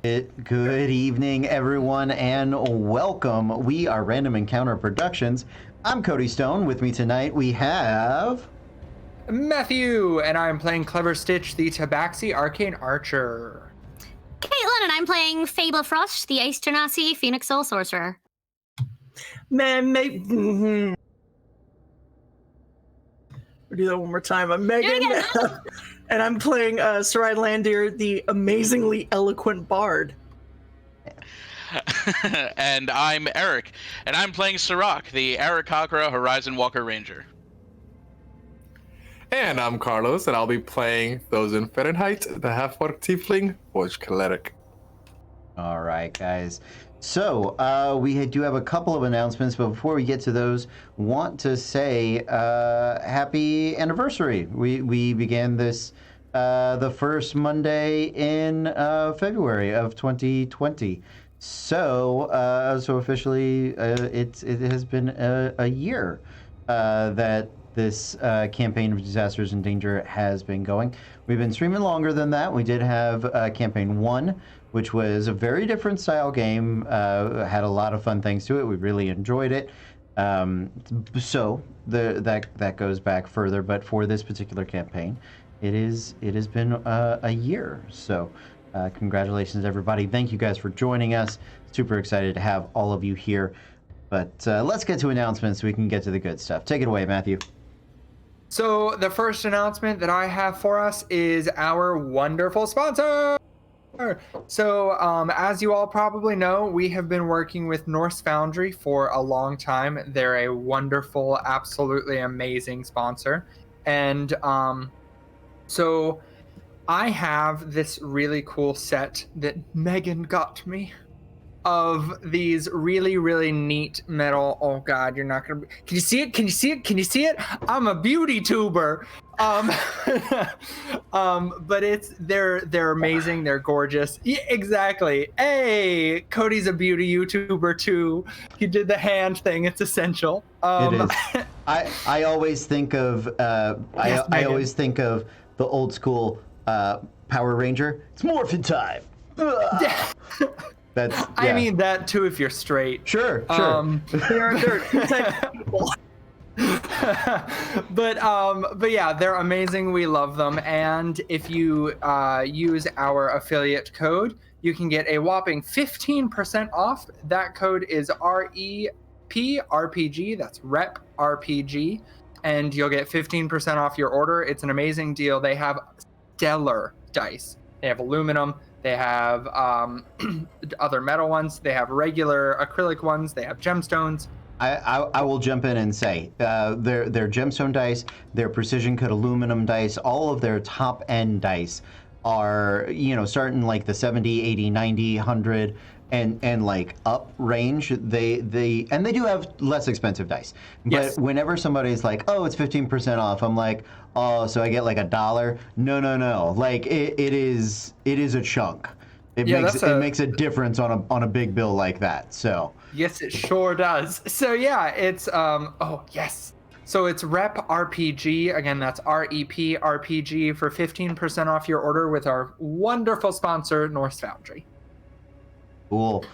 Good evening, everyone, and welcome. We are Random Encounter Productions. I'm Cody Stone. With me tonight, we have Matthew, and I'm playing Clever Stitch, the Tabaxi Arcane Archer. Caitlin, and I'm playing Fable Frost, the Ace Genasi Phoenix Soul Sorcerer. We'll do that one more time. I'm Megan, and I'm playing Sarai Landir, the amazingly eloquent bard. And I'm Eric, and I'm playing Sirach, the Arakakra Horizon Walker Ranger. And I'm Carlos, and I'll be playing those in Fahrenheit, the half-orc tiefling, Forge Cleric. All right, guys. So we do have a couple of announcements, but before we get to those, want to say happy anniversary. We began this the first Monday in February of 2020. So officially, it has been a year that this campaign of Disasters in Danger has been going. We've been streaming longer than that. We did have campaign 1, which was a very different style game. Had a lot of fun things to it. We really enjoyed it. So that goes back further. But for this particular campaign, it has been a year. So congratulations, everybody. Thank you guys for joining us. Super excited to have all of you here. But let's get to announcements so we can get to the good stuff. Take it away, Matthew. So the first announcement that I have for us is our wonderful sponsor. So as you all probably know, we have been working with Norse Foundry for a long time. They're a wonderful, absolutely amazing sponsor. And so I have this really cool set that Megan got me of these really, really neat metal. Oh God, you're not gonna. Can you see it? Can you see it? Can you see it? I'm a beauty tuber. But they're amazing. They're gorgeous. Yeah, exactly. Hey, Cody's a beauty YouTuber too. He did the hand thing. It's essential. It is. I always think of I always think of the old school Power Ranger. It's morphin' time. Yeah. Yeah. I mean that too if you're straight. Sure. They're type of people. but yeah, they're amazing. We love them. And if you use our affiliate code, you can get a whopping 15% off. That code is REPRPG. That's REP RPG, and you'll get 15% off your order. It's an amazing deal. They have stellar dice. They have aluminum. They have other metal ones. They have regular acrylic ones. They have gemstones. I will jump in and say their gemstone dice, their precision cut aluminum dice, all of their top end dice are, starting like the 70, 80, 90, 100 and like up range. They do have less expensive dice. But yes. Whenever somebody's like, "Oh, it's 15% off," I'm like, "Oh, so I get like $1?" No. Like it is a chunk. It makes a difference on a big bill like that. So yes, it sure does. So yeah, it's So it's Rep RPG. Again, that's REP RPG for 15% off your order with our wonderful sponsor, Norse Foundry. Cool.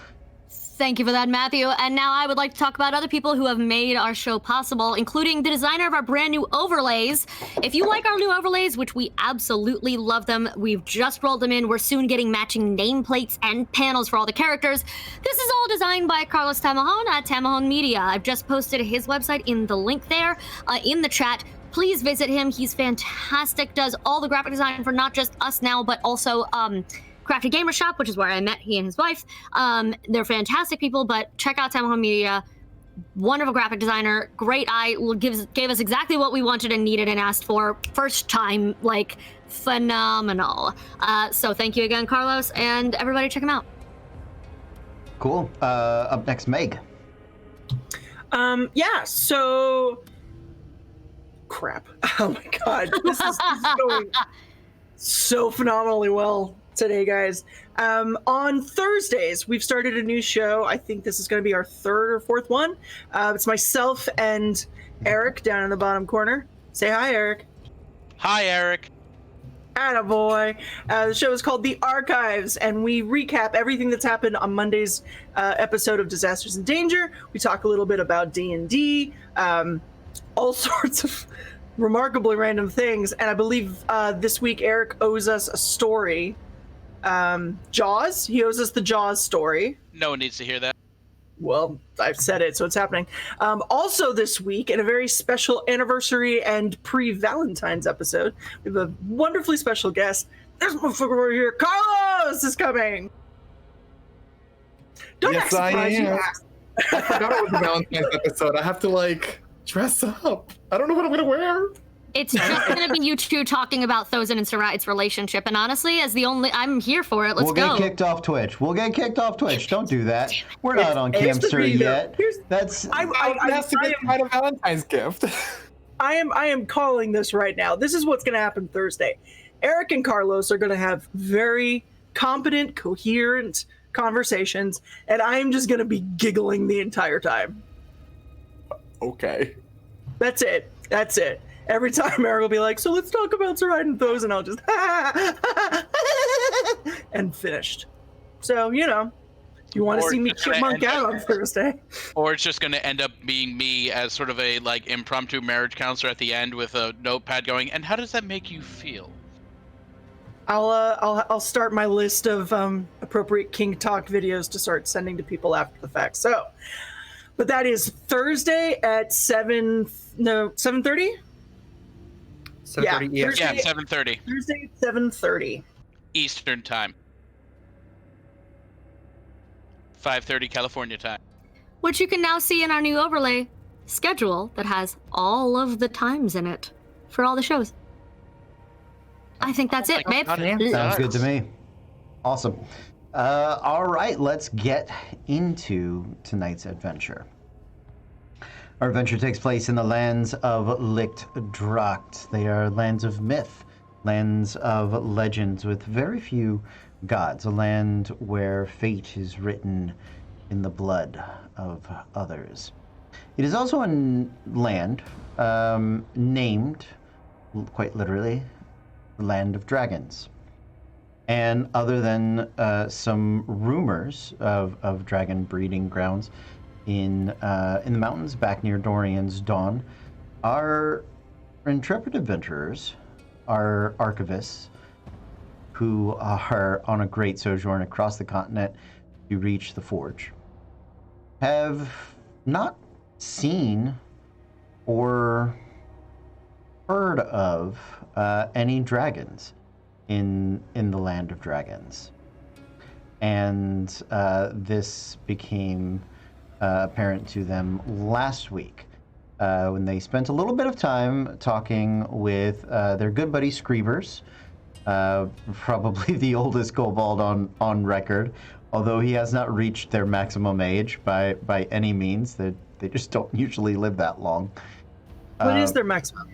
Thank you for that, Matthew. And now I would like to talk about other people who have made our show possible, including the designer of our brand new overlays. If you like our new overlays, which we absolutely love them, we've just rolled them in. We're soon getting matching nameplates and panels for all the characters. This is all designed by Carlos Tamahon at Tamahon Media. I've just posted his website in the link there in the chat. Please visit him. He's fantastic, does all the graphic design for not just us now, but also Crafty Gamer Shop, which is where I met he and his wife. They're fantastic people, but check out Tamahon Media. Wonderful graphic designer, great eye, gave us exactly what we wanted and needed and asked for. First time, like, phenomenal. So thank you again, Carlos, and everybody check him out. Cool. Up next, Meg. So crap. Oh my God, this is going so phenomenally well today, guys. On Thursdays, we've started a new show. I think this is going to be our third or fourth one. It's myself and Eric down in the bottom corner. Say hi, Eric. Hi, Eric. Attaboy. The show is called The Archives, and we recap everything that's happened on Monday's episode of Disasters in Danger. We talk a little bit about D&D, all sorts of remarkably random things. And I believe this week Eric owes us a story. Jaws. He owes us the Jaws story. No one needs to hear that. Well, I've said it, so it's happening. Also this week, in a very special anniversary and pre-Valentine's episode, we have a wonderfully special guest. There's motherfucker over here. Carlos is coming. Don't act surprised, you asked. I forgot it was a Valentine's episode. I have to, dress up. I don't know what I'm going to wear. It's just going to be you two talking about Thosin and Sarat's relationship. And honestly, I'm here for it. Let's go. We'll get kicked off Twitch. Don't do that. We're not on Camster yet. I have to get quite a Valentine's gift. I am calling this right now. This is what's going to happen Thursday. Eric and Carlos are going to have very competent, coherent conversations, and I am just going to be giggling the entire time. Okay. That's it. Every time Eric will be like, so let's talk about Sarat and Thos, and I'll just and finished. So, you want to see me chipmunk out on Thursday. Or it's just going to end up being me as sort of a impromptu marriage counselor at the end with a notepad going, and how does that make you feel? I'll start my list of appropriate King Talk videos to start sending to people after the fact. So, but that is Thursday at 7:30? 7:30 Yeah, 7:30. Thursday at 7:30. Eastern time. 5:30 California time. Which you can now see in our new overlay schedule that has all of the times in it for all the shows. I think that's it, babe. Sounds good to me. Awesome. All right, let's get into tonight's adventure. Our adventure takes place in the lands of Licht-Dracht. They are lands of myth, lands of legends with very few gods, a land where fate is written in the blood of others. It is also a land named, quite literally, the Land of Dragons. And other than some rumors of dragon breeding grounds in the mountains back near Dorian's Dawn, our intrepid adventurers, our archivists, who are on a great sojourn across the continent to reach the Forge, have not seen or heard of any dragons in the Land of Dragons. And this became apparent to them last week when they spent a little bit of time talking with their good buddy Screevers, probably the oldest kobold on record, although he has not reached their maximum age by any means. They just don't usually live that long. What is their maximum?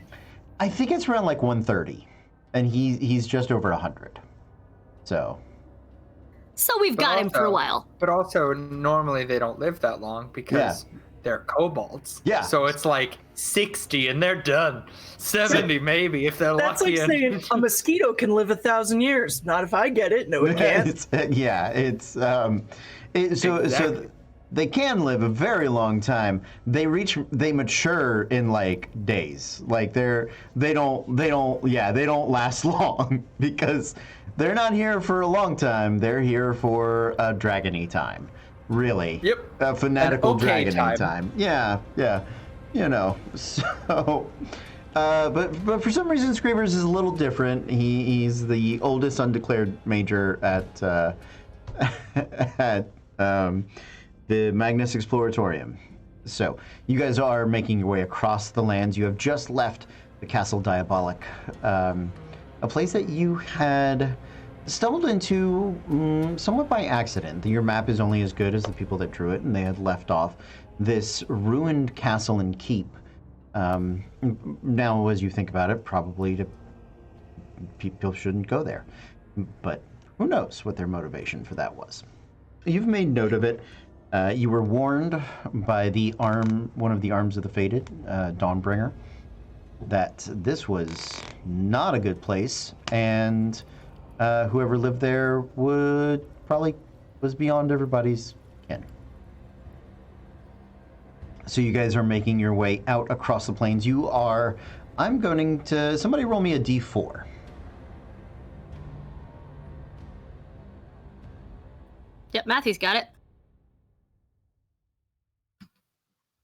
I think it's around 130, and he's just over 100. So we've got him for a while. But also, normally they don't live that long because they're kobolds. Yeah. So it's 60 and they're done. 70 maybe if they're That's lucky. like saying a mosquito can live 1,000 years. Not if I get it. No, it can't. So they can live a very long time. They mature in days. They don't last long because they're not here for a long time. They're here for a dragony time. Really. Yep. A fanatical dragony time. Yeah. So but for some reason Screevers is a little different. He's the oldest undeclared major at the Magnus Exploratorium. So, you guys are making your way across the lands. You have just left the Castle Diabolic, a place that you had stumbled into somewhat by accident. Your map is only as good as the people that drew it, and they had left off this ruined castle and keep. Now, as you think about it, probably people shouldn't go there. But who knows what their motivation for that was. You've made note of it. You were warned by one of the arms of the Fated, Dawnbringer, that this was not a good place, and whoever lived there was beyond everybody's ken. So you guys are making your way out across the plains. I'm going to, somebody roll me a d4. Yep, Matthew's got it.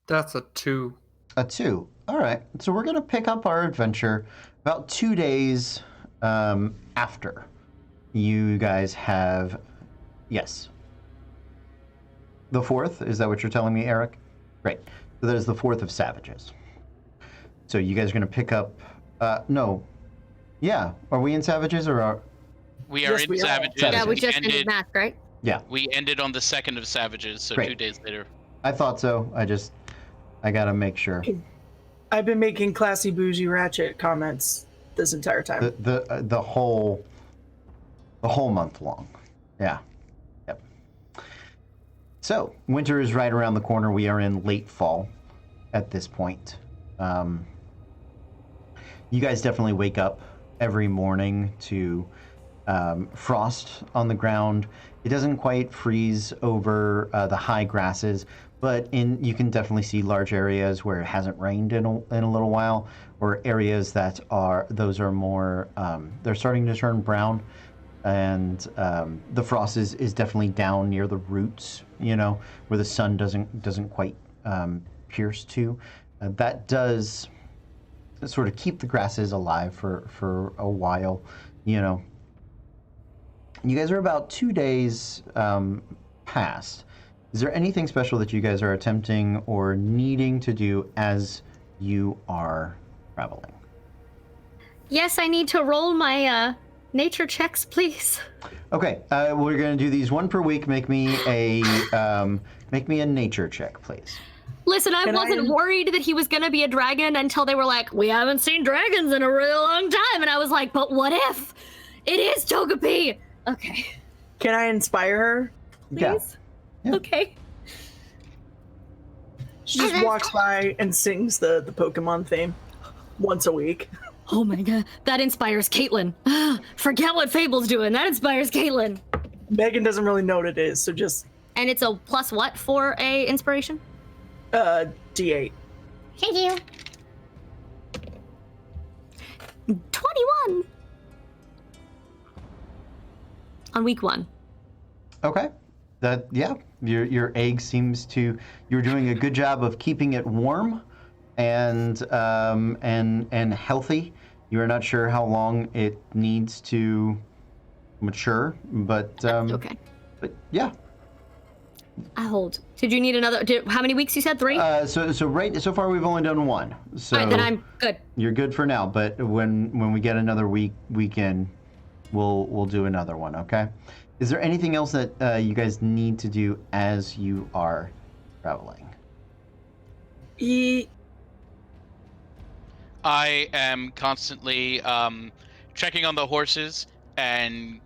That's a 2. A 2. All right. So we're going to pick up our adventure about 2 days after you guys have... Yes. The 4th? Is that what you're telling me, Eric? Great. So that is the 4th of Savages. So you guys are going to pick up... no. Yeah. Are we in Savages or are... We are Yes, in we are. Savages. Yeah, we We just ended math, right? Yeah. We ended on the 2nd of Savages, so Great. 2 days later. I thought so. I got to make sure. I've been making classy bougie ratchet comments this entire time. The whole month long. Yeah. Yep. So winter is right around the corner. We are in late fall at this point. You guys definitely wake up every morning to frost on the ground. It doesn't quite freeze over the high grasses, but you can definitely see large areas where it hasn't rained in a little while, or areas that are more they're starting to turn brown, and the frost is definitely down near the roots, where the sun doesn't quite pierce to. That does sort of keep the grasses alive for a while, You guys are about 2 days past. Is there anything special that you guys are attempting or needing to do as you are traveling? Yes, I need to roll my nature checks, please. Okay, we're going to do these one per week. Make me a nature check, please. Listen, I wasn't worried that he was going to be a dragon until they were like, we haven't seen dragons in a really long time. And I was like, but what if it is Togepi? Okay. Can I inspire her? Please? Yeah. Okay. She just walks by and sings the Pokemon theme once a week. Oh my god, that inspires Caitlin. Forget what Fable's doing. That inspires Caitlin. Megan doesn't really know what it is, so just And it's a plus what for a inspiration? D8. Thank you. 21 on week 1. Okay. Your egg seems to, you're doing a good job of keeping it warm and healthy. You're not sure how long it needs to mature, but Okay. But yeah. I hold. Did you need another? How many weeks you said? 3? So far we've only done 1. So All right, then I'm good. You're good for now, but when we get another weekend, we'll do another one, okay? Is there anything else that you guys need to do as you are traveling? I am constantly checking on the horses and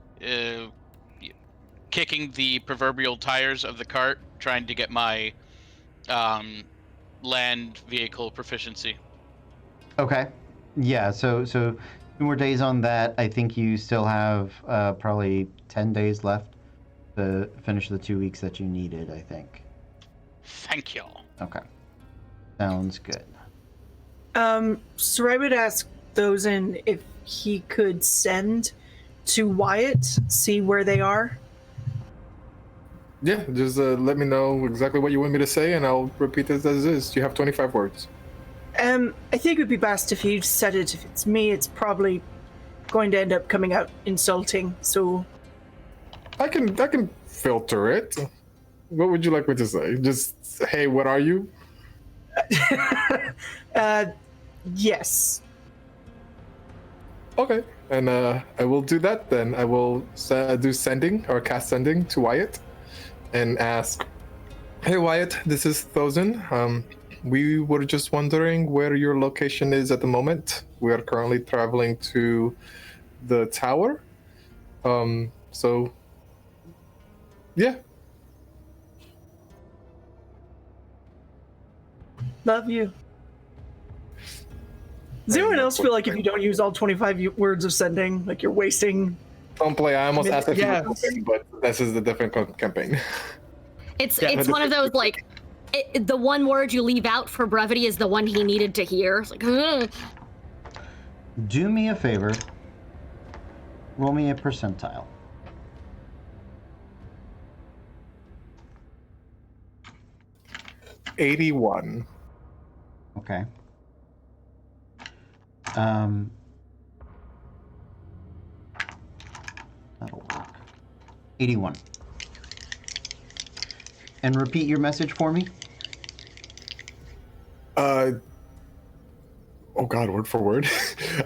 kicking the proverbial tires of the cart, trying to get my land vehicle proficiency. Okay. Yeah, so 2 more days on that. I think you still have probably 10 days left to finish the 2 weeks that you needed, I think. Thank y'all. Okay. Sounds good. So I would ask Thozen if he could send to Wyatt, see where they are. Yeah, just let me know exactly what you want me to say, and I'll repeat it as is. You have 25 words. I think it would be best if you said it. If it's me, it's probably going to end up coming out insulting. So I can filter it. What would you like me to say? Just, hey, what are you? Yes. Okay, and I will do that then. I will do sending or cast sending to Wyatt and ask, hey Wyatt, this is Thozen. We were just wondering where your location is at the moment. We are currently traveling to the tower. So, yeah. Love you. Does anyone else feel like if you don't use all 25 words of sending, like you're wasting? Don't play. I almost asked if you Yes. were campaign, but this is the different campaign. It's Yeah, it's one of those like the one word you leave out for brevity is the one he needed to hear. It's like, ugh. Do me a favor. Roll me a percentile. $81. Okay. That'll work. 81. And repeat your message for me. Oh God, word for word.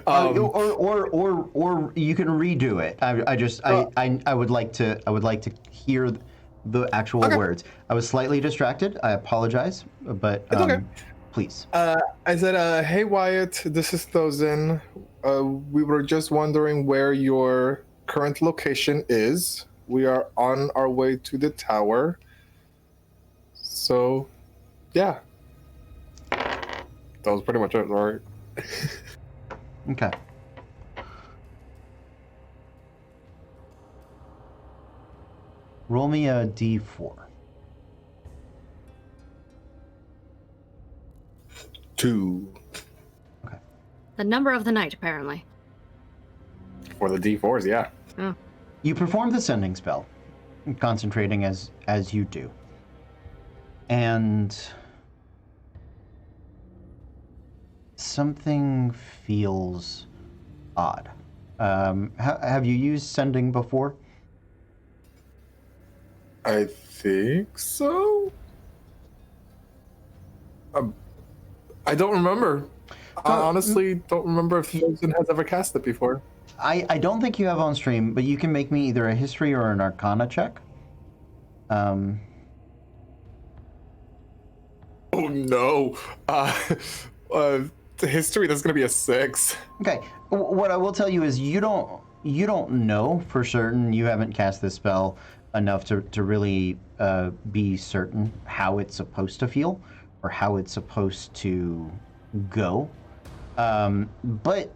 Or you can redo it. I would like to hear the actual words. I was slightly distracted. I apologize, but It's okay. Please. I said, hey Wyatt, this is Thozen. We were just wondering where your current location is. We are on our way to the tower. So, yeah. That was pretty much it, right? Okay. Roll me a d4. 2 The number of the night, apparently. for the D4s, yeah. Oh. You perform the sending spell, concentrating as you do. And something feels odd. Have you used sending before? I think so. I don't remember. I honestly don't remember if Thozen has ever cast it before. I don't think you have on stream, but you can make me either a history or an arcana check. Oh no. The history, that's gonna be a 6. Okay. What I will tell you is you don't know for certain. You haven't cast this spell enough to really be certain how it's supposed to feel or how it's supposed to go. But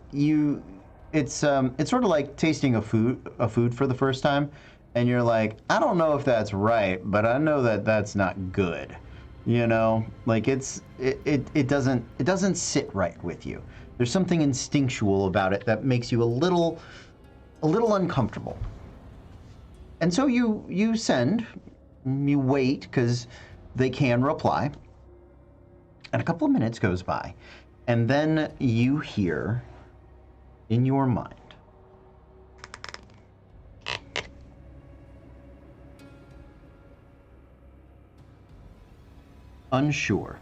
it's sort of like tasting a food for the first time, and you're like, I don't know if that's right, but I know that that's not good. You know, like it doesn't sit right with you. There's something instinctual about it that makes you a little uncomfortable. And so you send, you wait because they can reply. And a couple of minutes goes by, and then you hear in your mind, unsure.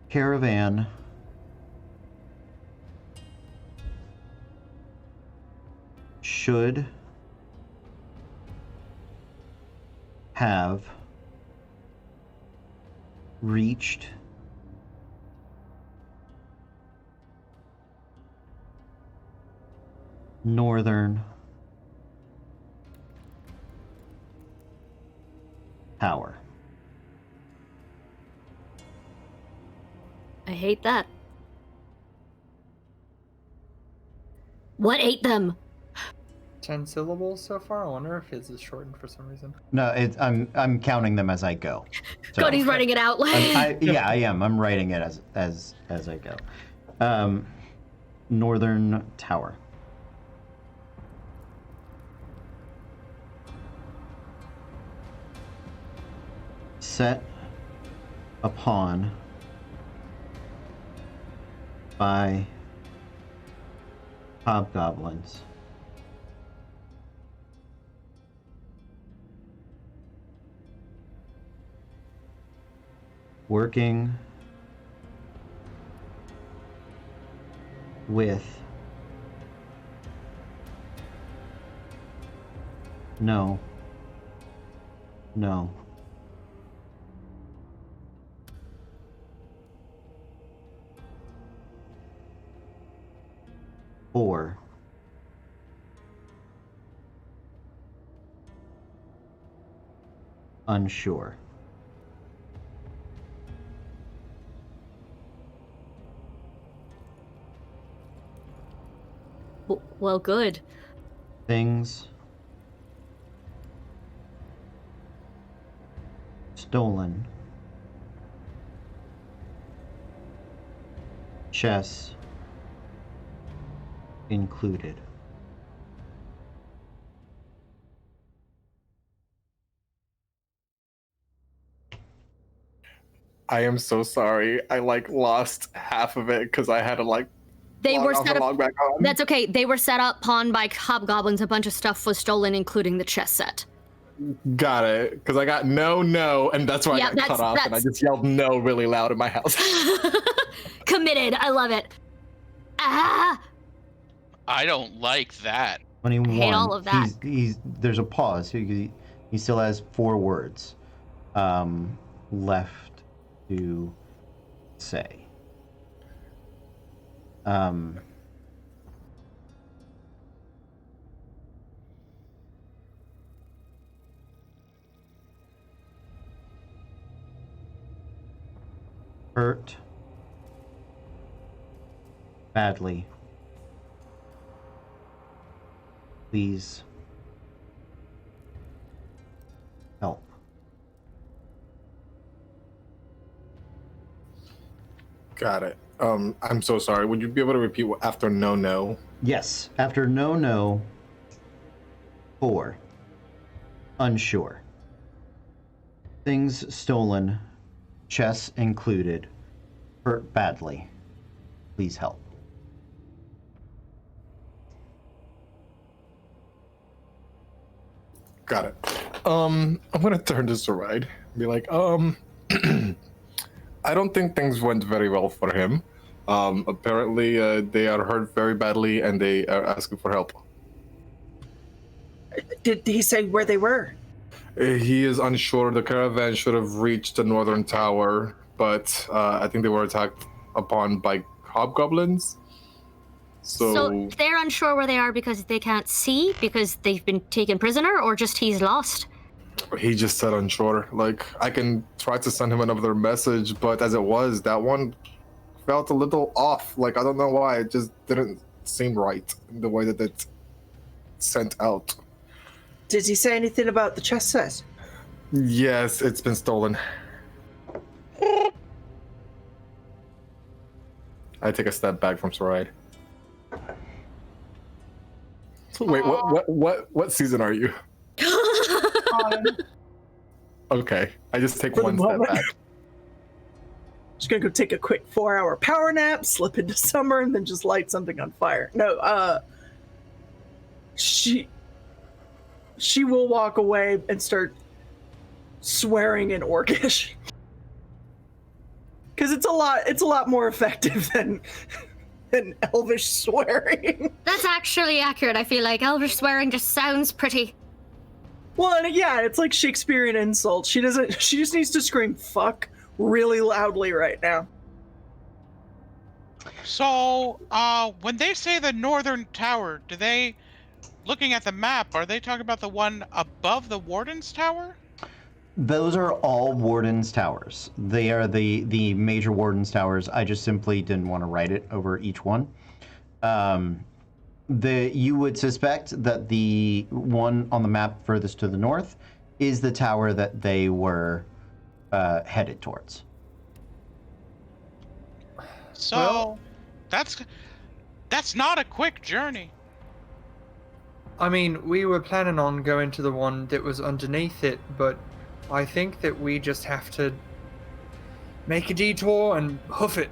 Caravan. Should have reached northern tower. I hate that. What ate them? 10 syllables so far. I wonder if his is shortened for some reason. No, I'm counting them as I go. So, God, he's writing it out. I am. I'm writing it as I go. Northern Tower. Set upon by hobgoblins. Working with no or unsure. Well, good. Things stolen. Chess included. I am so sorry. I lost half of it because I had to They were log set log up. back on. That's okay. They were set up, pawned by hobgoblins. A bunch of stuff was stolen, including the chess set. Got it. Because I got no, and that's why Yeah, I got cut off, and I just yelled no really loud in my house. Committed. I love it. Ah! I don't like that. 21. I hate all of that. There's a pause. He still has 4 words left to say. Hurt badly. Please help. Got it. I'm so sorry. Would you be able to repeat after no? Yes. After no. 4. Unsure. Things stolen, chess included. Hurt badly. Please help. Got it. I'm gonna turn this around. Be like, I don't think things went very well for him. Apparently, they are hurt very badly, and they are asking for help. Did he say where they were? He is unsure. The caravan should have reached the northern tower, but I think they were attacked upon by hobgoblins. So they're unsure where they are because they can't see, because they've been taken prisoner, or just he's lost? He just said unsure. I can try to send him another message, but as it was, that one felt a little off. I don't know why. It just didn't seem right in the way that it sent out. Did he say anything about the chess set? Yes, it's been stolen. I take a step back from Saride. Wait, what season are you? Okay, I just take one step back. Just gonna go take a quick 4-hour power nap, slip into summer, and then just light something on fire. No, she will walk away and start swearing in Orcish. Because it's a lot more effective than Elvish swearing. That's actually accurate. I feel like Elvish swearing just sounds pretty. Well, and yeah, it's like Shakespearean insult. She just needs to scream "fuck" really loudly right now. So, when they say the northern tower, looking at the map, are they talking about the one above the Warden's Tower? Those are all Warden's Towers. They are the major Warden's Towers. I just simply didn't want to write it over each one. You would suspect that the one on the map furthest to the north is the tower that they were headed towards. So, Well, that's not a quick journey. I mean, we were planning on going to the one that was underneath it, but I think that we just have to make a detour and hoof it.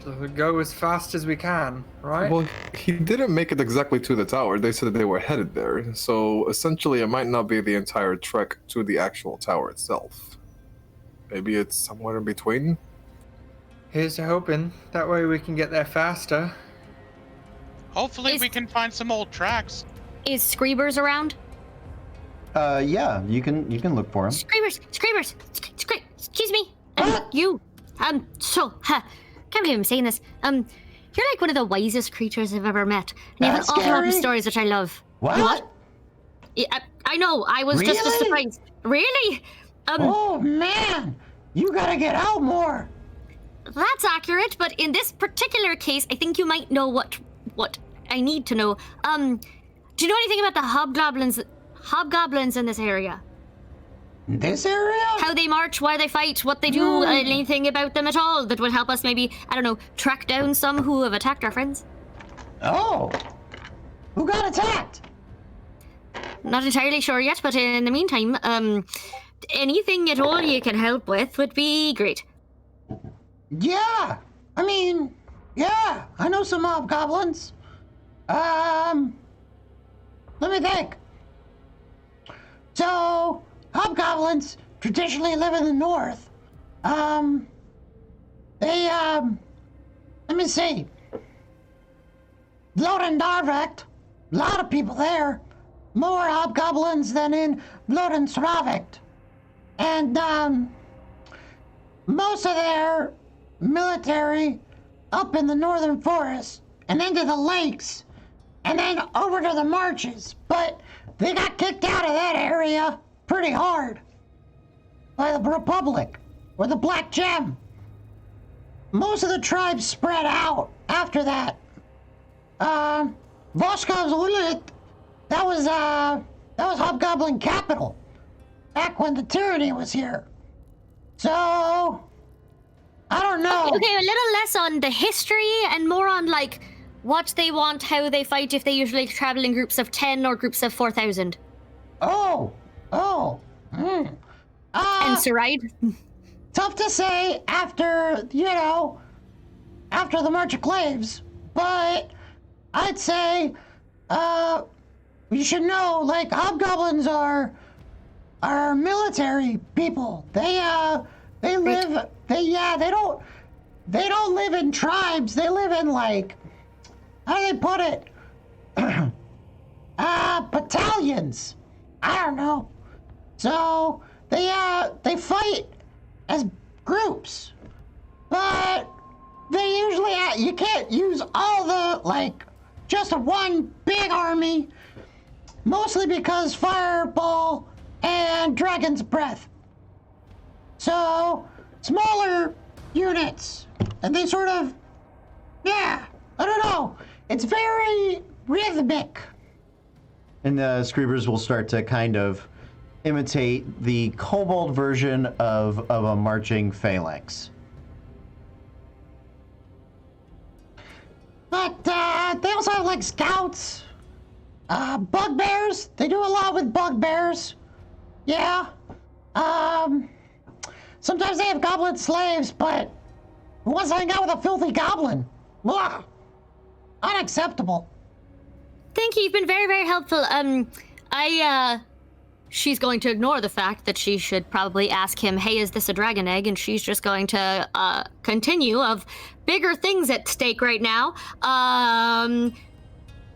So we go as fast as we can, right? Well, he didn't make it exactly to the tower. They said they were headed there. So essentially, it might not be the entire trek to the actual tower itself. Maybe it's somewhere in between. Here's to hoping. That way we can get there faster. Hopefully we can find some old tracks. Is Screebers around? Yeah, you can look for him. Screebers! Excuse me. Can't believe I'm saying this. You're like one of the wisest creatures I've ever met. And you have an awful lot of stories, which I love. What? Yeah, I know. I was just as Really? surprised. Really? Oh man, you gotta get out more. That's accurate, but in this particular case, I think you might know what I need to know. Do you know anything about the hobgoblins in this area? This area? How they march, why they fight, what they do, anything about them at all that would help us maybe, I don't know, track down some who have attacked our friends? Oh. Who got attacked? Not entirely sure yet, but in the meantime, anything at all you can help with would be great. Yeah. I mean, yeah. I know some hobgoblins. Let me think. So, hobgoblins traditionally live in the north. Let me see. Lodendarvekt, a lot of people there. More hobgoblins than in Lodensravekt. And, most of their military up in the northern forest and into the lakes and then over to the marches. But they got kicked out of that area pretty hard by the Republic or the Black Gem. Most of the tribes spread out after that. Voskov's Ulit, that was Hobgoblin capital back when the tyranny was here. So, I don't know. Okay, a little less on the history and more on, like, what they want, how they fight, if they usually travel in groups of 10 or groups of 4,000. And Saride? Tough to say after the March of Claves, but I'd say, you should know, like, hobgoblins are military people. They don't live in tribes. They live in, like, how do they put it? Battalions. I don't know. So they fight as groups, but they usually you can't use all the, like, just one big army, mostly because Fireball and Dragon's Breath. So smaller units, and they sort of, I don't know. It's very rhythmic. And the Screebers will start to kind of imitate the kobold version of a marching phalanx. But they also have, like, scouts, bugbears. They do a lot with bugbears. Yeah. Sometimes they have goblin slaves, but who wants to hang out with a filthy goblin? Ugh. Unacceptable. Thank you, you've been very, very helpful. She's going to ignore the fact that she should probably ask him, hey, is this a dragon egg? And she's just going to continue of bigger things at stake right now.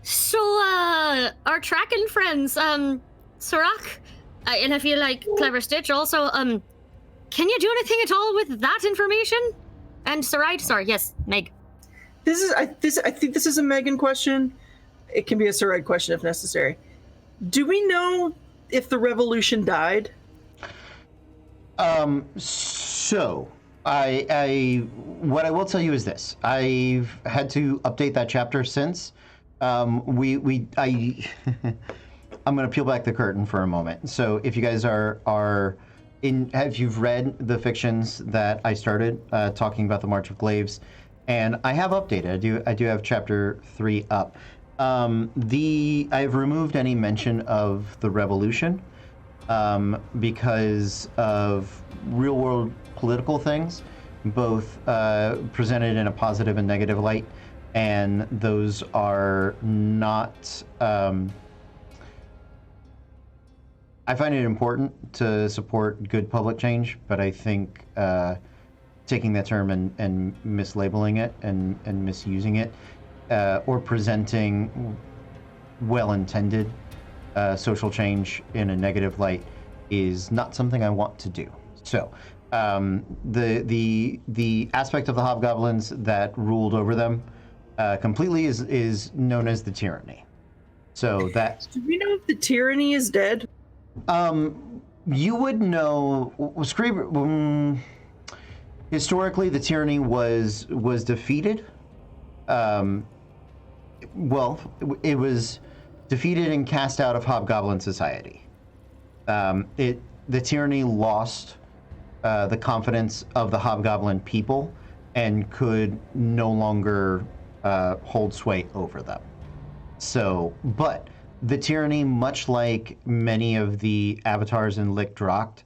So our tracking friends, Sarak, and I feel like Clever Stitch also, can you do anything at all with that information? And Saride, sorry, yes, Meg. I think this is a Megan question. It can be a Saride question if necessary. Do we know if the revolution died? So I what I will tell you is this: I've had to update that chapter since. I'm going to peel back the curtain for a moment. So if you guys have you've read the fictions that I started talking about the March of Glaives, and I have updated. I do have chapter 3 up. I've removed any mention of the revolution because of real world political things, both presented in a positive and negative light, and those are not. I find it important to support good public change, but I think taking that term and mislabeling it and misusing it, or presenting well-intended social change in a negative light is not something I want to do. So the aspect of the hobgoblins that ruled over them completely is known as the tyranny. So that. Do we know if the tyranny is dead? You would know. Historically, the tyranny was defeated. well, it was defeated and cast out of Hobgoblin society. The tyranny lost the confidence of the Hobgoblin people and could no longer hold sway over them. So, but the tyranny, much like many of the avatars in Lick Droct,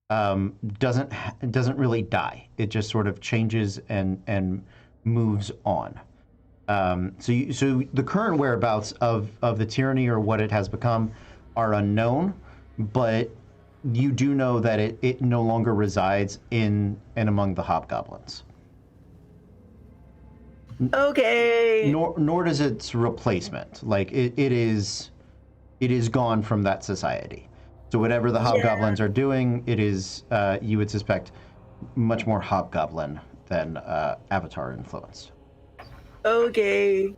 doesn't really die. It just sort of changes and moves on. So the current whereabouts of the tyranny or what it has become are unknown, but you do know that it no longer resides in and among the Hobgoblins. Okay. Nor does its replacement. Like it is gone from that society. So whatever the Hobgoblins are doing, it is you would suspect much more Hobgoblin than Avatar influenced. Okay.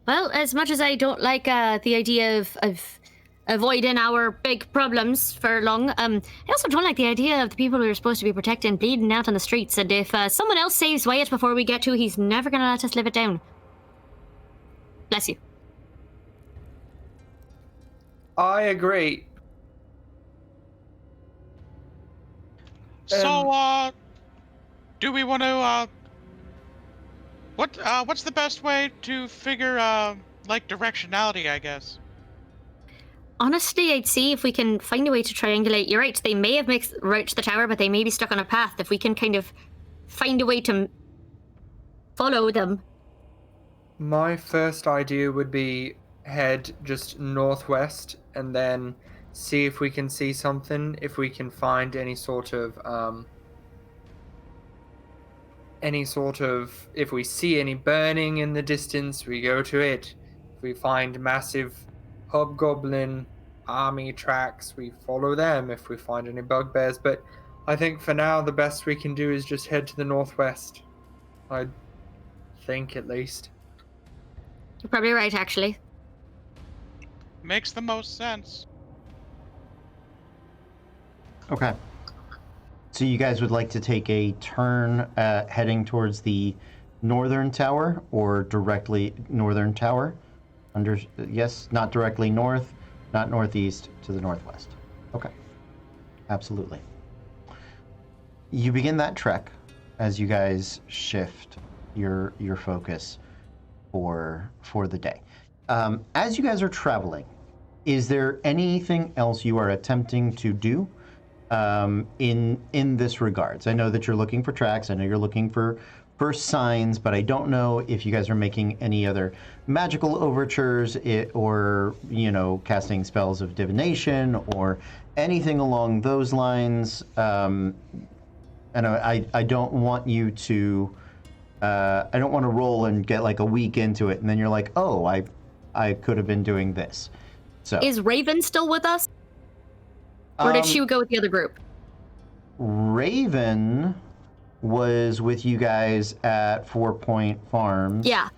Well, as much as I don't like the idea of avoiding our big problems for long, I also don't like the idea of the people we are supposed to be protecting bleeding out on the streets. And if someone else saves Wyatt before we get to, he's never going to let us live it down. Bless you. I agree. So, do we want to, what's the best way to figure, like, directionality, I guess? Honestly, I'd see if we can find a way to triangulate. You're right, they may have made route to the tower, but they may be stuck on a path. If we can kind of find a way to follow them. My first idea would be head just northwest and then see if we can see something, if we can find any sort of, if we see any burning in the distance, we go to it. If we find massive Hobgoblin army tracks, we follow them if we find any bugbears. But I think for now, the best we can do is just head to the northwest. I think, at least. You're probably right, actually. Makes the most sense. Okay. So you guys would like to take a turn heading towards the northern tower or directly northern tower? Yes, not directly north, not northeast, to the northwest. Okay. Absolutely. You begin that trek as you guys shift your focus for the day. As you guys are traveling, is there anything else you are attempting to do in this regards? I know that you're looking for tracks. I know you're looking for signs, but I don't know if you guys are making any other magical overtures or, casting spells of divination or anything along those lines. And I don't want you to, I don't want to roll and get like a week into it and then you're like, oh, I could have been doing this. So Is Raven still with us? Or did she go with the other group? Raven was with you guys at 4 Point Farms. Yeah.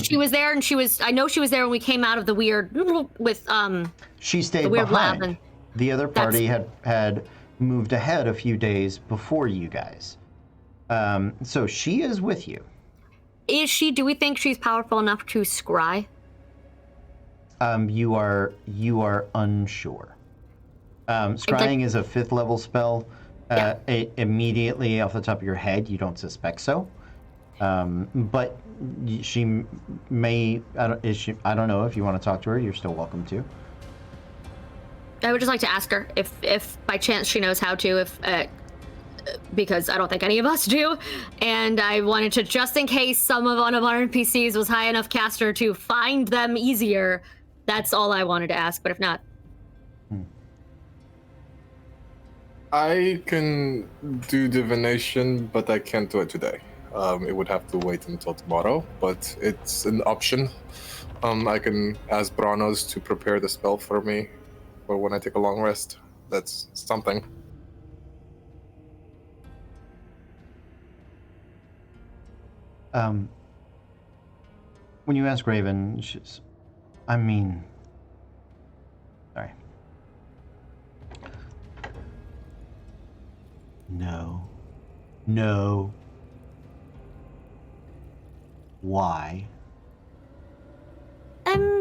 She was there, and I know she was there when we came out of the weird with She stayed the weird behind. lab. And the other party had moved ahead a few days before you guys. So she is with you. Is she? Do we think she's powerful enough to scry? You are unsure. Scrying is a 5th level spell. Yeah. Immediately off the top of your head, you don't suspect so. But she may. I don't know if you want to talk to her. You're still welcome to. I would just like to ask her if by chance she knows how to, because I don't think any of us do, and I wanted to, just in case one of our NPCs was high enough caster to find them easier. That's all I wanted to ask, but if not. I can do divination, but I can't do it today. It would have to wait until tomorrow, but it's an option. I can ask Branos to prepare the spell for me for when I take a long rest. That's something. When you ask Raven, sorry. No. Why?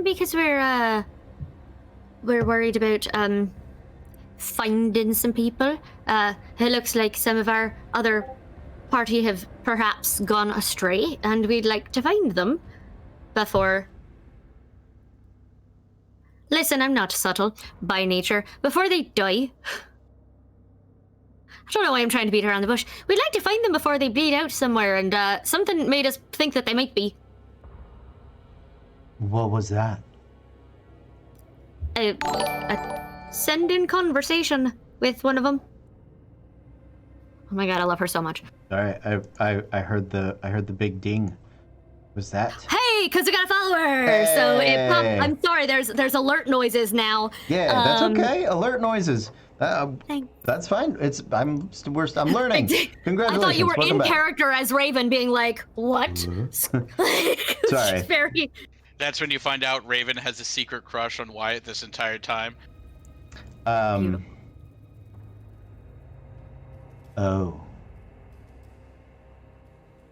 Because we're worried about finding some people. It looks like some of our other party have perhaps gone astray, and we'd like to find them before. Listen, I'm not subtle by nature. Before they die. I don't know why I'm trying to beat around the bush. We'd like to find them before they bleed out somewhere, and something made us think that they might be. What was that? A send-in conversation with one of them. Oh my god, I love her so much. Sorry, I heard the big ding. Was that? Hey, because I got a follower! So it popped. I'm sorry, there's alert noises now. Yeah, that's okay. Alert noises. That's fine. I'm learning. Congratulations. I thought you were Welcome in back. character as Raven, being like, "What?" Sorry. Very. That's when you find out Raven has a secret crush on Wyatt this entire time. Oh.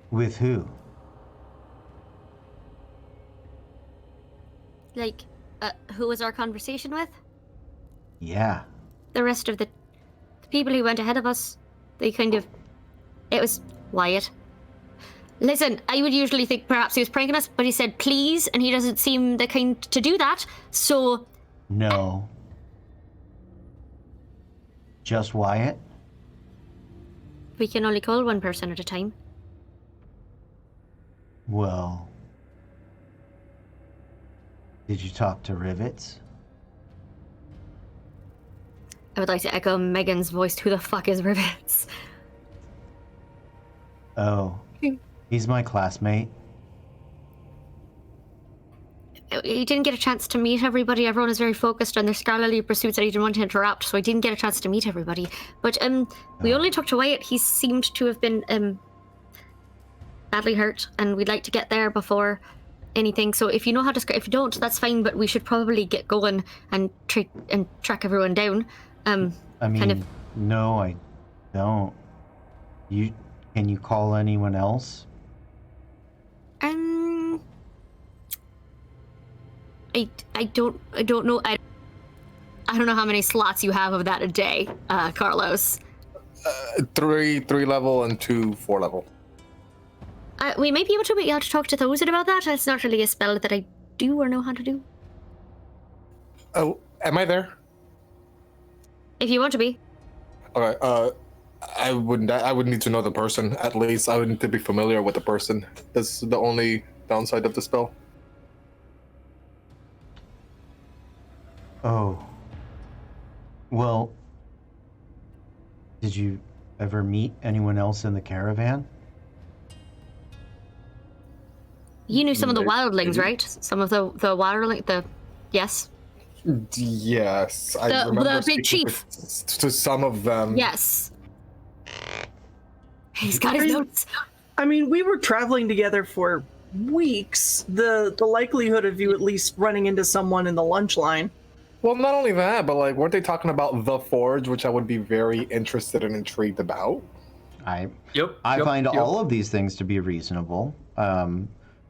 With who? Like, who was our conversation with? Yeah. The rest of the people who went ahead of us. They kind of. It was Wyatt. Listen, I would usually think perhaps he was pranking us, but he said please, and he doesn't seem the kind to do that, so. No. Just Wyatt? We can only call one person at a time. Well. Did you talk to Rivets? I would like to echo Megan's voice. Who the fuck is Rivets? Oh. He's my classmate. He didn't get a chance to meet everybody. Everyone is very focused on their scholarly pursuits and he didn't want to interrupt, so I didn't get a chance to meet everybody. But we only talked to Wyatt. He seemed to have been badly hurt, and we'd like to get there before anything. So if you know how to, if you don't, that's fine. But we should probably get going and track everyone down. I mean, kind of. No, I don't. Can you call anyone else? I don't know. I don't know how many slots you have of that a day, Carlos. 3 level and 2 4 level. We might be able to, but you have to talk to Thosin about that. It's not really a spell that I do or know how to do. Oh, am I there? If you want to be. Okay. I would need to know the person at least. I would need to be familiar with the person. That's the only downside of the spell. Oh. Well, did you ever meet anyone else in the caravan? You knew some of the wildlings, right? Some of the wildling, yes? Yes. I remember the big speaking chief. to some of them. Yes. He's got his notes. I mean, we were traveling together for weeks. The likelihood of you at least running into someone in the lunch line. Well, not only that, but like, weren't they talking about the Forge, which I would be very interested and intrigued about? I find all of these things to be reasonable.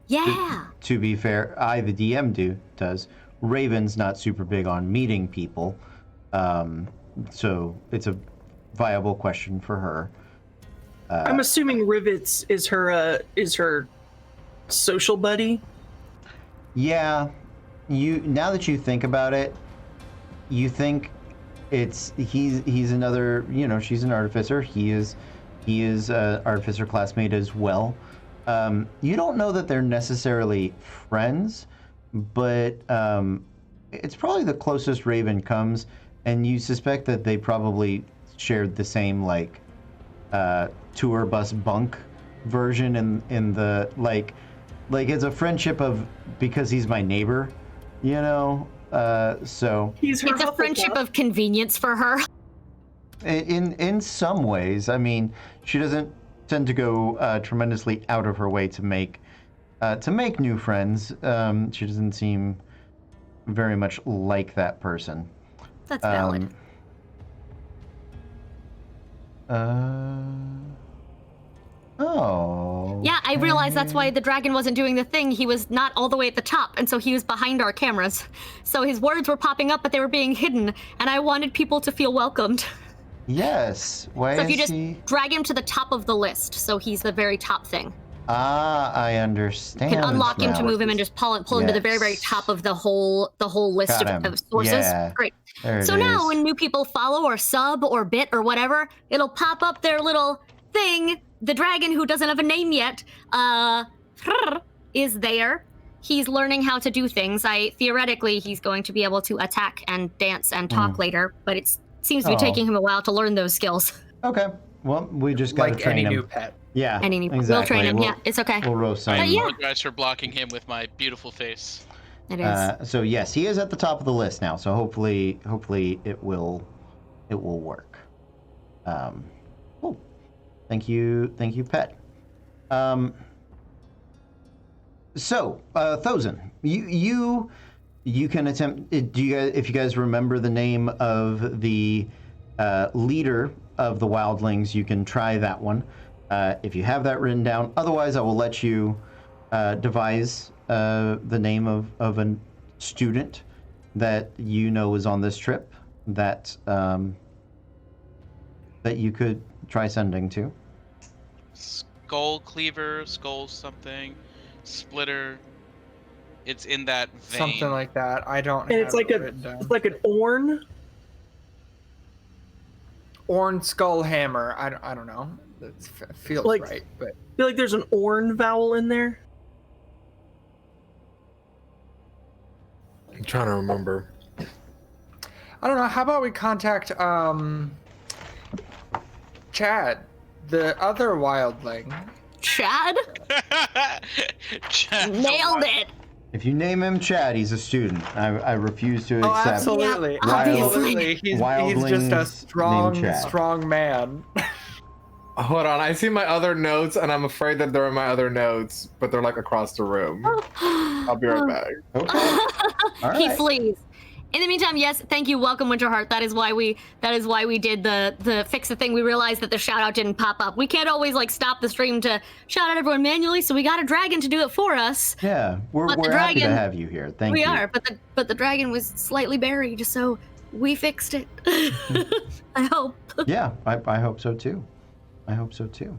Yeah. To be fair, the DM does. Raven's not super big on meeting people, so it's a viable question for her. I'm assuming Rivets is her social buddy. Yeah, now that you think about it, you think he's another, she's an artificer. He is an artificer classmate as well. You don't know that they're necessarily friends, but it's probably the closest Raven comes, and you suspect that they probably shared the same tour bus bunk version in the like it's a friendship of because he's my neighbor, so It's a friendship of convenience for her. in some ways. I mean, she doesn't tend to go tremendously out of her way to make new friends. She doesn't seem very much like that person. That's valid. Oh. Yeah, I realized that's why the dragon wasn't doing the thing. He was not all the way at the top, and so he was behind our cameras. So his words were popping up, but they were being hidden, and I wanted people to feel welcomed. Yes. Why So if you is just he? drag him to the top of the list, so he's the very top thing. Ah, I You understand. can unlock him to now. move him and just pull him to the very, very Yes. top of the whole list Got him. of sources. Yeah. Great. There it So now is. when new people follow or sub or bit or whatever, it'll pop up their little thing. The dragon, who doesn't have a name yet, is there. He's learning how to do things. Theoretically, he's going to be able to attack and dance and talk later, but it seems to be Oh. taking him a while to learn those skills. Okay. Well, we just gotta Like train any him. new pet. Yeah. We'll exactly. train him. Yeah, it's okay. We'll roast But him. yeah. Apologize for blocking him with my beautiful face. It is. So yes, he is at the top of the list now. So hopefully it will work. Cool. Thank you, Pet. So Thozen, you can attempt. Do you guys, if you guys remember the name of the leader of the wildlings, you can try that one. If you have that written down, otherwise I will let you devise the name of a student that you know is on this trip that that you could try sending to. Skull cleaver, skull something, splitter. It's in that vein. Something like that. I don't And have it's like it written down. it's like an Orn. Orn skull hammer. I don't know. It feels Like- right, but I feel like there's an Orn vowel in there. I'm trying to remember. I don't know. How about we contact Chad, the other wildling? Chad? Chad, Nailed it! If you name him Chad, he's a student. I refuse to Oh, accept. absolutely. Yeah, obviously. Absolutely. He's Wildlings just a named Chad. strong man. Hold on, I see my other notes, and I'm afraid that they're in my other notes, but they're like across the room. I'll be right back. Okay. All He right. flees. In the meantime, yes, thank you, welcome Winterheart. That is why we did the fix the thing. We realized that the shout out didn't pop up. We can't always like stop the stream to shout out everyone manually, so we got a dragon to do it for us. Yeah, we're But the happy to dragon- have you here. Thank we you. are, but the dragon was slightly buried, so we fixed it. I hope. Yeah, I hope so too. I hope so too.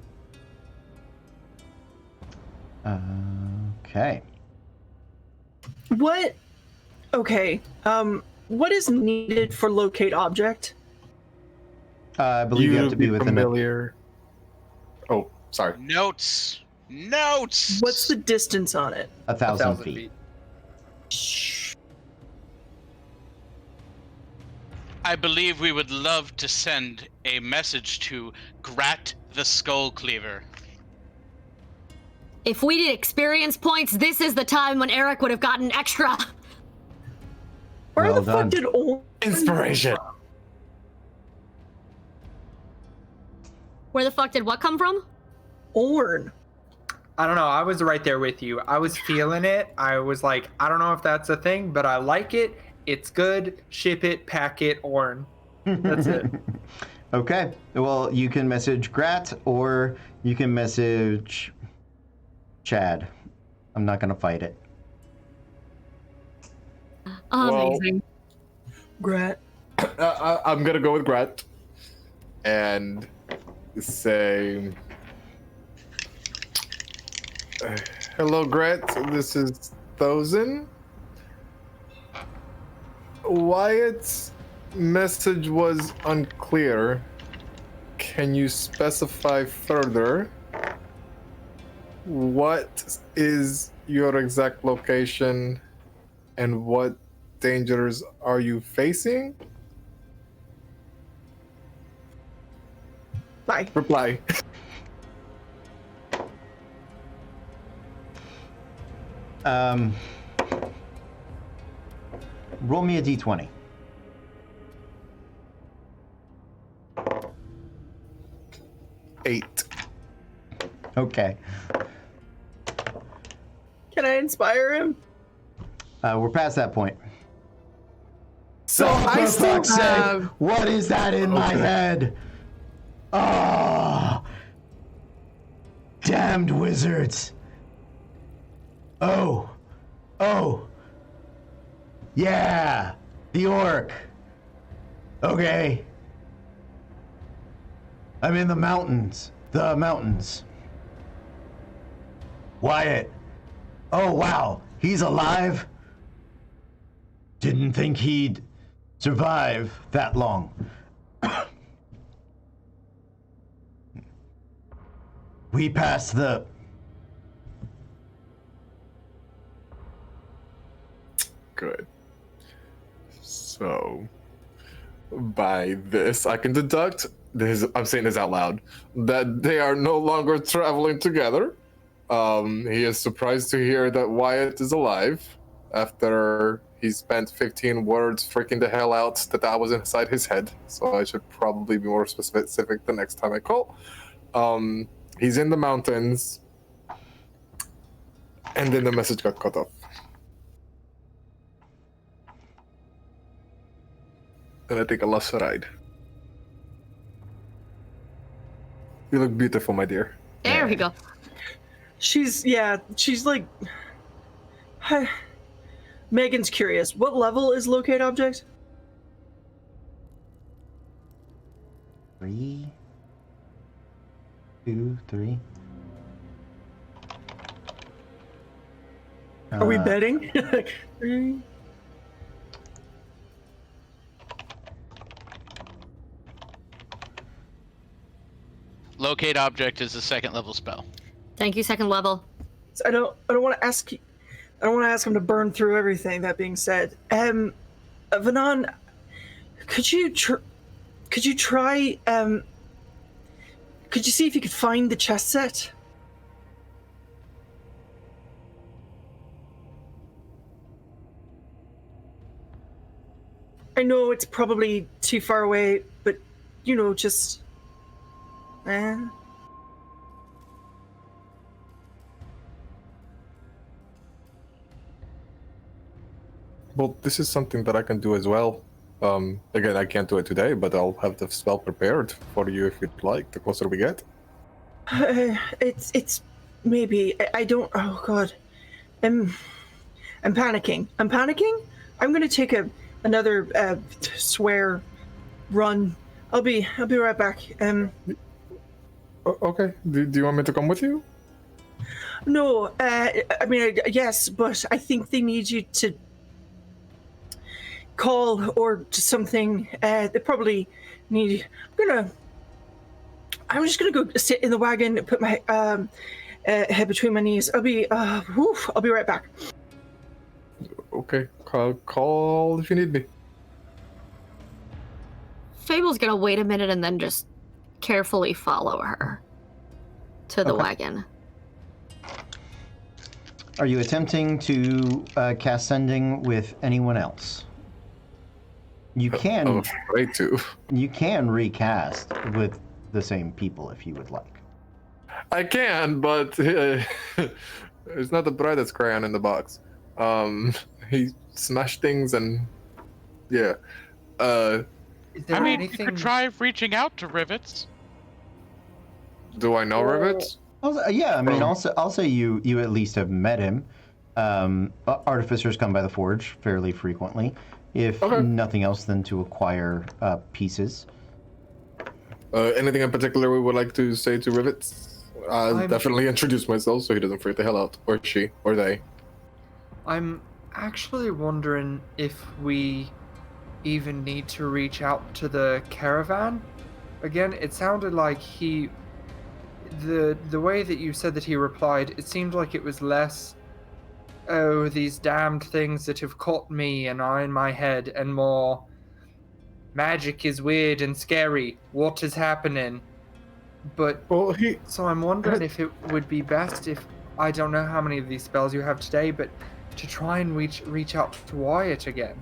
Okay. What? Okay. What is needed for locate object? I believe you have to be within familiar. Oh, sorry. Notes. Notes. What's the distance on it? 1,000 feet. I believe we would love to send a message to Grat the Skull Cleaver. If we did experience points, this is the time when Eric would have gotten extra. Where Well the done. fuck did Orn? Inspiration. Where the fuck did what come from? Orn. I don't know. I was right there with you. I was feeling it. I was like, I don't know if that's a thing, but I like it. It's good. Ship it, pack it, Orn. That's it. Okay. Well, you can message Grat or you can message Chad. I'm not gonna fight it. Amazing. Grat. I'm gonna go with Grat and say, "Hello, Grat. This is Thozen. Wyatt's message was unclear. Can you specify further? What is your exact location, and what dangers are you facing?" Bye. Reply. Roll me a d20. Eight. Okay. Can I inspire him? We're past that point. So For I still fuck's sake, have. what is that in my head? Oh. damned wizards. Oh. Yeah, the orc. Okay. I'm in the mountains. Wyatt. Oh, wow. He's alive? Didn't think he'd survive that long. We passed the... Good. So, by this, I can deduct, I'm saying this out loud, that they are no longer traveling together. He is surprised to hear that Wyatt is alive after he spent 15 words freaking the hell out that was inside his head. So I should probably be more specific the next time I call. He's in the mountains, and then the message got cut off. And I think I lost a ride. You look beautiful, my dear. There we go. She's like... Megan's curious. What level is locate object? 3, 2, 3. Are we betting? 3. Locate object is a second level spell. Thank you, second level. I don't want to ask. I don't want to ask him to burn through everything. That being said, Vanan, could you try? Could you see if you could find the chest set? I know it's probably too far away, but just. Well, this is something that I can do as well. Again, I can't do it today, but I'll have the spell prepared for you if you'd like, the closer we get. It's maybe, I don't, oh god. I'm panicking. I'm gonna take another swear run. I'll be right back. Okay, do you want me to come with you? No, I mean, yes, but I think they need you to call or something. They probably need. I'm just gonna go sit in the wagon, put my head between my knees. I'll be right back. Okay, call if you need me. Fable's gonna wait a minute and then just carefully follow her to the wagon. Are you attempting to cast sending with anyone else? You can. I'm afraid to. You can recast with the same people if you would like. I can, but it's not the brightest crayon in the box. He smashed things and yeah. Is there I mean, anything... you could try reaching out to Rivets. Do I know Rivets? Yeah, I mean, I'll say you at least have met him. Artificers come by the forge fairly frequently, if nothing else than to acquire pieces. Anything in particular we would like to say to Rivets? I'll definitely introduce myself so he doesn't freak the hell out, or she, or they. I'm actually wondering if we even need to reach out to the caravan. Again, it sounded like the way that you said that he replied, it seemed like it was less, oh, these damned things that have caught me and are in my head, and more, magic is weird and scary. What is happening? But, so I'm wondering if it would be best if, I don't know how many of these spells you have today, but to try and reach out to Wyatt again.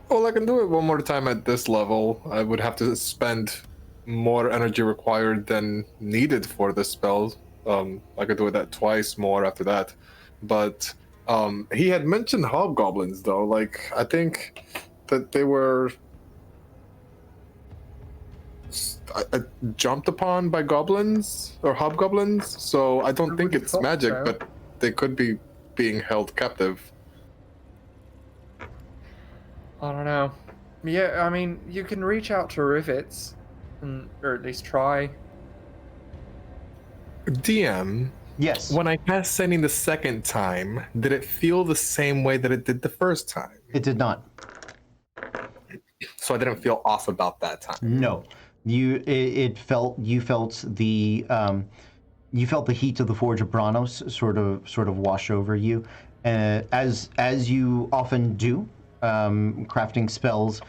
Well, I can do it one more time at this level. I would have to spend more energy required than needed for this spell. I could do that twice more after that. But he had mentioned hobgoblins, though. Like, I think that they were jumped upon by goblins or hobgoblins, so I don't think it's magic, but they could be being held captive. I don't know. Yeah, I mean, you can reach out to Rivets, or at least try. DM, Yes. when I cast sending the second time, did it feel the same way that it did the first time? It did not. So I didn't feel off about that time. No. You felt the heat of the Forge of Branos sort of wash over you, as you often do. Crafting spells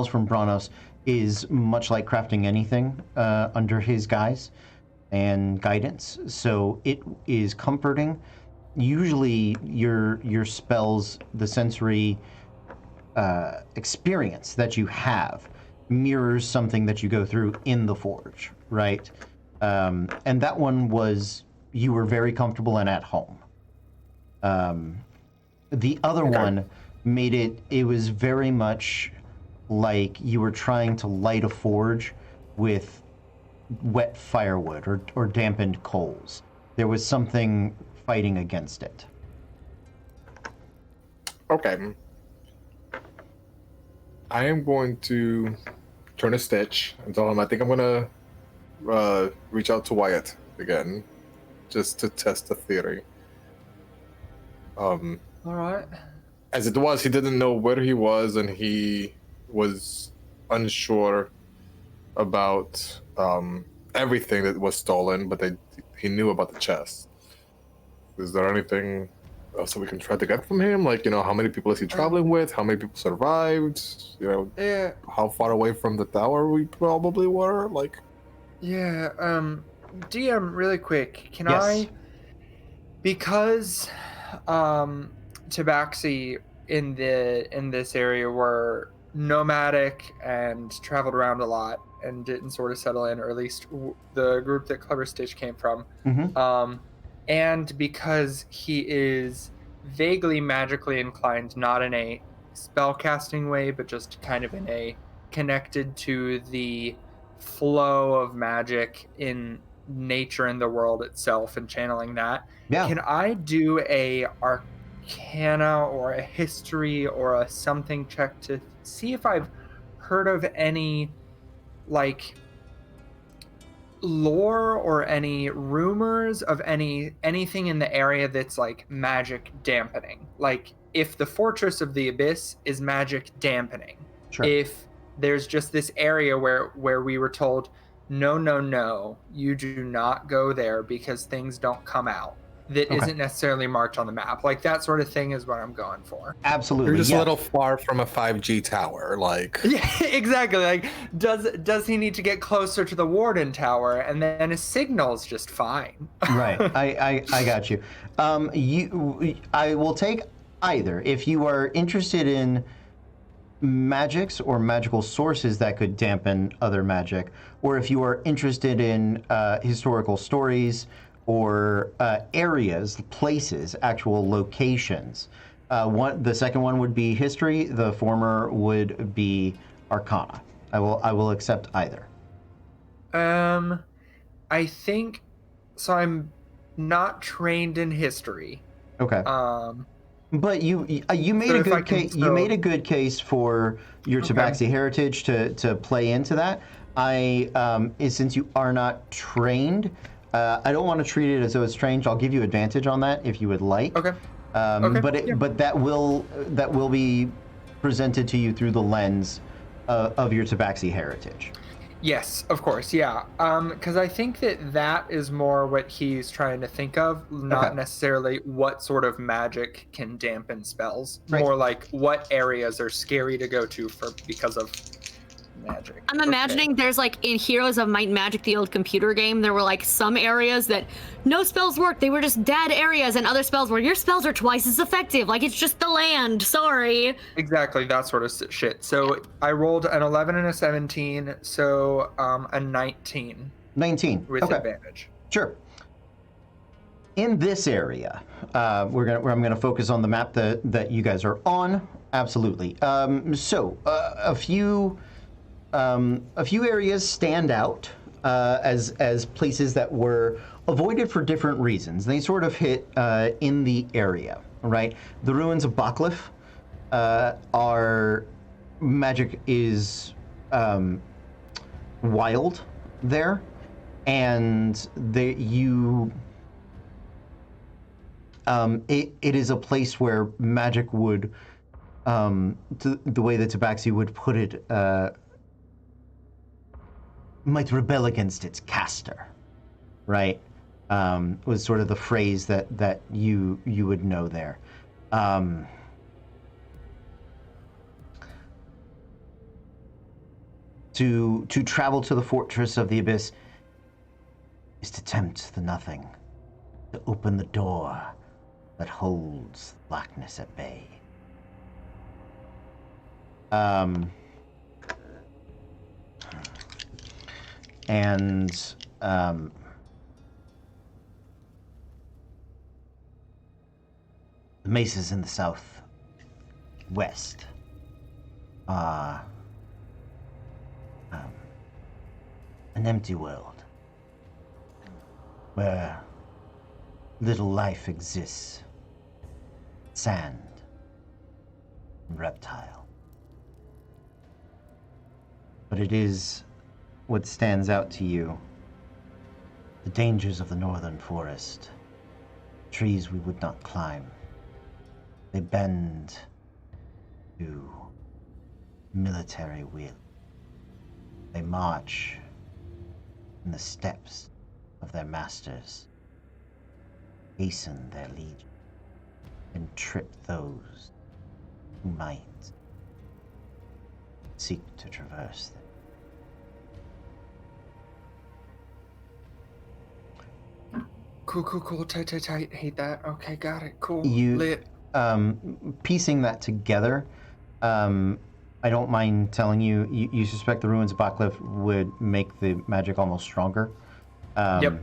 from Branos is much like crafting anything under his guise and guidance. So it is comforting. Usually, your spells, the sensory experience that you have, mirrors something that you go through in the Forge, right? And that one was, you were very comfortable and at home. The other one made it was very much like you were trying to light a forge with wet firewood or dampened coals. There was something fighting against it. Okay. I am going to turn a stitch and tell him I think I'm going to reach out to Wyatt again, just to test the theory. All right. As it was, he didn't know where he was, and he was unsure about everything that was stolen, but he knew about the chest. Is there anything else that we can try to get from him? Like, how many people is he traveling with? How many people survived? Yeah. How far away from the tower we probably were? Like, yeah. DM, really quick, can Yes. I? Because Tabaxi in this area were nomadic and traveled around a lot and didn't sort of settle in, or at least the group that Clever Stitch came from. Mm-hmm. And because he is vaguely magically inclined, not in a spellcasting way, but just kind of in a connected to the flow of magic in nature and the world itself and channeling that. Yeah. Can I do a Arcana or a history or a something check to see if I've heard of any like lore or any rumors of anything in the area that's like magic dampening? Like if the Fortress of the Abyss is magic dampening, Sure. if there's just this area where we were told no, you do not go there because things don't come out, that Okay. isn't necessarily marked on the map. Like that sort of thing is what I'm going for. Absolutely. you're just yeah. a little far from a 5G tower. Like, Yeah, exactly. Like, does he need to get closer to the Warden Tower, and then his signal's just fine? Right. I got you. I will take either. If you are interested in magics or magical sources that could dampen other magic, or if you are interested in historical stories or areas, places, actual locations. The second one would be history. The former would be Arcana. I will accept either. I think so. I'm not trained in history. Okay. But you made So a if I good can case. You still- made a good case for your Okay. Tabaxi heritage to play into that. Since you are not trained, I don't want to treat it as though it's strange. I'll give you advantage on that if you would like. Okay. Okay, But that will be presented to you through the lens of your Tabaxi heritage. Yes, of course. Yeah. Because I think that is more what he's trying to think of, not Okay. necessarily what sort of magic can dampen spells. Right. More like what areas are scary to go to because of magic. I'm imagining there's like in Heroes of Might and Magic, the old computer game, there were like some areas that no spells worked. They were just dead areas, and other spells where your spells are twice as effective. Like it's just the land. Sorry. Exactly, that sort of shit. So I rolled an 11 and a 17, so a 19 19. with Okay. advantage. Sure. In this area, I'm gonna focus on the map that you guys are on. Absolutely. A few areas stand out as places that were avoided for different reasons. They sort of hit in the area, right? The ruins of Bakliff are magic is wild there, and it is a place where magic would, the way that Tabaxi would put it, might rebel against its caster, right? Was sort of the phrase that you would know there. To travel to the Fortress of the Abyss is to tempt the nothing, to open the door that holds blackness at bay. The mesas in the southwest are an empty world where little life exists. Sand and reptile. But it is what stands out to you. The dangers of the northern forest. Trees we would not climb. They bend to military will. They march in the steps of their masters, hasten their legion, and trip those who might seek to traverse them. Cool. Tight. Hate that. Okay, got it. Cool. You, Lit. Piecing that together, I don't mind telling you, you suspect the ruins of Bakliff would make the magic almost stronger. Yep.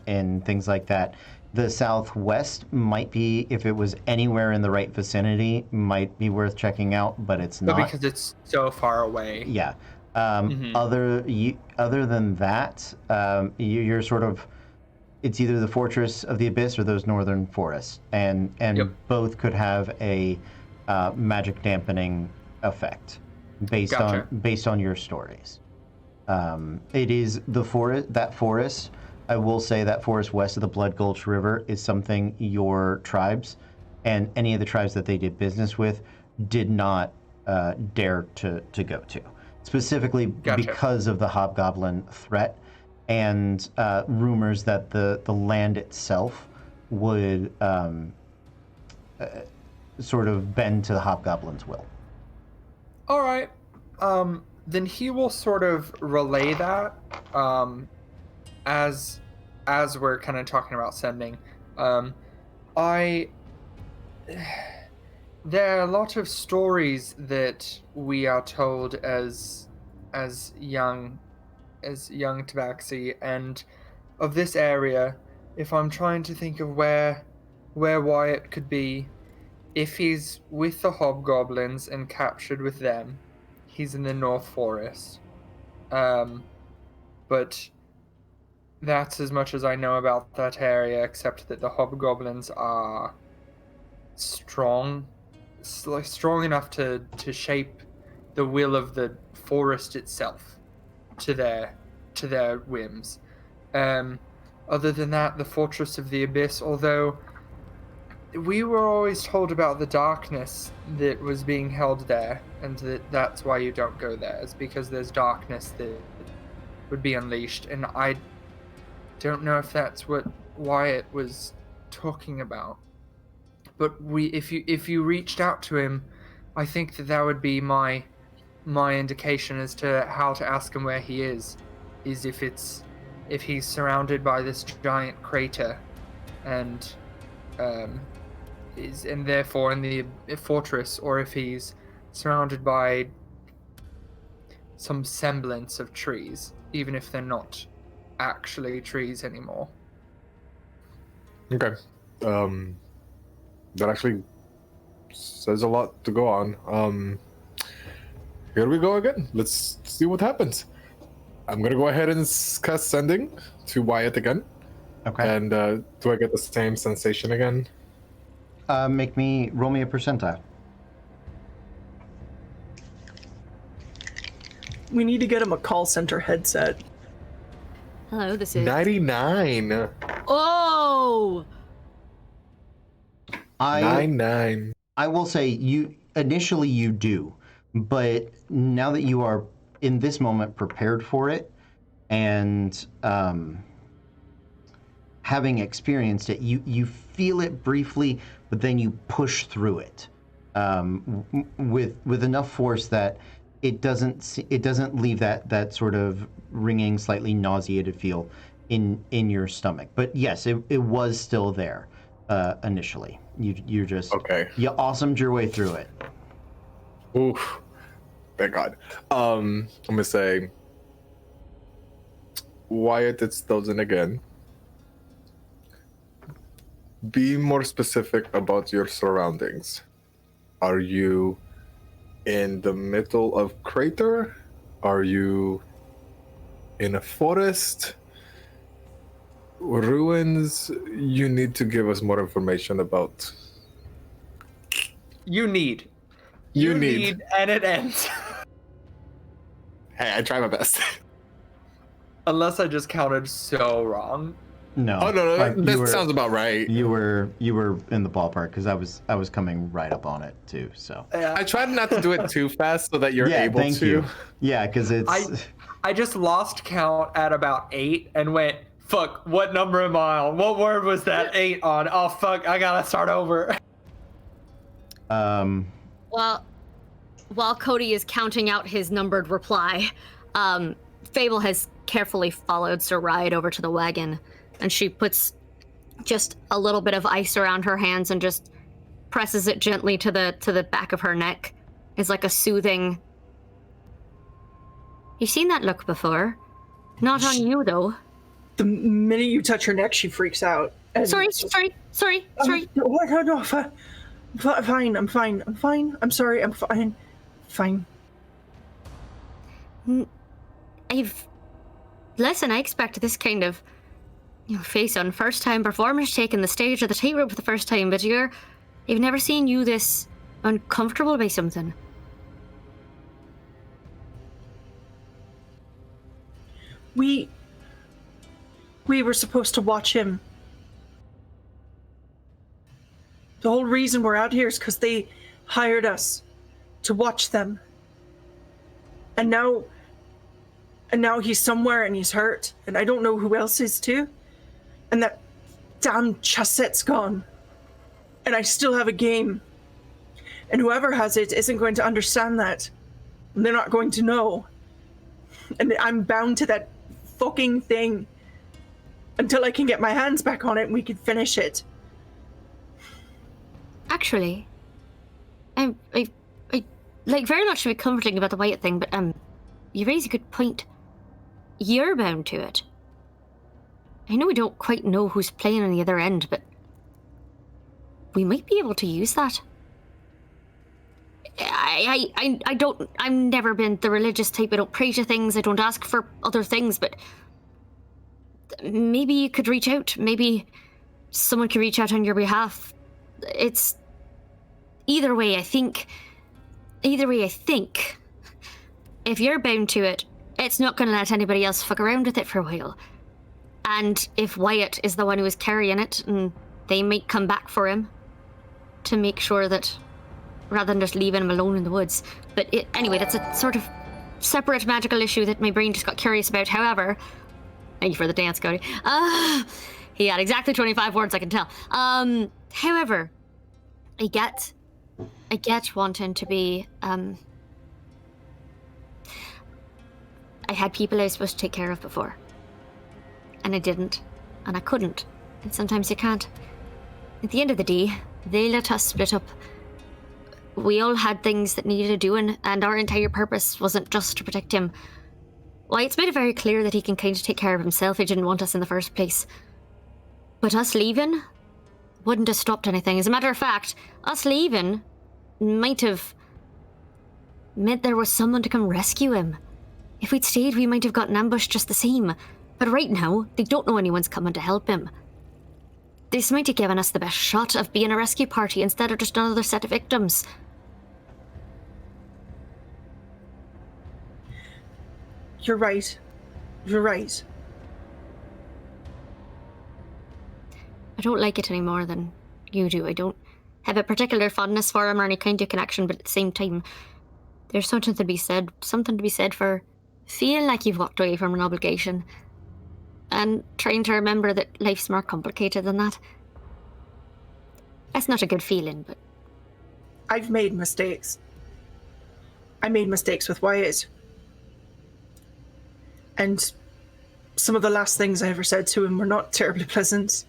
And things like that. The southwest might be, if it was anywhere in the right vicinity, might be worth checking out, but it's not. But because it's so far away. Yeah. Other than that, you're sort of, it's either the Fortress of the Abyss or those northern forests, and Yep. both could have a magic dampening effect based on your stories. It is the forest. I will say that forest west of the Blood Gulch River is something your tribes and any of the tribes that they did business with did not dare to go to, specifically because of the Hobgoblin threat and rumors that the land itself would sort of bend to the Hobgoblin's will. All right. Then he will sort of relay that as we're kind of talking about sending. There are a lot of stories that we are told as young Tabaxi, and of this area. If I'm trying to think of where Wyatt could be, if he's with the Hobgoblins and captured with them, he's in the North Forest. But that's as much as I know about that area, except that the Hobgoblins are strong enough to shape the will of the forest itself to their whims. Other than that, the Fortress of the Abyss, although we were always told about the darkness that was being held there, and that's why you don't go there. It's because there's darkness that would be unleashed, and I don't know if that's what Wyatt was talking about. But if you reached out to him, I think that would be my indication as to how to ask him where he is if he's surrounded by this giant crater, and therefore in the fortress, or if he's surrounded by some semblance of trees, even if they're not actually trees anymore. Okay. that actually says a lot to go on. Here we go again. Let's see what happens. I'm gonna go ahead and cast Sending to Wyatt again. Okay. And do I get the same sensation again? Roll me a percentile. We need to get him a call center headset. Hello, this is. 99. Oh! 99. I will say initially you do, but now that you are in this moment prepared for it and having experienced it, you feel it briefly, but then you push through it with enough force that it doesn't leave that sort of ringing, slightly nauseated feel in your stomach. But yes, it was still there initially. You're just Okay. You awesomed your way through it. Oof. Thank God. I'm gonna say, Wyatt, it's Thousand again. Be more specific about your surroundings. Are you in the middle of crater? Are you in a forest? Ruins? You need to give us more information about. You need. You need. And it ends. Hey, I try my best. Unless I just counted so wrong. No. Oh no, but that sounds about right. You were in the ballpark because I was coming right up on it too. So I tried not to do it too fast so that you're able thank to. you. Yeah, because it's. I just lost count at about 8 and went, fuck, what number am I on? What word was that 8 on? Oh fuck, I gotta start over. Well, while Cody is counting out his numbered reply, Fable has carefully followed Sir Ride over to the wagon, and she puts just a little bit of ice around her hands and just presses it gently to the back of her neck. It's like a soothing. You've seen that look before. Not on you, though. The minute you touch her neck, she freaks out. And Sorry. No, fine. I'm fine. I'm sorry. I'm fine. Fine. Listen, I expect this kind of, face on first-time performers taking the stage or the tightrope for the first time, but you've never seen you this uncomfortable by something. We were supposed to watch him. The whole reason we're out here is because they hired us to watch them. And now he's somewhere and he's hurt, and I don't know who else is too. And that damn chassette's gone. And I still have a game. And whoever has it isn't going to understand that. And they're not going to know. And I'm bound to that fucking thing until I can get my hands back on it and we can finish it. Actually, I like very much to be comforting about the Wyatt thing, but you raise a good point. You're bound to it. I know we don't quite know who's playing on the other end, but we might be able to use that. I've never been the religious type. I don't pray to things. I don't ask for other things, but maybe you could reach out. Maybe someone could reach out on your behalf. It's either way, I think, if you're bound to it, it's not going to let anybody else fuck around with it for a while. And if Wyatt is the one who is carrying it, and they might come back for him to make sure that, rather than just leaving him alone in the woods. But anyway, that's a sort of separate magical issue that my brain just got curious about. However, thank you for the dance, Cody. He had exactly 25 words, I can tell. However, I get wanting to be, I had people I was supposed to take care of before. And I didn't. And I couldn't. And sometimes you can't. At the end of the day, they let us split up. We all had things that needed doing, and our entire purpose wasn't just to protect him. Wyatt's made it very clear that he can kind of take care of himself. He didn't want us in the first place. But us leaving, wouldn't have stopped anything. As a matter of fact, us leaving might have meant there was someone to come rescue him. If we'd stayed, we might have gotten ambushed just the same. But right now, they don't know anyone's coming to help him. This might have given us the best shot of being a rescue party instead of just another set of victims. You're right. You're right. I don't like it any more than you do. I don't have a particular fondness for him or any kind of connection, but at the same time, there's something to be said for feeling like you've walked away from an obligation and trying to remember that life's more complicated than that. That's not a good feeling, but... I've made mistakes. I made mistakes with Wyatt. And some of the last things I ever said to him were not terribly pleasant.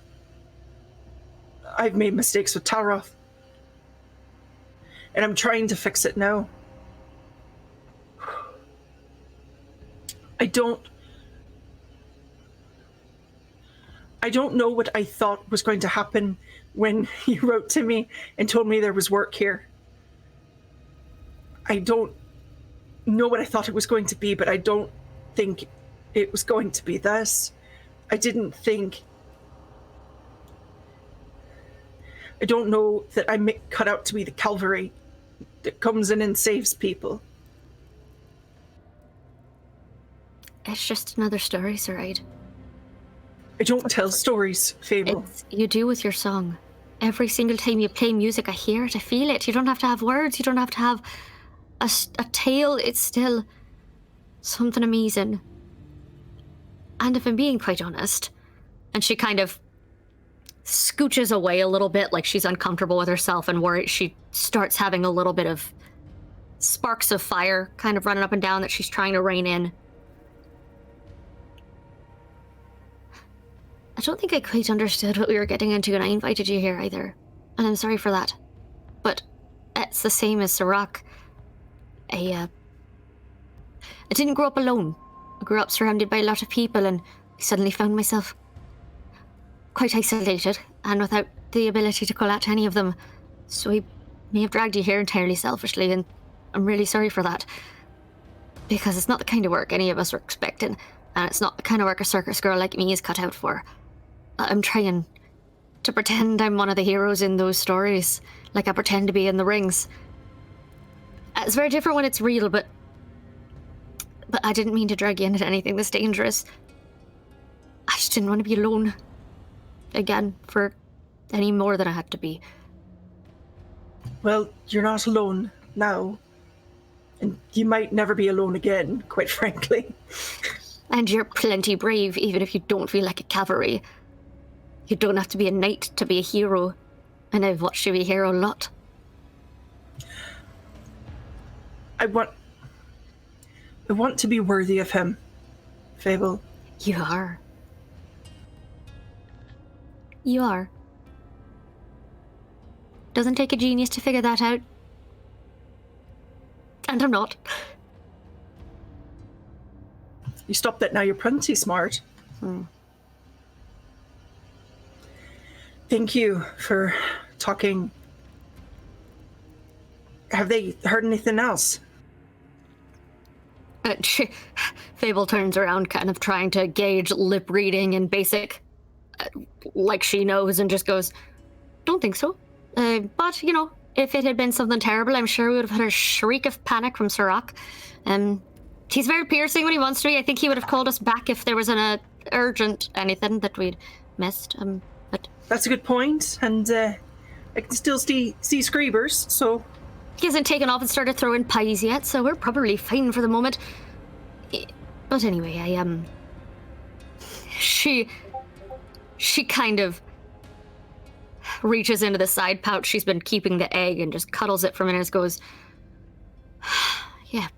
I've made mistakes with Talroth. And I'm trying to fix it now. I don't know what I thought was going to happen when you wrote to me and told me there was work here. I don't know what I thought it was going to be, but I don't think it was going to be this. I don't know that I'm cut out to be the cavalry that comes in and saves people. It's just another story, Sir Aid. I don't tell stories, Fable. You do with your song. Every single time you play music, I hear it, I feel it. You don't have to have words, you don't have to have a tale. It's still something amazing. And if I'm being quite honest, and she kind of scooches away a little bit like she's uncomfortable with herself and worried, she starts having a little bit of sparks of fire kind of running up and down that she's trying to rein in. I don't think I quite understood what we were getting into, and I invited you here either. And I'm sorry for that. But it's the same as Sirach. I didn't grow up alone. I grew up surrounded by a lot of people, and I suddenly found myself quite isolated, and without the ability to call out to any of them. So I may have dragged you here entirely selfishly, and I'm really sorry for that. Because it's not the kind of work any of us are expecting, and it's not the kind of work a circus girl like me is cut out for. I'm trying to pretend I'm one of the heroes in those stories, like I pretend to be in the rings. It's very different when it's real, but I didn't mean to drag you into anything this dangerous. I just didn't want to be alone. Again, for any more than I had to be. Well, you're not alone now. And you might never be alone again, quite frankly. And you're plenty brave, even if you don't feel like a cavalry. You don't have to be a knight to be a hero. And I've watched you be a hero a lot. I want to be worthy of him, Fable. You are. You are. Doesn't take a genius to figure that out. And I'm not. You stop that now, you're plenty smart. Thank you for talking. Have they heard anything else? Fable turns around, kind of trying to gauge lip reading and basic, like she knows, and just goes, "Don't think so. But, you know, if it had been something terrible, I'm sure we would have had a shriek of panic from Sirach. He's very piercing when he wants to be. I think he would have called us back if there was an urgent anything that we'd missed. But that's a good point, and I can still see Screebers, so... He hasn't taken off and started throwing pies yet, so we're probably fine for the moment. But anyway, She kind of reaches into the side pouch she's been keeping the egg and just cuddles it for a minute and goes, "Yeah,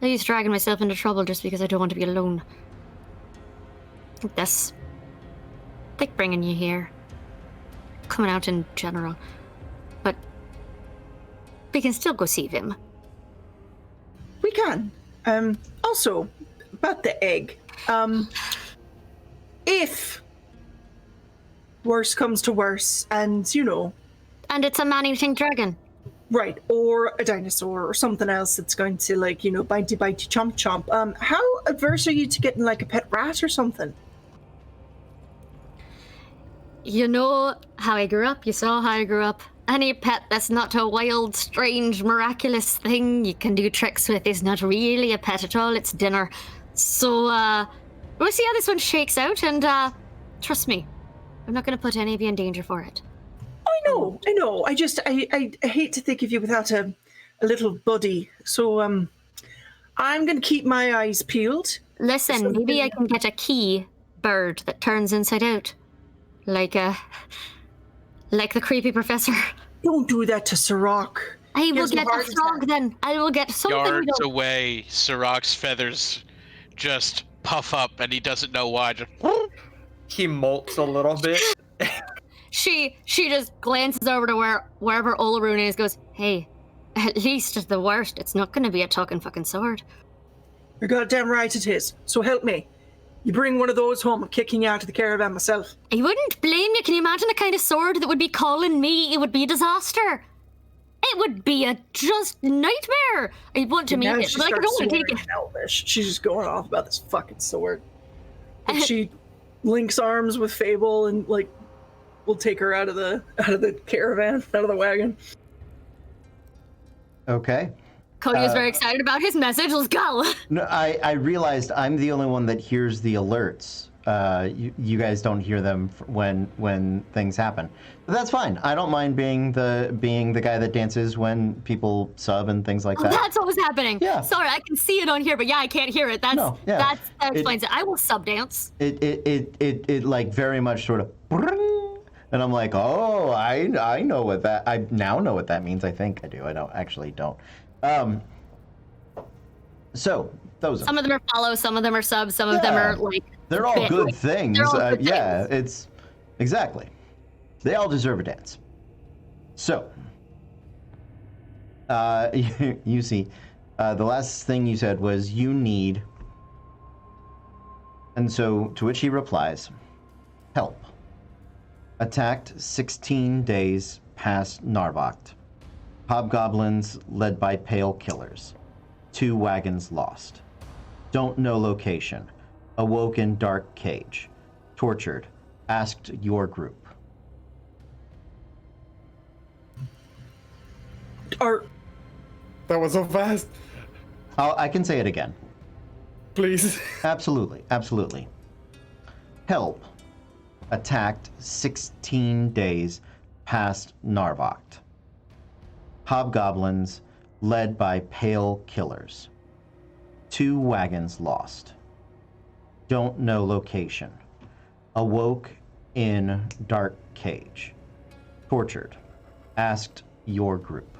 I used dragging myself into trouble just because I don't want to be alone. This, like bringing you here, coming out in general, but we can still go see him." We can. Also, about the egg, if worse comes to worse, and And it's a man-eating dragon. right, or a dinosaur or something else that's going to bitey chomp chomp. How adverse are you to getting like a pet rat or something? You know how I grew up. You saw how I grew up. Any pet that's not a wild, strange, miraculous thing you can do tricks with is not really a pet at all. It's dinner. So, we'll see how this one shakes out, and, trust me, I'm not gonna put any of you in danger for it. I know. I hate to think of you without a little buddy. So, I'm gonna keep my eyes peeled. Listen, maybe I can get a key bird that turns inside out. Like the creepy professor. Don't do that to Sirach. I will Here's get a a heart frog attack. then. I will get something. Yards away, Sirach's feathers just puff up, and he doesn't know why. Just He molts a little bit. She just glances over to wherever Olaroon is, goes, hey, at least at the worst, it's not gonna be a talking fucking sword. You're goddamn right it is. So help me. You bring one of those home, I'm kicking you out of the caravan myself. I wouldn't blame you. Can you imagine the kind of sword that would be calling me? It would be a disaster. It would be a just nightmare. I want to meet Now it, she but I can starts only take swearing it. in Elvish. She's just going off about this fucking sword. And she links arms with Fable and we'll take her out of the caravan, out of the wagon. Okay. Cody was very excited about his message. Let's go. No, I realized I'm the only one that hears the alerts. You guys don't hear them when things happen. But that's fine. I don't mind being the guy that dances when people sub and things like that. That's what was happening. Yeah. Sorry, I can see it on here, but yeah, I can't hear it. No, yeah. That explains it. I will sub dance. It like very much sort of, and I'm like, oh, I know what that. I now know what that means. I think I do. I don't. So those Some of them are follows, some of them are subs, some of them are like. they're all bit- good things. they're all good Yeah, things. it's exactly. They all deserve a dance. So, you see, the last thing you said was you need, and so to which he replies, help. Attacked 16 days past Narvoct. Hobgoblins led by Pale Killers. 2 wagons lost. Don't know location. Awoke in dark cage. Tortured. Asked your group. That was so fast. I can say it again. Please. Absolutely. Help. Attacked 16 days past Narvoct. Hobgoblins led by Pale Killers. 2 wagons lost. Don't know location. Awoke in dark cage. Tortured. Asked your group.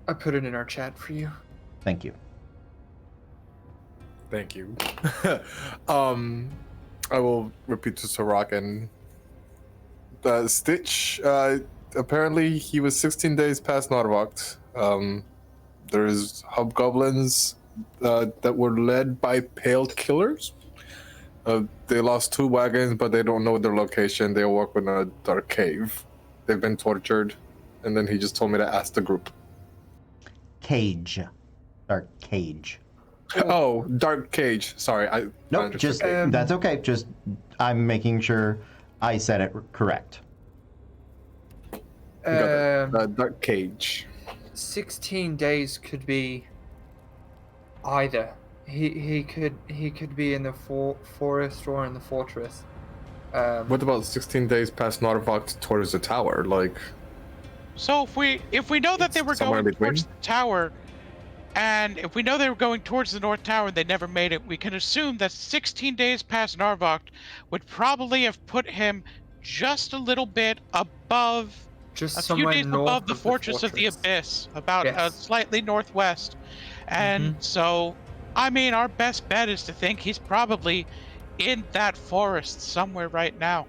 I put it in our chat for you. Thank you. Thank you. I will repeat to Sirach and Stitch. Apparently, he was 16 days past Narvoct. There's hobgoblins that were led by Pale Killers. They lost 2 wagons, but they don't know their location. They awoke in a dark cave. They've been tortured, and then he just told me to ask the group. Cage. Dark cage. Oh, dark cage. Sorry, I Nope, just that's okay. Just I'm making sure I said it correct. dark cage. 16 days could be either. He could be in the forest or in the fortress. What about 16 days past Narvoct towards the tower? So if we know that they were somewhere going in between? towards the tower, and if we know they were going towards the North Tower and they never made it, we can assume that 16 days past Narvoct would probably have put him just a little bit above, Just a few somewhere days north above the of Fortress of the Abyss, about Yes. slightly northwest. And so, I mean, our best bet is to think he's probably in that forest somewhere right now.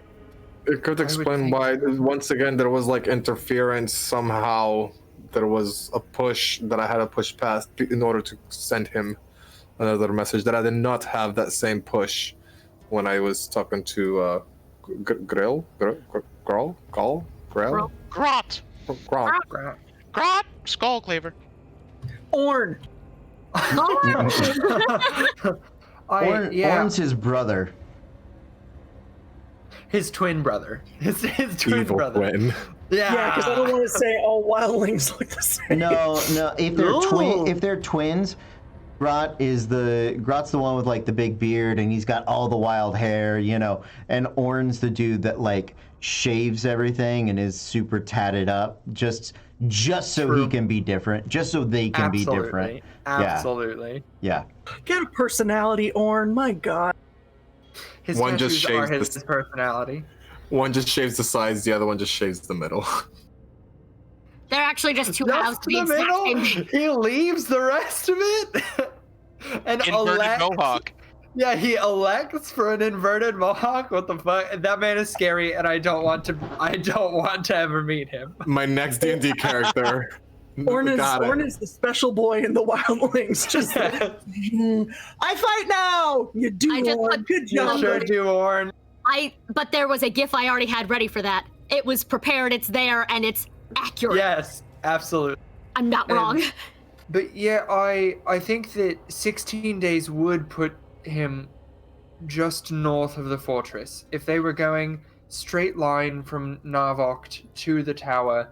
It could I would explain think- why, once again, there was interference somehow there was a push that I had to push past in order to send him another message, that I did not have that same push when I was talking to Grot. Skull Cleaver. Orn. Orn's his brother. His twin brother. His twin Evil brother. twin. Yeah, because I don't want to say all wildlings look the same. No. If they're twins, Grot's the one with like the big beard and he's got all the wild hair, you know. And Orn's the dude that like shaves everything and is super tatted up, just so he can be different, just so they can be different. Absolutely. Yeah. Get a personality, Orn. My God. His One just tattoos are shaves his personality. One just shaves the sides, the other one just shaves the middle. They're actually just two halves Just to the the exact middle. same thing. He leaves the rest of it. And Inverted mohawk. Yeah, he elects for an inverted mohawk. What the fuck? That man is scary, and I don't want to ever meet him. My next D&D character. Orn is the special boy in the wildlings. Just I fight now. You do, I just Orn. put- Good You job, sure buddy. do, Orn. But there was a GIF I already had ready for that. It was prepared, it's there, and it's accurate. Yes, absolutely. I'm not And- wrong. But yeah, I think that 16 days would put him just north of the fortress. If they were going straight line from Narvokt to the tower,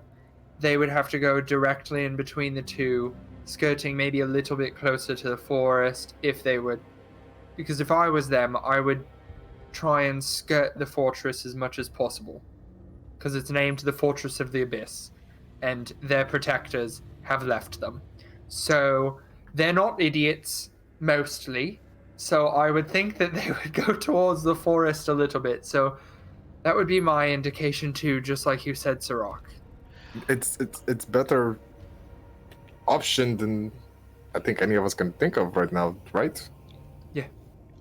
they would have to go directly in between the two, skirting maybe a little bit closer to the forest if they would. Because if I was them, I would try and skirt the fortress as much as possible. Because it's named the Fortress of the Abyss, and their protectors have left them. So they're not idiots, mostly. So I would think that they would go towards the forest a little bit. So that would be my indication too, just like you said, Sirach. It's better option than I think any of us can think of right now, right?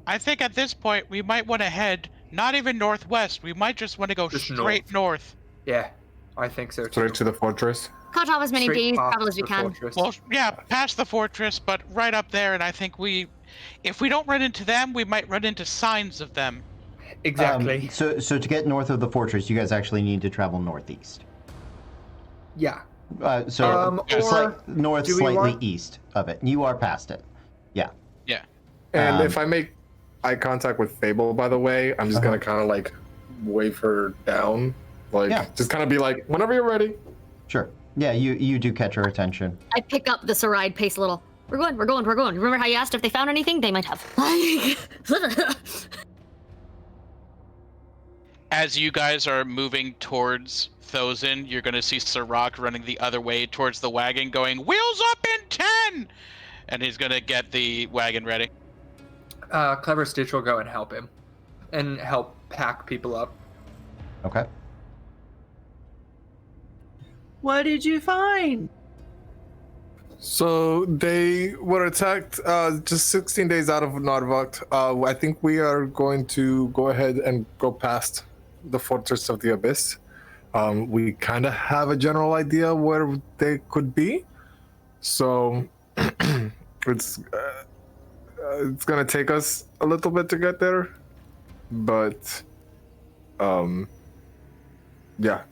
I think at this point we might want to head not even northwest. We might just want to go Just straight north. Yeah, I think so too. Straight to the fortress. Cut off as many Straight days past travel as we the can. fortress. Well, yeah, past the fortress, but right up there. And I think if we don't run into them, we might run into signs of them. Exactly. So to get north of the fortress, you guys actually need to travel northeast. Yeah. North, or do we slightly want- east of it. You are past it. Yeah. Yeah. And Um, if I make eye contact with Fable, by the way, I'm just gonna kind of like wave her down, like Yeah. just kind of be like, whenever you're ready. Sure. Yeah, you do catch her attention. I pick up the Saride pace a little. We're going. Remember how you asked if they found anything? They might have. As you guys are moving towards Thosin, you're going to see Sirach running the other way towards the wagon going, "Wheels up in 10!" And he's going to get the wagon ready. Clever Stitch will go and help him, and help pack people up. Okay. What did you find? So they were attacked just 16 days out of Narvokt. I think we are going to go ahead and go past the Fortress of the Abyss. We kind of have a general idea where they could be. So it's going to take us a little bit to get there. But, yeah.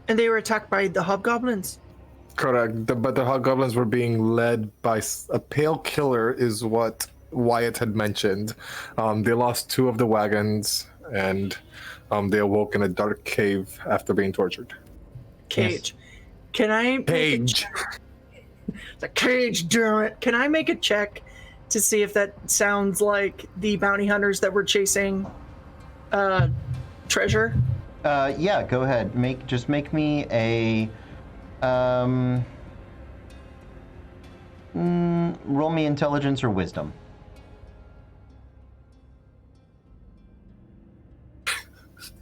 And they were attacked by the hobgoblins. Correct, but the Hobgoblins were being led by a pale killer, is what Wyatt had mentioned. They lost 2 of the wagons, and they awoke in a dark cave after being tortured. Cage. Can I make Page. the cage, damn it. Can I make a check to see if that sounds like the bounty hunters that were chasing treasure? Yeah, go ahead. Make me a roll me intelligence or wisdom.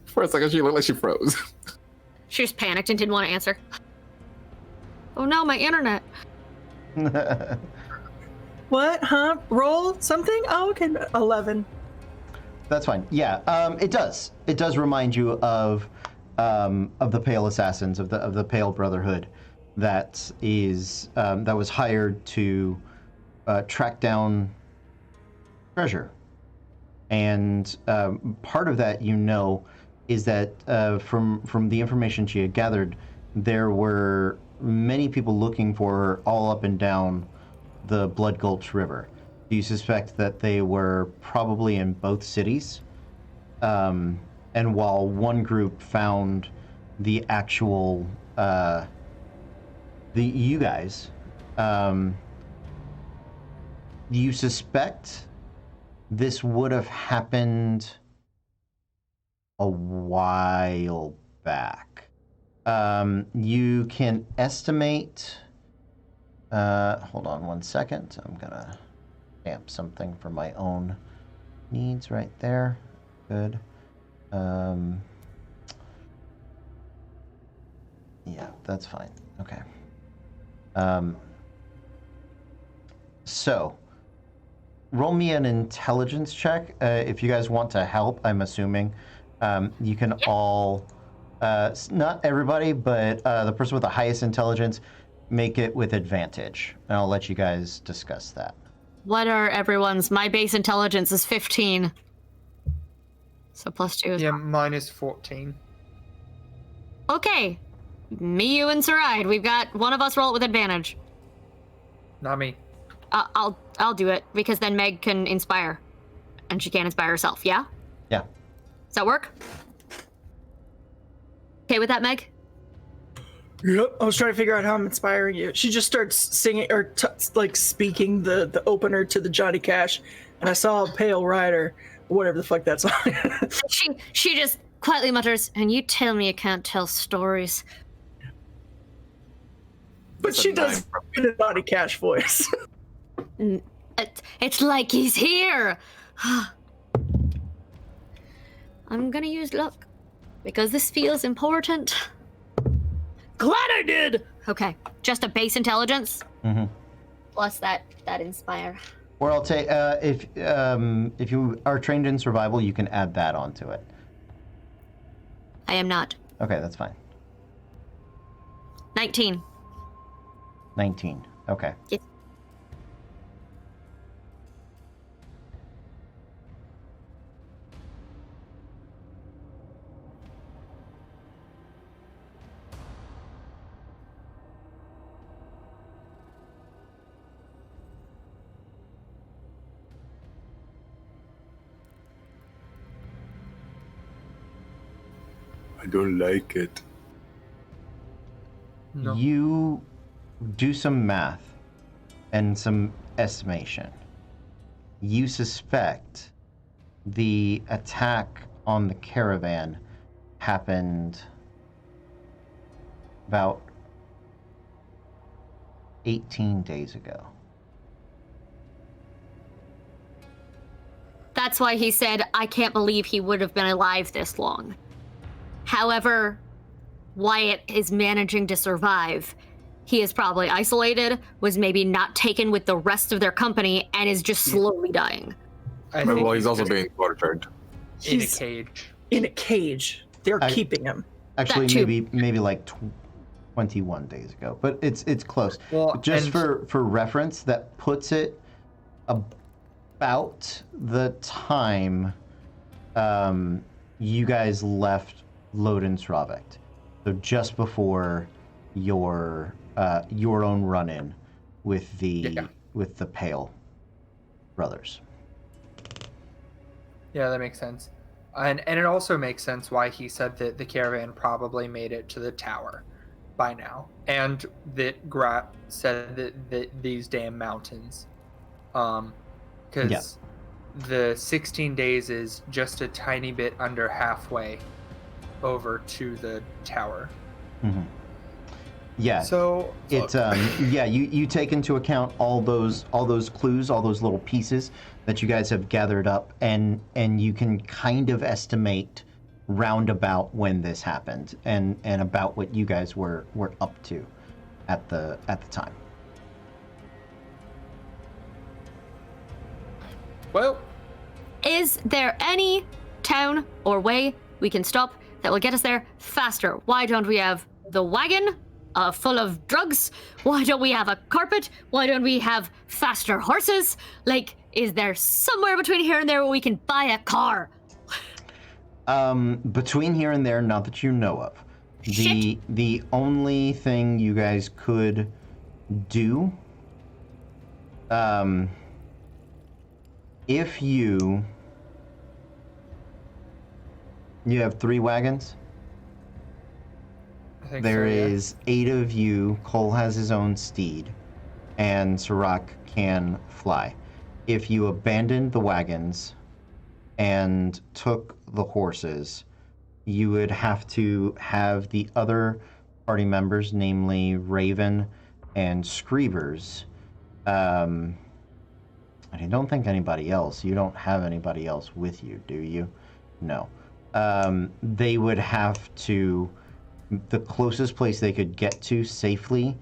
For a second, she looked like she froze. She just panicked and didn't want to answer. Oh no, my internet. What? Huh? Roll something? Oh, okay. 11. That's fine. Yeah, it does. It does remind you of the Pale Assassins, of the Pale Brotherhood. that was hired to track down treasure. And part of that, is that from the information she had gathered, there were many people looking for her all up and down the Blood Gulch River. Do you suspect that they were probably in both cities? And while one group found the actual, you guys, you suspect this would have happened a while back. You can estimate, hold on one second. I'm gonna stamp something for my own needs right there. Good. Yeah, that's fine. Okay. So, roll me an intelligence check. If you guys want to help, I'm assuming. You can all, not everybody, but the person with the highest intelligence, make it with advantage. And I'll let you guys discuss that. What are everyone's? My base intelligence is 15. So +2 is... Yeah, mine is 14. Okay. Me, you, and Saride. We've got one of us roll it with advantage. Not me. I'll do it, because then Meg can inspire. And she can't inspire herself, yeah? Yeah. Does that work? Okay with that, Meg? Yep. I was trying to figure out how I'm inspiring you. She just starts singing or speaking the opener to the Johnny Cash, and I saw a pale rider, whatever the fuck that song. She just quietly mutters, "And you tell me you can't tell stories." But she does in a Johnny Cash voice. It's like he's here. I'm gonna use luck because this feels important. Glad I did. Okay, just a base intelligence. Mm-hmm. Plus that inspire. Or I'll take if you are trained in survival, you can add that onto it. I am not. Okay, that's fine. 19. 19. Okay. Yes. I don't like it. No. You do some math and some estimation. You suspect the attack on the caravan happened about 18 days ago. That's why he said, I can't believe he would have been alive this long. However, Wyatt is managing to survive. He is probably isolated, was maybe not taken with the rest of their company, and is just slowly dying. Well, he's also being tortured. In a He's cage. in a cage. They're keeping him. Actually, That too. maybe like 21 days ago, but it's close. Well, Just and- for reference, that puts it about the time you guys left Loden Sravekt. So just before your own run-in with the Pale brothers. Yeah, that makes sense. And it also makes sense why he said that the caravan probably made it to the tower by now. And that Grat said that these damn mountains. Because the 16 days is just a tiny bit under halfway over to the tower. Mm-hmm. Yeah. So It you take into account all those clues, all those little pieces that you guys have gathered up, and you can kind of estimate roundabout when this happened and about what you guys were up to at the time. well, Is there any town or way we can stop that will get us there faster? Why don't we have the wagon full of drugs? Why don't we have a carpet? Why don't we have faster horses? Like, is there somewhere between here and there where we can buy a car? Between here and there, not that you know of. The only thing you guys could do, if you have 3 wagons. I think There so, yeah. is 8 of you. Cole has his own steed, and Sirach can fly. If you abandoned the wagons and took the horses, you would have to have the other party members, namely Raven and Screebers. I don't think anybody else. You don't have anybody else with you, do you? No. They would have to. The closest place they could get to safely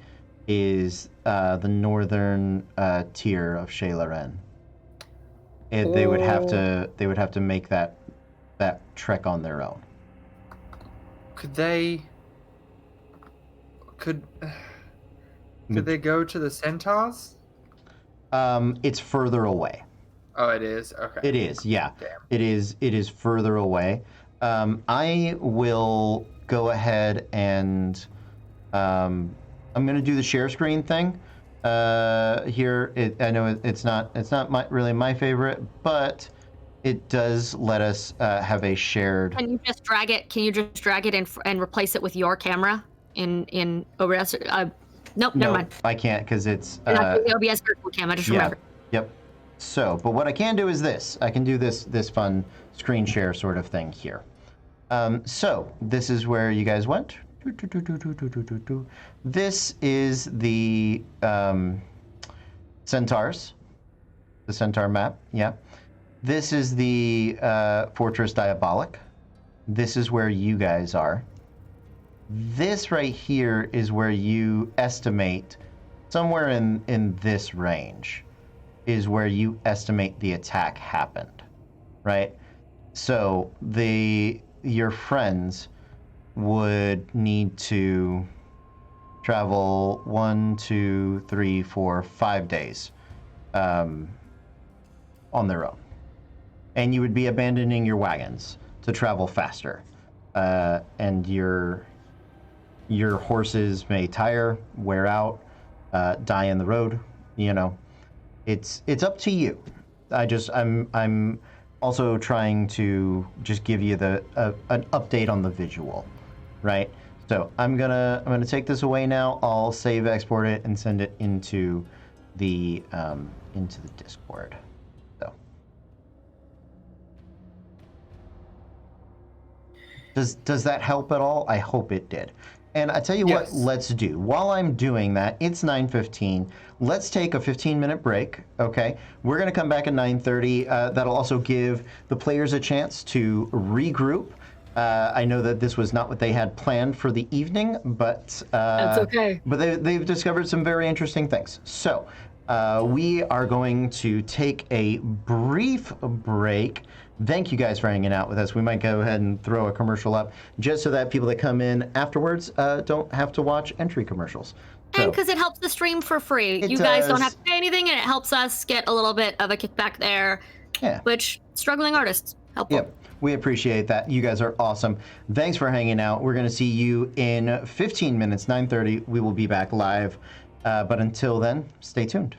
is the northern tier of Shaylaren. They would have to make that trek on their own. Could they go to the Centaurs? It's further away. Oh, it is? Okay. It is, yeah. Damn. It is further away. I will go ahead and I'm going to do the share screen thing. Here, I know it's not really my favorite, but it does let us have a shared. Can you just drag it? Can you just drag it and replace it with your camera in OBS? Nope, never mind. I can't because it's. The OBS virtual cam. I just remembered. Yep. So, but what I can do is this. I can do this fun screen share sort of thing here. So this is where you guys went. This is the Centaurs, the Centaur map. Yeah. This is the Fortress Diabolic. This is where you guys are. This right here is where you estimate somewhere in this range is where you estimate the attack happened, right? So your friends would need to travel 1, 2, 3, 4, 5 days on their own. And you would be abandoning your wagons to travel faster. And your horses may tire, wear out, die in the road. You know, it's up to you. I'm also trying to just give you an update on the visual, right? So I'm gonna take this away now. I'll save, export it, and send it into the Discord. So does that help at all? I hope it did. And I tell you what, let's do. While I'm doing that, it's 9:15. Let's take a 15-minute break, okay? We're going to come back at 9:30. That'll also give the players a chance to regroup. I know that this was not what they had planned for the evening, but That's okay. But they've discovered some very interesting things. So we are going to take a brief break. Thank you guys for hanging out with us. We might go ahead and throw a commercial up just so that people that come in afterwards don't have to watch entry commercials. And because it helps the stream for free. You guys don't have to pay anything, and it helps us get a little bit of a kickback there. Yeah. Which, struggling artists, helpful. Yep. We appreciate that. You guys are awesome. Thanks for hanging out. We're going to see you in 15 minutes, 9:30. We will be back live. But until then, stay tuned.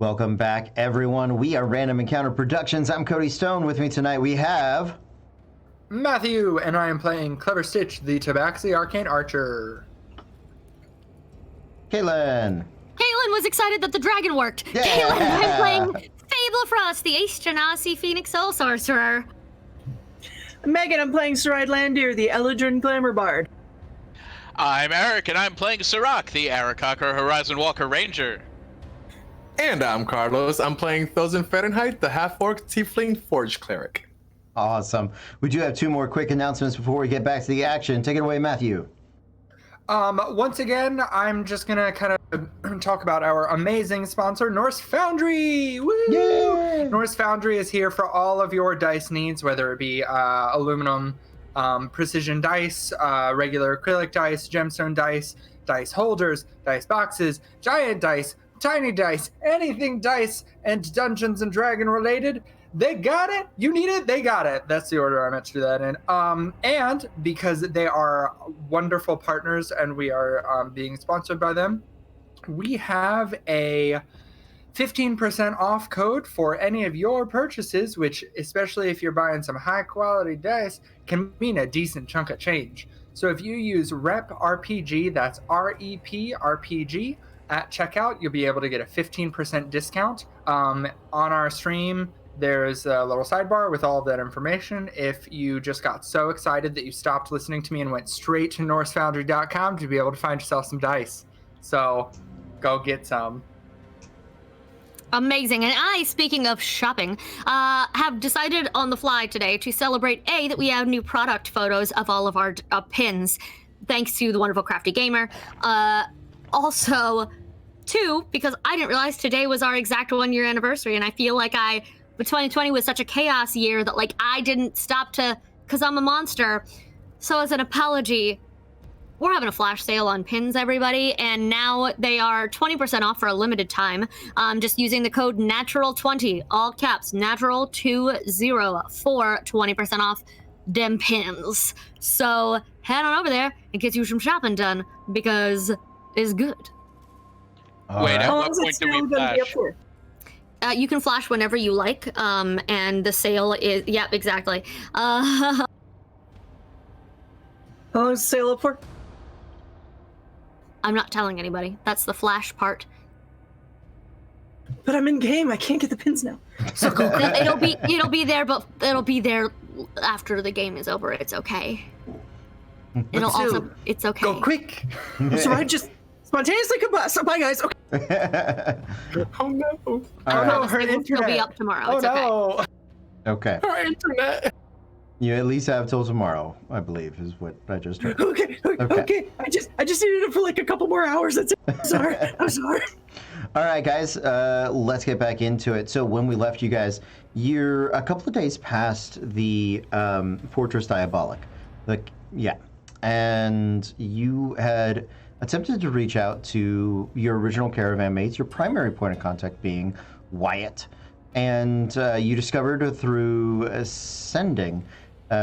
Welcome back, everyone. We are Random Encounter Productions. I'm Cody Stone. With me tonight we have... Matthew, and I am playing Clever Stitch, the Tabaxi Arcane Archer. Caitlin. Caitlin was excited that the dragon worked. Yeah. Caitlin, I'm playing Fable Frost, the Ace Genasi Phoenix Soul Sorcerer. Megan, I'm playing Saride Landir, the Eladrin Glamour Bard. I'm Eric, and I'm playing Sirach, the Arakaka Horizon Walker Ranger. And I'm Carlos. I'm playing Thousand Fahrenheit, the half-orc tiefling forge cleric. Awesome. We do have 2 more quick announcements before we get back to the action. Take it away, Matthew. Once again, I'm just gonna kind of talk about our amazing sponsor, Norse Foundry. Woo! Yay! Norse Foundry is here for all of your dice needs, whether it be aluminum, precision dice, regular acrylic dice, gemstone dice, dice holders, dice boxes, giant dice, tiny dice, anything dice and Dungeons and Dragon related. They got it. You need it. They got it. That's the order I meant to do that in. And because they are wonderful partners and we are being sponsored by them, we have a 15% off code for any of your purchases, which, especially if you're buying some high quality dice, can mean a decent chunk of change. So if you use REP RPG, that's REP RPG, at checkout, you'll be able to get a 15% discount. On our stream, there's a little sidebar with all of that information. If you just got so excited that you stopped listening to me and went straight to NorseFoundry.com to be able to find yourself some dice. So go get some. Amazing. And I, speaking of shopping, have decided on the fly today to celebrate, A, that we have new product photos of all of our pins, thanks to the wonderful Crafty Gamer. Also, 2, because I didn't realize today was our exact 1-year anniversary, and I feel like 2020 was such a chaos year that, like, I didn't stop to, because I'm a monster. So as an apology, we're having a flash sale on pins, everybody, and now they are 20% off for a limited time. Just using the code NATURAL20, all caps, NATURAL20 for 20% off dem pins. So head on over there and get you some shopping done, because it's good. Wait, at what point do we flash? You can flash whenever you like, and the sale is... Yep, exactly. How long is the sale up for? I'm not telling anybody. That's the flash part. But I'm in game. I can't get the pins now. So it'll be there, but it'll be there after the game is over. It's okay. It's okay. Go quick. So I just spontaneously combust. Bye, guys. Okay. Oh no. Oh no, her internet will be up tomorrow. Oh It's okay. no. Okay. Our internet. You at least have till tomorrow, I believe, is what I just heard. Okay. I just needed it for like a couple more hours. That's it. I'm sorry. All right, guys, let's get back into it. So when we left you guys, you're a couple of days past the Fortress Diabolic. And you had attempted to reach out to your original caravan mates, your primary point of contact being Wyatt. And you discovered through sending,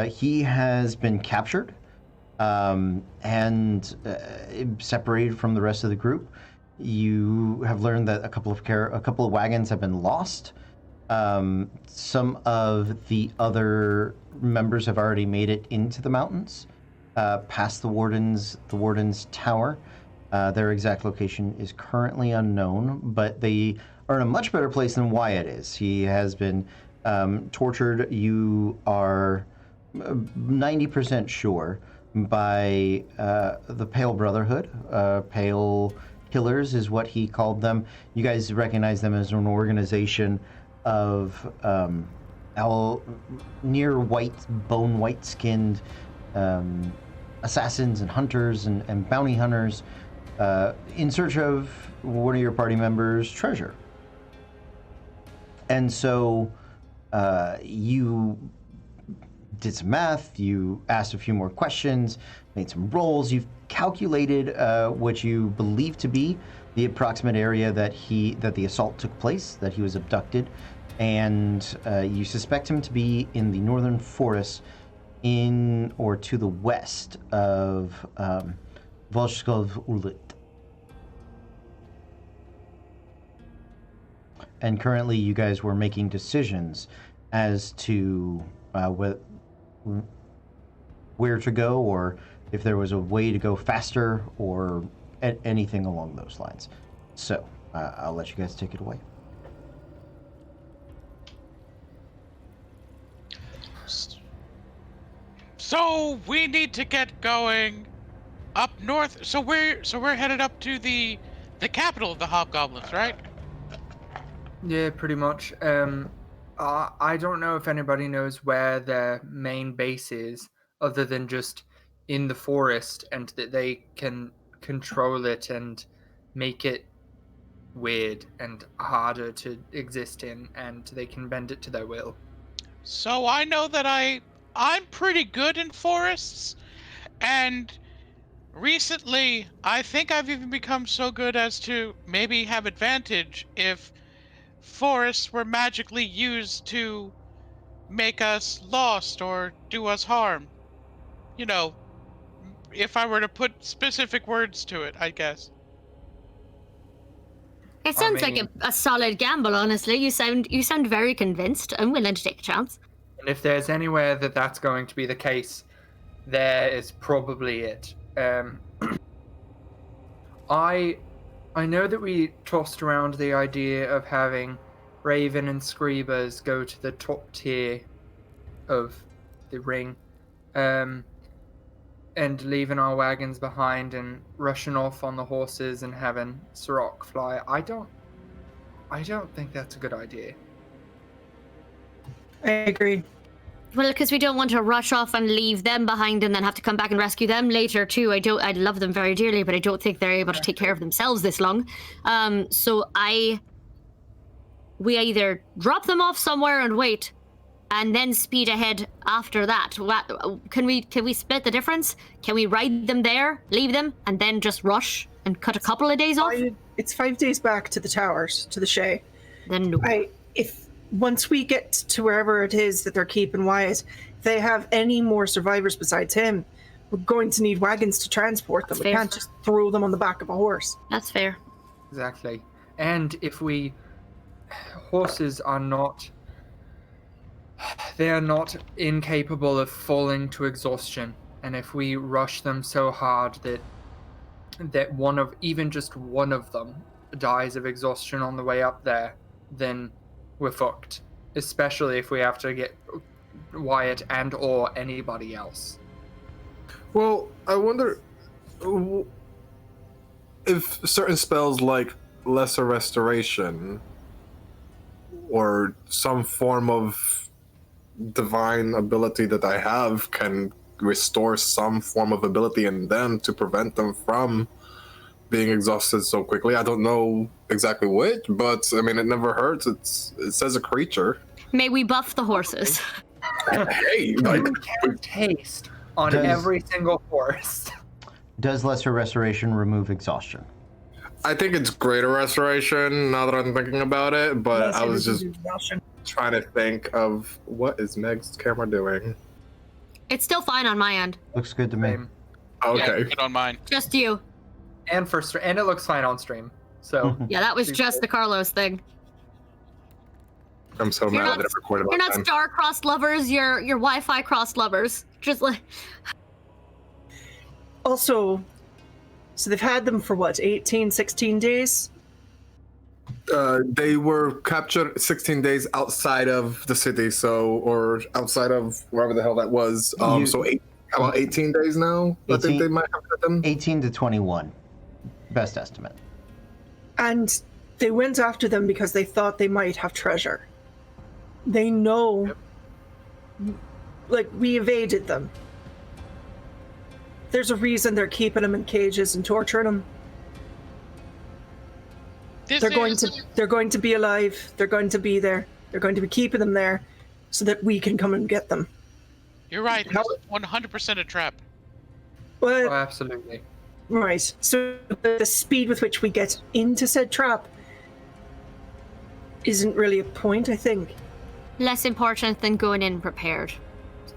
he has been captured and separated from the rest of the group. You have learned that a couple of wagons have been lost. Some of the other members have already made it into the mountains, past the warden's tower. Their exact location is currently unknown, but they are in a much better place than Wyatt is. He has been tortured. You are 90% sure by the Pale Brotherhood. Pale Killers is what he called them. You guys recognize them as an organization of near white-skinned assassins and hunters and bounty hunters in search of one of your party members' treasure. And so you did some math, you asked a few more questions, made some rolls, you've calculated what you believe to be the approximate area that the assault took place, that he was abducted, and you suspect him to be in the northern forest in or to the west of Volskov Ulit. and currently you guys were making decisions as to where to go, or if there was a way to go faster, or anything along those lines. So I'll let you guys take it away. So we need to get going up north. So we're headed up to the capital of the Hobgoblins, right? Yeah, pretty much. I don't know if anybody knows where their main base is, other than just in the forest, and that they can control it and make it weird and harder to exist in, and they can bend it to their will. So I know that I'm pretty good in forests, and recently I think I've even become so good as to maybe have advantage if forests were magically used to make us lost or do us harm. You know, if I were to put specific words to it, I guess. It sounds like mean- a solid gamble, honestly. You sound very convinced. I'm willing to take a chance. And if there's anywhere that that's going to be the case, there is probably it. I know that we tossed around the idea of having Raven and Screebers go to the top tier of the ring, and leaving our wagons behind and rushing off on the horses and having Sirach fly. I don't think that's a good idea. I agree. Well, because we don't want to rush off and leave them behind and then have to come back and rescue them later too. I love them very dearly, but I don't think they're able to take care of themselves this long. So we either drop them off somewhere and wait, and then speed ahead after that. Can we split the difference? Can we ride them there, leave them, and then just rush and cut a couple of days off? It's 5 days back to the towers, to the Shay. Then no. Once we get to wherever it is that they're keeping Wyatt, if they have any more survivors besides him, we're going to need wagons to transport them. That's We fair. can't just throw them on the back of a horse. That's fair. Exactly. And if horses are not, they are not incapable of falling to exhaustion. And if we rush them so hard that just one of them dies of exhaustion on the way up there, then we're fucked. Especially if we have to get Wyatt and or anybody else. Well, I wonder if certain spells like Lesser Restoration or some form of divine ability that I have can restore some form of ability in them to prevent them from being exhausted so quickly. I don't know exactly which, but I mean, it never hurts. It says a creature. May we buff the horses? Hey, You can taste on Does- every single horse. Does Lesser Restoration remove exhaustion? I think it's greater restoration now that I'm thinking about it, but Unless I it was is just exhaustion. trying to think of what is Meg's camera doing. It's still fine on my end. Looks good to me. Same. Okay. Yeah, good on mine. Just you. And and it looks fine on stream. So Yeah, that was just the Carlos thing. I'm so You're mad not- that I recorded You're about not time. star-crossed lovers, you're Wi-Fi crossed lovers. Just like... Also, so they've had them for what, 18, 16 days? They were captured 16 days outside of the city, or outside of wherever the hell that was. You- About 18 days now. I 18 think they might have had them. 18 to 21. Best estimate. And they went after them because they thought they might have treasure. They know, like, we evaded them. There's a reason they're keeping them in cages and torturing them. They're going to be alive. They're going to be there. They're going to be keeping them there so that we can come and get them. You're right. This is 100% a trap. But oh, absolutely. right, so the speed with which we get into said trap isn't really a point, I think. Less important than going in prepared.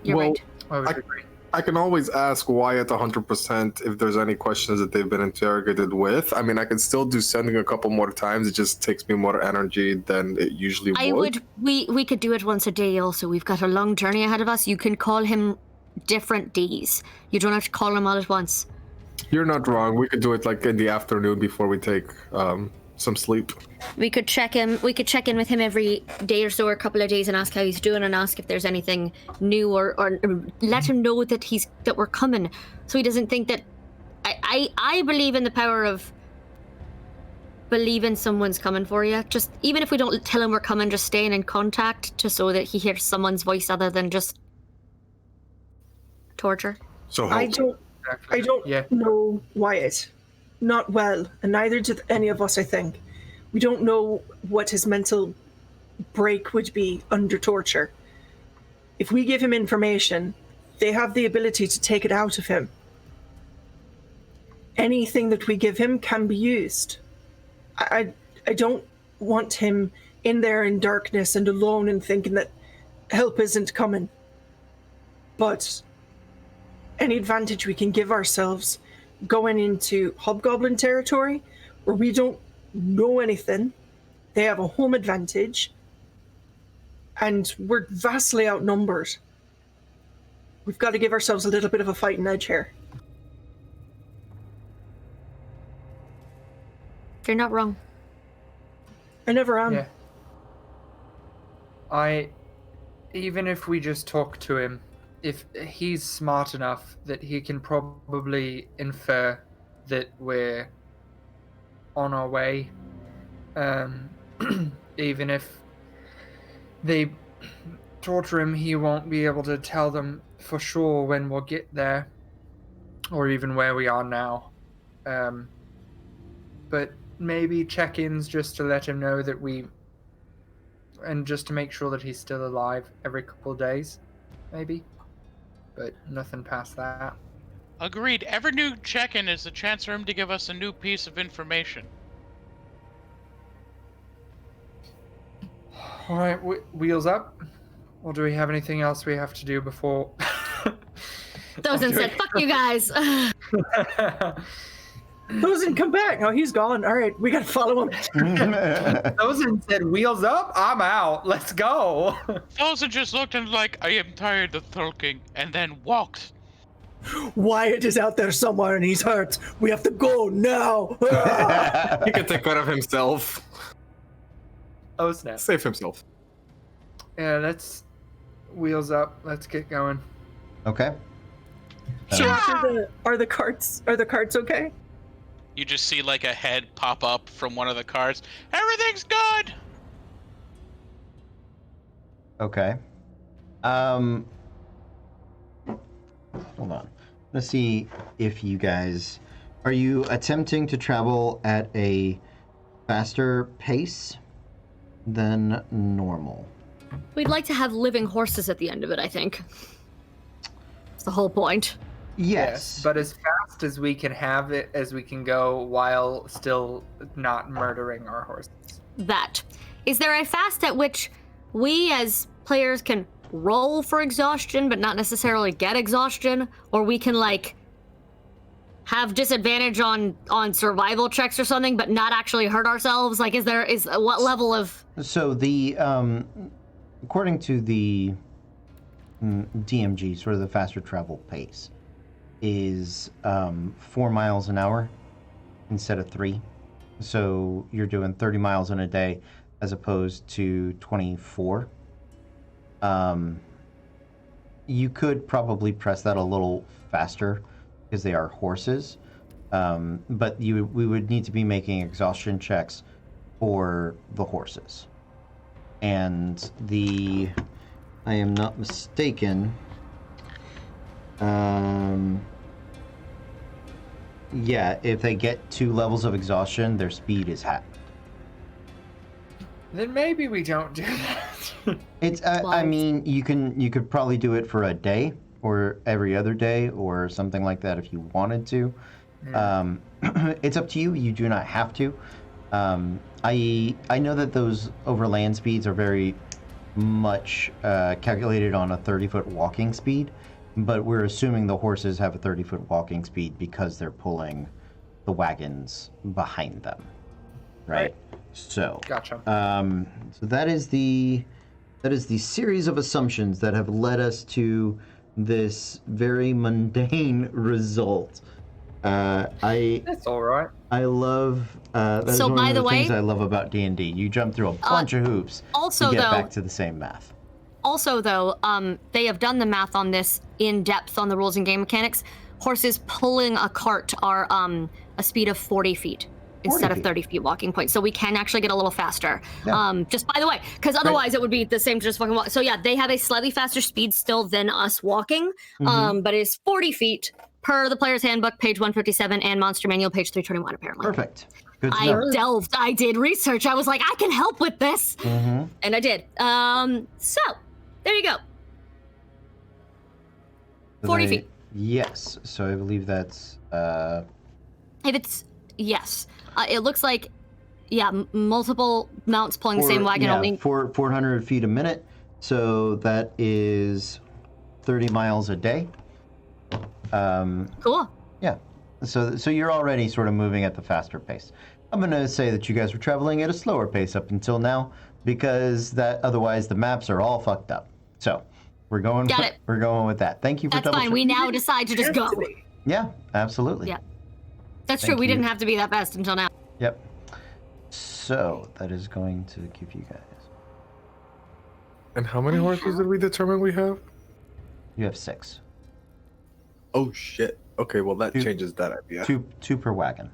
You're Well, right. I would agree. I can always ask Wyatt 100% if there's any questions that they've been interrogated with. I mean, I can still do sending a couple more times. It just takes me more energy than it usually would. We could do it once a day also. We've got a long journey ahead of us. You can call him different days. You don't have to call him all at once. You're not wrong. We could do it like in the afternoon before we take some sleep. We could check in with him every day or so, or a couple of days, and ask how he's doing, and ask if there's anything new, or let him know that we're coming, so he doesn't think that. I believe in the power of believing someone's coming for you. Just even if we don't tell him we're coming, just staying in contact, just so that he hears someone's voice other than just torture. So I don't know Wyatt. Not well, and neither do any of us, I think. We don't know what his mental break would be under torture. If we give him information, they have the ability to take it out of him. Anything that we give him can be used. I don't want him in there in darkness and alone and thinking that help isn't coming. But any advantage we can give ourselves going into Hobgoblin territory, where we don't know anything, they have a home advantage, and we're vastly outnumbered. We've got to give ourselves a little bit of a fighting edge here. You're not wrong. I never am. Yeah. Even if we just talk to him, if he's smart enough that he can probably infer that we're on our way, even if they torture him, he won't be able to tell them for sure when we'll get there, or even where we are now. But maybe check-ins just to let him know that and just to make sure that he's still alive every couple of days, maybe. But nothing past that. Agreed. Every new check-in is a chance for him to give us a new piece of information. All right, wheels up. Or do we have anything else we have to do before? Thosen said, "Fuck you guys." Thosen, come back. Oh, he's gone. All right, we gotta follow him. Thosen said, "Wheels up. I'm out. Let's go." Thosen just looked and like, I am tired of talking, and then walked. Wyatt is out there somewhere and he's hurt. We have to go now. He can take care of himself. Oh snap! Save himself. Yeah, let's wheels up. Let's get going. Okay. So are the carts okay? You just see like a head pop up from one of the carts. Everything's good! Okay. Hold on. Let's see if you guys... Are you attempting to travel at a faster pace than normal? We'd like to have living horses at the end of it, I think. That's the whole point. Yes. But as fast as we can have it, as we can go, while still not murdering our horses. That. Is there a fast at which we as players can roll for exhaustion but not necessarily get exhaustion? Or we can, like, have disadvantage on survival checks or something but not actually hurt ourselves? Like, what level of... So the, according to the DMG, sort of the faster travel pace, is 4 miles an hour instead of 3. So you're doing 30 miles in a day as opposed to 24. You could probably press that a little faster because they are horses, but we would need to be making exhaustion checks for the horses. And I am not mistaken, yeah, if they get 2 levels of exhaustion, their speed is halved. Then maybe we don't do that. It's, I mean, you could probably do it for a day or every other day or something like that if you wanted to. Yeah. It's up to you. You do not have to. I know that those overland speeds are very much calculated on a 30-foot walking speed, but we're assuming the horses have a 30-foot walking speed because they're pulling the wagons behind them, right? So, Gotcha. So that is the series of assumptions that have led us to this very mundane result. That's all right. I love. That's So, one by of the the things way- I love about D&D. You jump through a bunch of hoops also, to get though- back to the same math. Also, though, they have done the math on this in depth on the rules and game mechanics. Horses pulling a cart are a speed of 40 feet instead 40 of feet. 30 feet walking point. So we can actually get a little faster. Yeah. Just by the way, because otherwise it would be the same just fucking walk. So yeah, they have a slightly faster speed still than us walking, but it's 40 feet per the player's handbook, page 157, and Monster Manual, page 321, apparently. Perfect. Good to I know. I did research. I was like, I can help with this. And I did. So, there you go. 40 feet. Yes. So I believe that's. If it's, yes. It looks like, yeah, multiple mounts pulling the same wagon. Yeah, Only 400 feet a minute. So that is 30 miles a day. cool. Yeah. So you're already sort of moving at the faster pace. I'm going to say that you guys were traveling at a slower pace up until now because that otherwise the maps are all fucked up. So we're going. Got it. We're going with that. Thank you for That's double fine. We now decide to just go. Yeah, absolutely. Yeah. That's Thank true. We you. didn't have to be that fast until now. Yep. So that is going to give you guys. And how many horses did we determine we have? You have 6. Oh shit. Okay, well that Two- changes that idea. Two per wagon.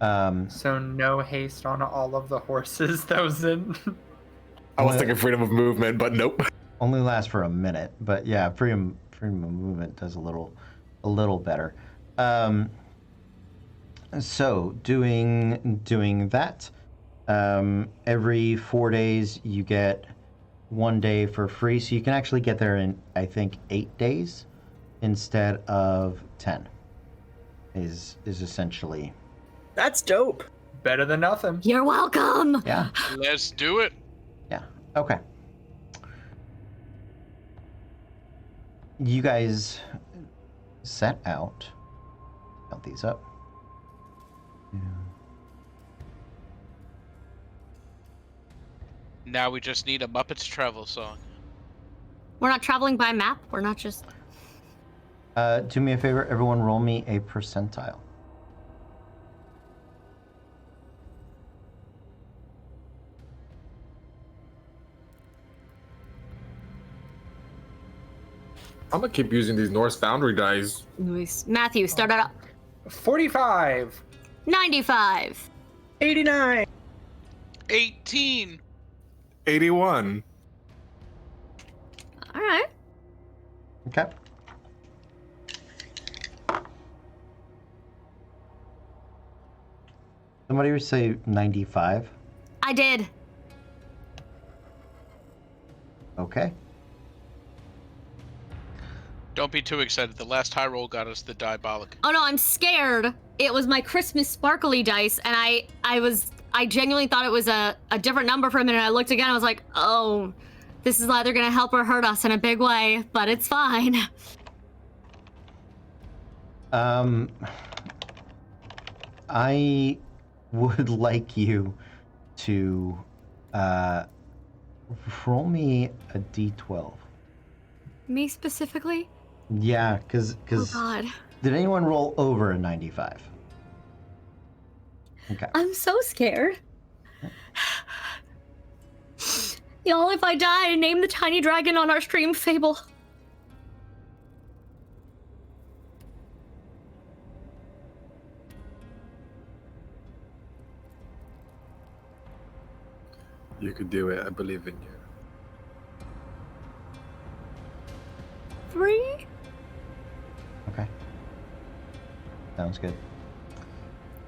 So no haste on all of the horses, Thousand. I was thinking freedom of movement, but nope. Only lasts for a minute, but yeah, freedom of movement does a little better. So doing that, every 4 days you get 1 day for free, so you can actually get there in I think 8 days instead of 10. Is essentially That's dope. Better than nothing. You're welcome. yeah. Let's do it. Yeah. Okay. You guys set out. Count these up. Yeah. Now we just need a Muppets travel song. We're not traveling by map. We're not just. Do me a favor, everyone. Roll me a percentile. I'm gonna keep using these Norse Foundry dice. Nice. Matthew, start it up. 45. 95. 89. 18. 81. All right. Okay. Somebody would say 95. I did. Okay. Don't be too excited. The last high roll got us the diabolic. Oh no, I'm scared. It was my Christmas sparkly dice, and I genuinely thought it was a different number for a minute. I looked again, I was like, oh, this is either gonna help or hurt us in a big way, but it's fine. I would like you to roll me a d12. Me specifically? Yeah, because Oh god. did anyone roll over a 95? Okay. I'm so scared. Y'all, if I die, name the tiny dragon on our stream Fable. You could do it. I believe in you. 3? Okay. Sounds good.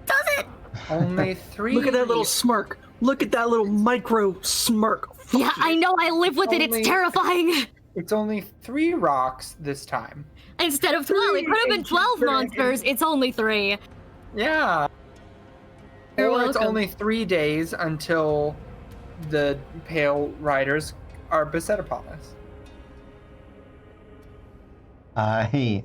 Does it? Only 3. Look at that little smirk. Look at that little micro smirk. Fuck Yeah, you. I know, I live with it. It's Only- terrifying. It's only 3 rocks this time. Instead of 12, it could have been 12 monsters. It's only 3. Yeah. You're Or it's welcome. only 3 days until the Pale Riders are beset upon us. I,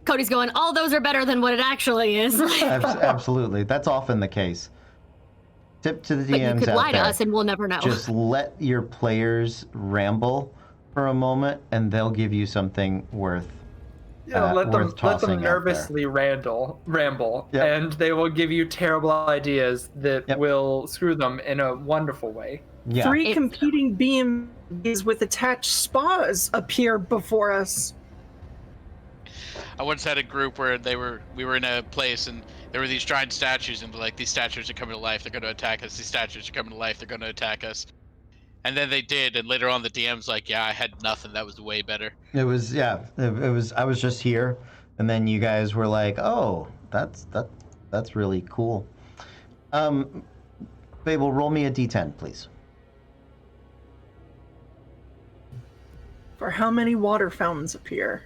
Cody's going, all those are better than what it actually is. absolutely. That's often the case. Tip to the But you DMs could out lie to there. us and we'll never know. Just let your players ramble for a moment, and they'll give you something worth. Let them tossing out nervously ramble, Yep. and they will give you terrible ideas that will screw them in a wonderful way. Yeah. 3 competing BMs with attached spas appear before us. I once had a group where we were in a place and there were these giant statues and like, these statues are coming to life, they're going to attack us. These statues are coming to life, they're going to attack us. And then they did, and later on the DM's like, yeah, I had nothing. That was way better. It was I was just here, and then you guys were like, "Oh, that's really cool." Babel, roll me a D10, please. For how many water fountains appear?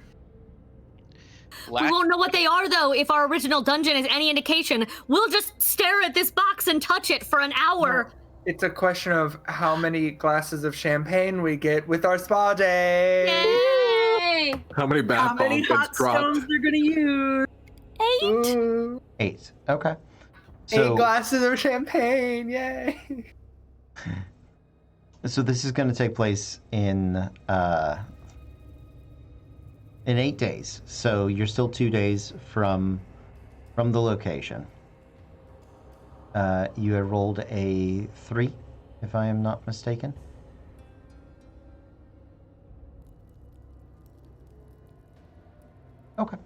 We won't know what they are, though. If our original dungeon is any indication, we'll just stare at this box and touch it for an hour. It's a question of how many glasses of champagne we get with our spa day. Yay! How many bath How many bombs hot gets dropped? stones they're gonna use? 8. Ooh, 8. Okay. 8 glasses of champagne. Yay! So this is going to take place in 8 days. So you're still 2 days from the location. You had rolled a 3, if I am not mistaken. Okay.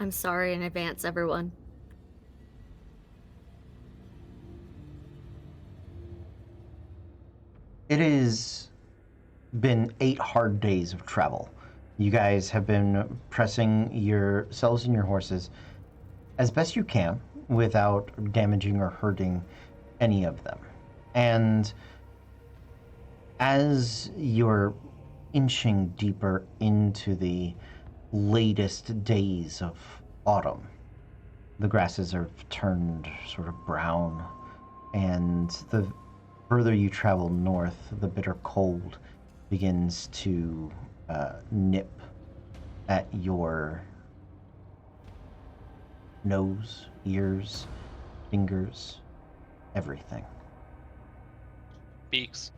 I'm sorry in advance, everyone. It has been 8 hard days of travel. You guys have been pressing yourselves and your horses as best you can without damaging or hurting any of them. And as you're inching deeper into the latest days of autumn, the grasses are turned sort of brown, and the further you travel north, the bitter cold begins to nip at your nose, ears, fingers, everything. Beaks.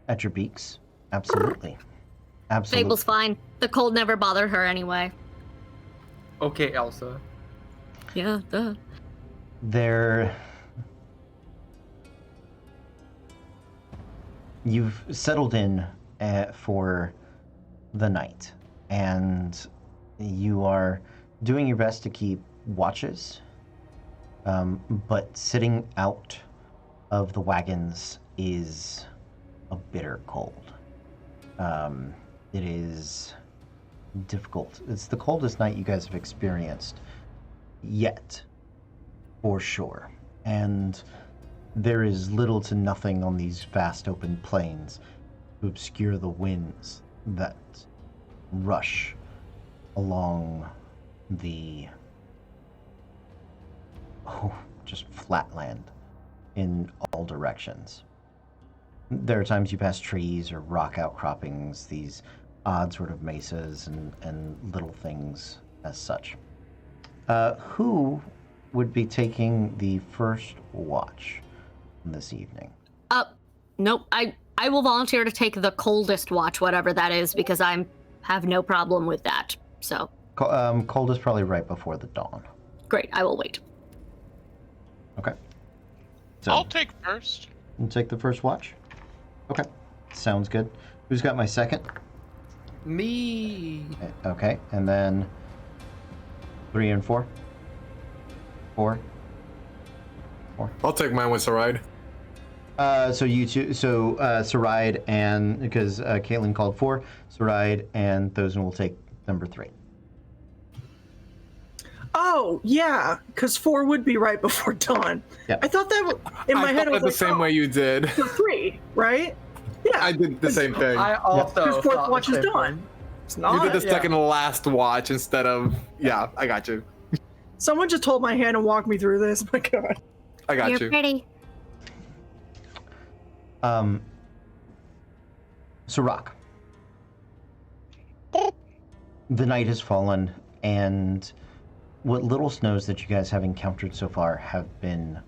At your beaks? Absolutely. Absolutely. Fable's fine. The cold never bothered her anyway. Okay, Elsa. Yeah, duh. You've settled in for the night, and you are doing your best to keep watches, but sitting out of the wagons is a bitter cold. It is difficult. It's the coldest night you guys have experienced yet, for sure. And there is little to nothing on these vast open plains to obscure the winds that rush along the just flatland in all directions. There are times you pass trees or rock outcroppings, these odd sort of mesas and little things as such. Who would be taking the first watch this evening? Nope. I will volunteer to take the coldest watch, whatever that is, because I have no problem with that. So. Cold is probably right before the dawn. Great. I will wait. Okay. So I'll take first. you take the first watch. Okay. Sounds good. Who's got my second? Me. Okay, and then 3 and 4. 4. I'll take mine with Saride. So you two, so Saride and, because Caitlin called 4, Saride and Thosen will take number 3. Oh, yeah, because 4 would be right before dawn. Yeah. I thought that in my head. I was the like, same way you did. So 3, right? Yeah. I did the same thing. I also Because 4th thought watch the is same dawn. thing. It's not. You did the second to last watch instead of. Yeah, I got you. Someone just hold my hand and walk me through this. My God. I got You're you. pretty. So Rock. The night has fallen, and what little snows that you guys have encountered so far have been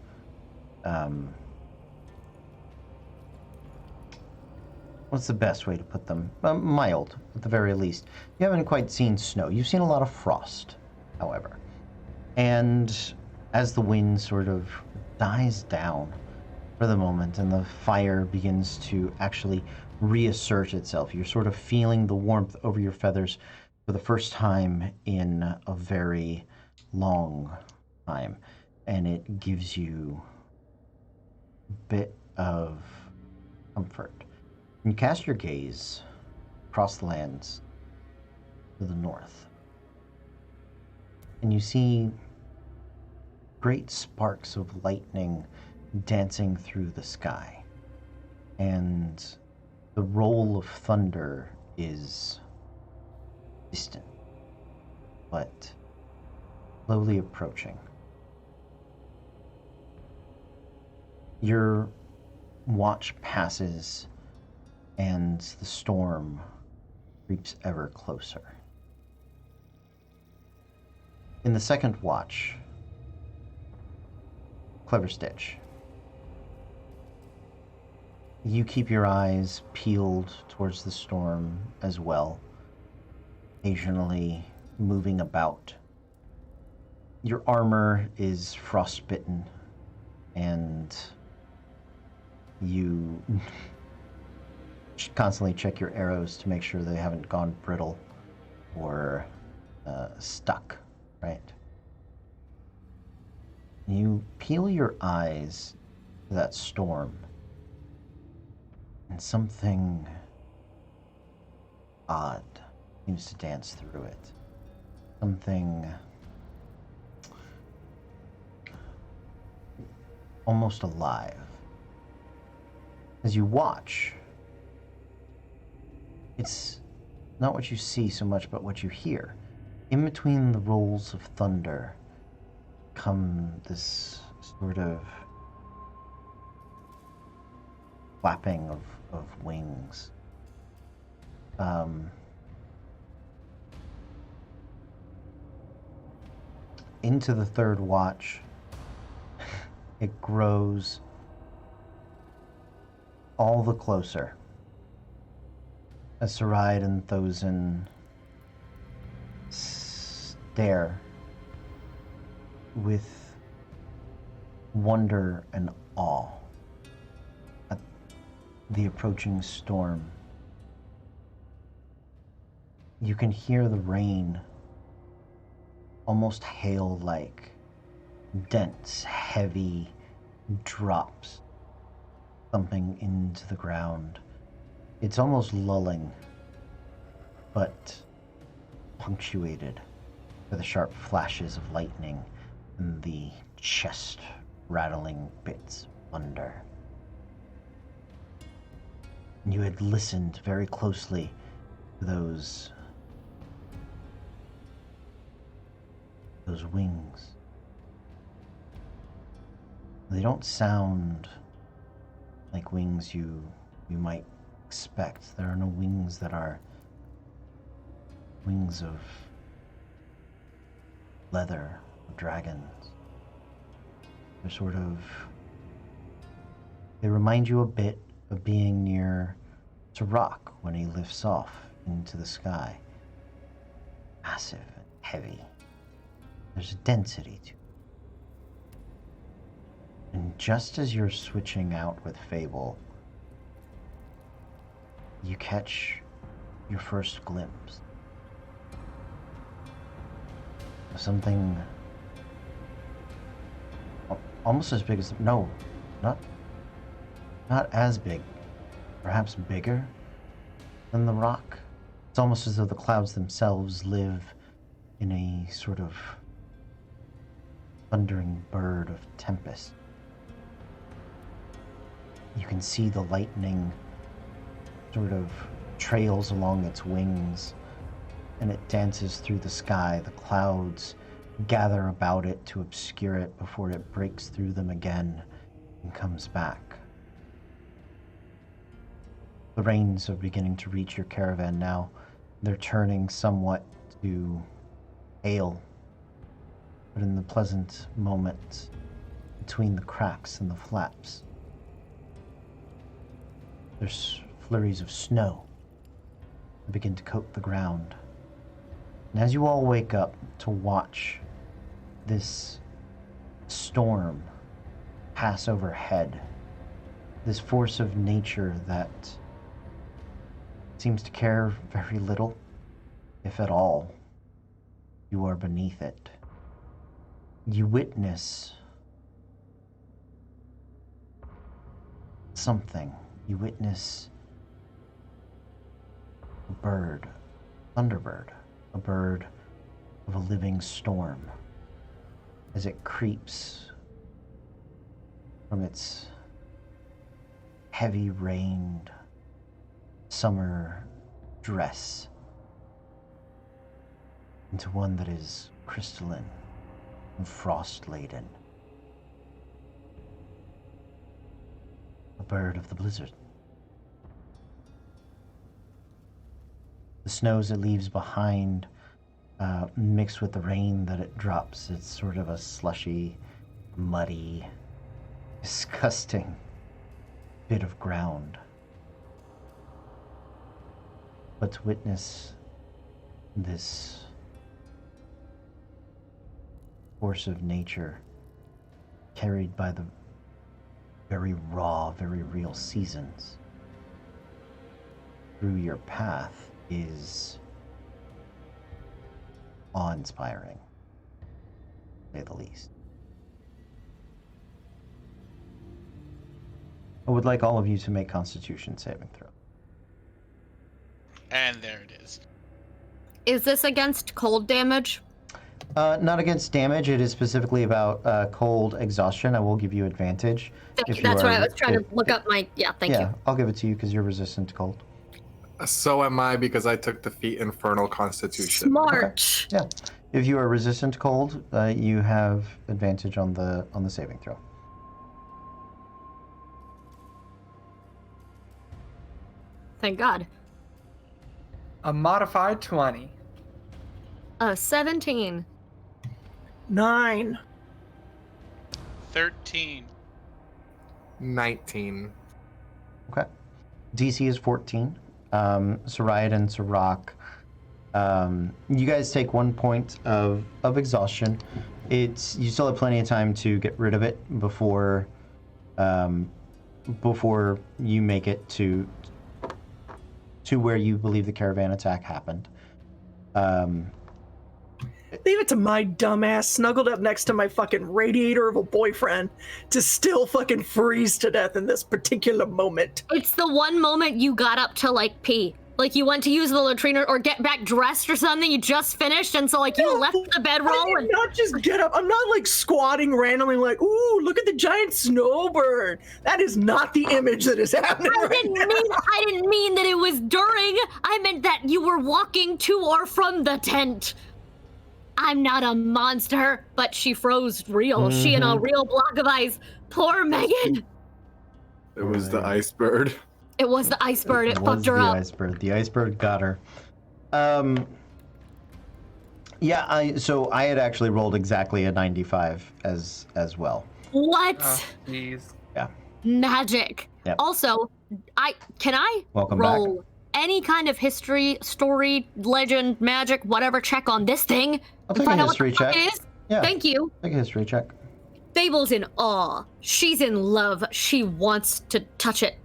what's the best way to put them? Mild, at the very least. You haven't quite seen snow. You've seen a lot of frost, however. And as the wind sort of dies down for the moment and the fire begins to actually reassert itself, you're sort of feeling the warmth over your feathers for the first time in a very long time. And it gives you a bit of comfort. You cast your gaze across the lands to the north, and you see great sparks of lightning dancing through the sky, and the roll of thunder is distant, but slowly approaching. Your watch passes, and the storm creeps ever closer. In the second watch, Clever Stitch, you keep your eyes peeled towards the storm as well, occasionally moving about. Your armor is frostbitten, and you constantly check your arrows to make sure they haven't gone brittle or stuck, right? You peel your eyes to that storm, and something odd seems to dance through it. Something almost alive. As you watch, it's not what you see so much, but what you hear. In between the rolls of thunder come this sort of flapping of wings. Into the third watch, it grows all the closer as Saride and Thozen stare with wonder and awe at the approaching storm. You can hear the rain, almost hail-like, dense, heavy drops thumping into the ground. It's almost lulling, but punctuated by the sharp flashes of lightning and the chest-rattling bits of thunder. You had listened very closely to those wings. They don't sound like wings you might expect. There are no wings that are wings of leather or dragons. They remind you a bit of being near to Rock when he lifts off into the sky. Massive and heavy. There's a density to it. And just as you're switching out with Fable, you catch your first glimpse of something almost as big as, no, not as big, perhaps bigger than the rock. It's almost as though the clouds themselves live in a sort of thundering bird of tempest. You can see the lightning sort of trails along its wings, and it dances through the sky. The clouds gather about it to obscure it before it breaks through them again and comes back. The rains are beginning to reach your caravan now. They're turning somewhat to hail, but in the pleasant moment between the cracks and the flaps, there's flurries of snow that begin to coat the ground. And as you all wake up to watch this storm pass overhead, this force of nature that seems to care very little, if at all, you are beneath it. You witness something. You witness a bird, thunderbird, a bird of a living storm, as it creeps from its heavy-rained summer dress into one that is crystalline and frost-laden. A bird of the blizzard. The snows it leaves behind, mixed with the rain that it drops, it's sort of a slushy, muddy, disgusting bit of ground. But to witness this force of nature carried by the very raw, very real seasons through your path is awe-inspiring, to say the least. I would like all of you to make Constitution saving throw. And there it is. Is this against cold damage? Not against damage. It is specifically about cold exhaustion. I will give you advantage. Thank you. That's what I was trying to look up my... Yeah, thank you. I'll give it to you because you're resistant to cold. So am I, because I took the feat Infernal Constitution. Smart. Okay. Yeah. If you are resistant to cold, you have advantage on the saving throw. Thank God. A modified 20. 17. 9. 13. 19. Okay. DC is 14. Soraya and Sirach, you guys take 1 point of exhaustion. You still have plenty of time to get rid of it before you make it to where you believe the caravan attack happened. Leave it to my dumbass snuggled up next to my fucking radiator of a boyfriend to still fucking freeze to death in this particular moment. It's the one moment you got up to, like, pee. Like, you went to use the latrine or get back dressed or something, you just finished, and so, like, you left the bedroll I did not just get up. I'm not, like, squatting randomly like, ooh, look at the giant snowbird. That is not the image that is happening I didn't mean that it was during. I meant that you were walking to or from the tent. I'm not a monster, but she froze real. Mm-hmm. She and a real block of ice. Poor Megan. It was the ice bird. It was the ice bird. It fucked her up. The ice bird got her. Yeah, so I had actually rolled exactly a 95 as well. What? Jeez. Yeah. Magic. Yep. Also, can I Welcome roll back. Any kind of history, story, legend, magic, whatever check on this thing? I'll take a history check. It is? Yeah. Thank you. Take a history check. Fable's in awe. She's in love. She wants to touch it.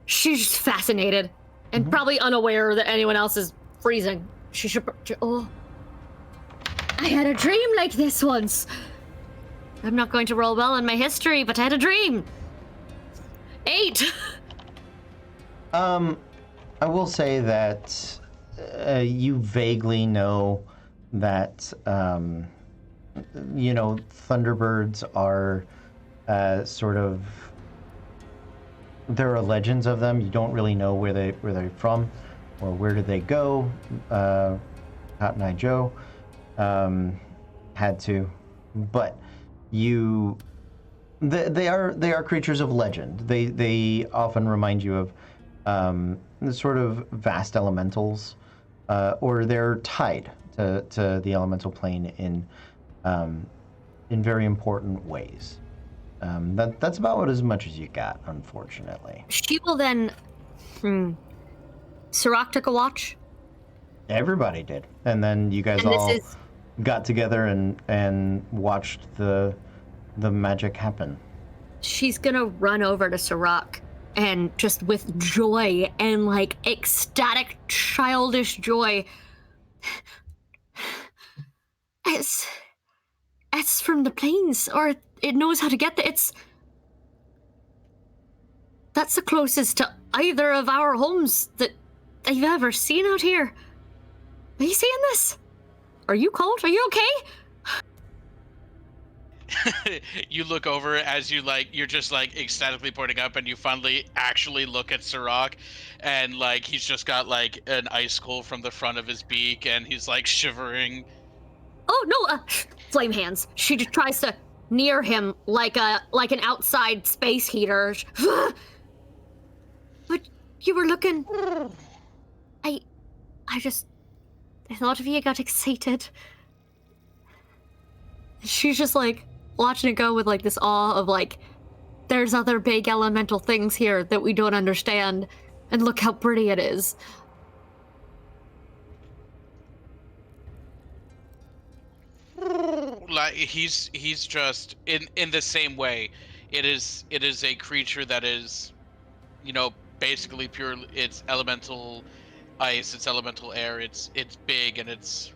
She's just fascinated and probably unaware that anyone else is freezing. She should. Oh. I had a dream like this once. I'm not going to roll well on my history, but I had a dream. 8. I will say that you vaguely know that, Thunderbirds are sort of, there are legends of them. You don't really know where they're from or where did they go. Cotton Eye Joe had to, but they are creatures of legend. They often remind you of the sort of vast elementals, or they're tied to the elemental plane in very important ways. That's about as much as you got, unfortunately. She will then. Sirach took a watch. Everybody did, and then you guys And all this is got together and watched the magic happen. she's gonna run over to Sirach and just with joy and like ecstatic childish joy. It's from the plains, or it knows how to get there. That's the closest to either of our homes that I've ever seen out here. Are you seeing this? Are you cold? Are you okay? You look over as you're just like ecstatically pointing up, and you finally actually look at Sirach, and like he's just got like an icicle from the front of his beak, and he's like shivering. Oh no! Flame hands. She just tries to near him like an outside space heater. But you were looking. I thought of you. Got excited. She's just like watching it go with like this awe of like, there's other big elemental things here that we don't understand, and look how pretty it is. Like he's just in the same way. It is a creature that is, basically pure. It's elemental ice, it's elemental air, it's big, and it's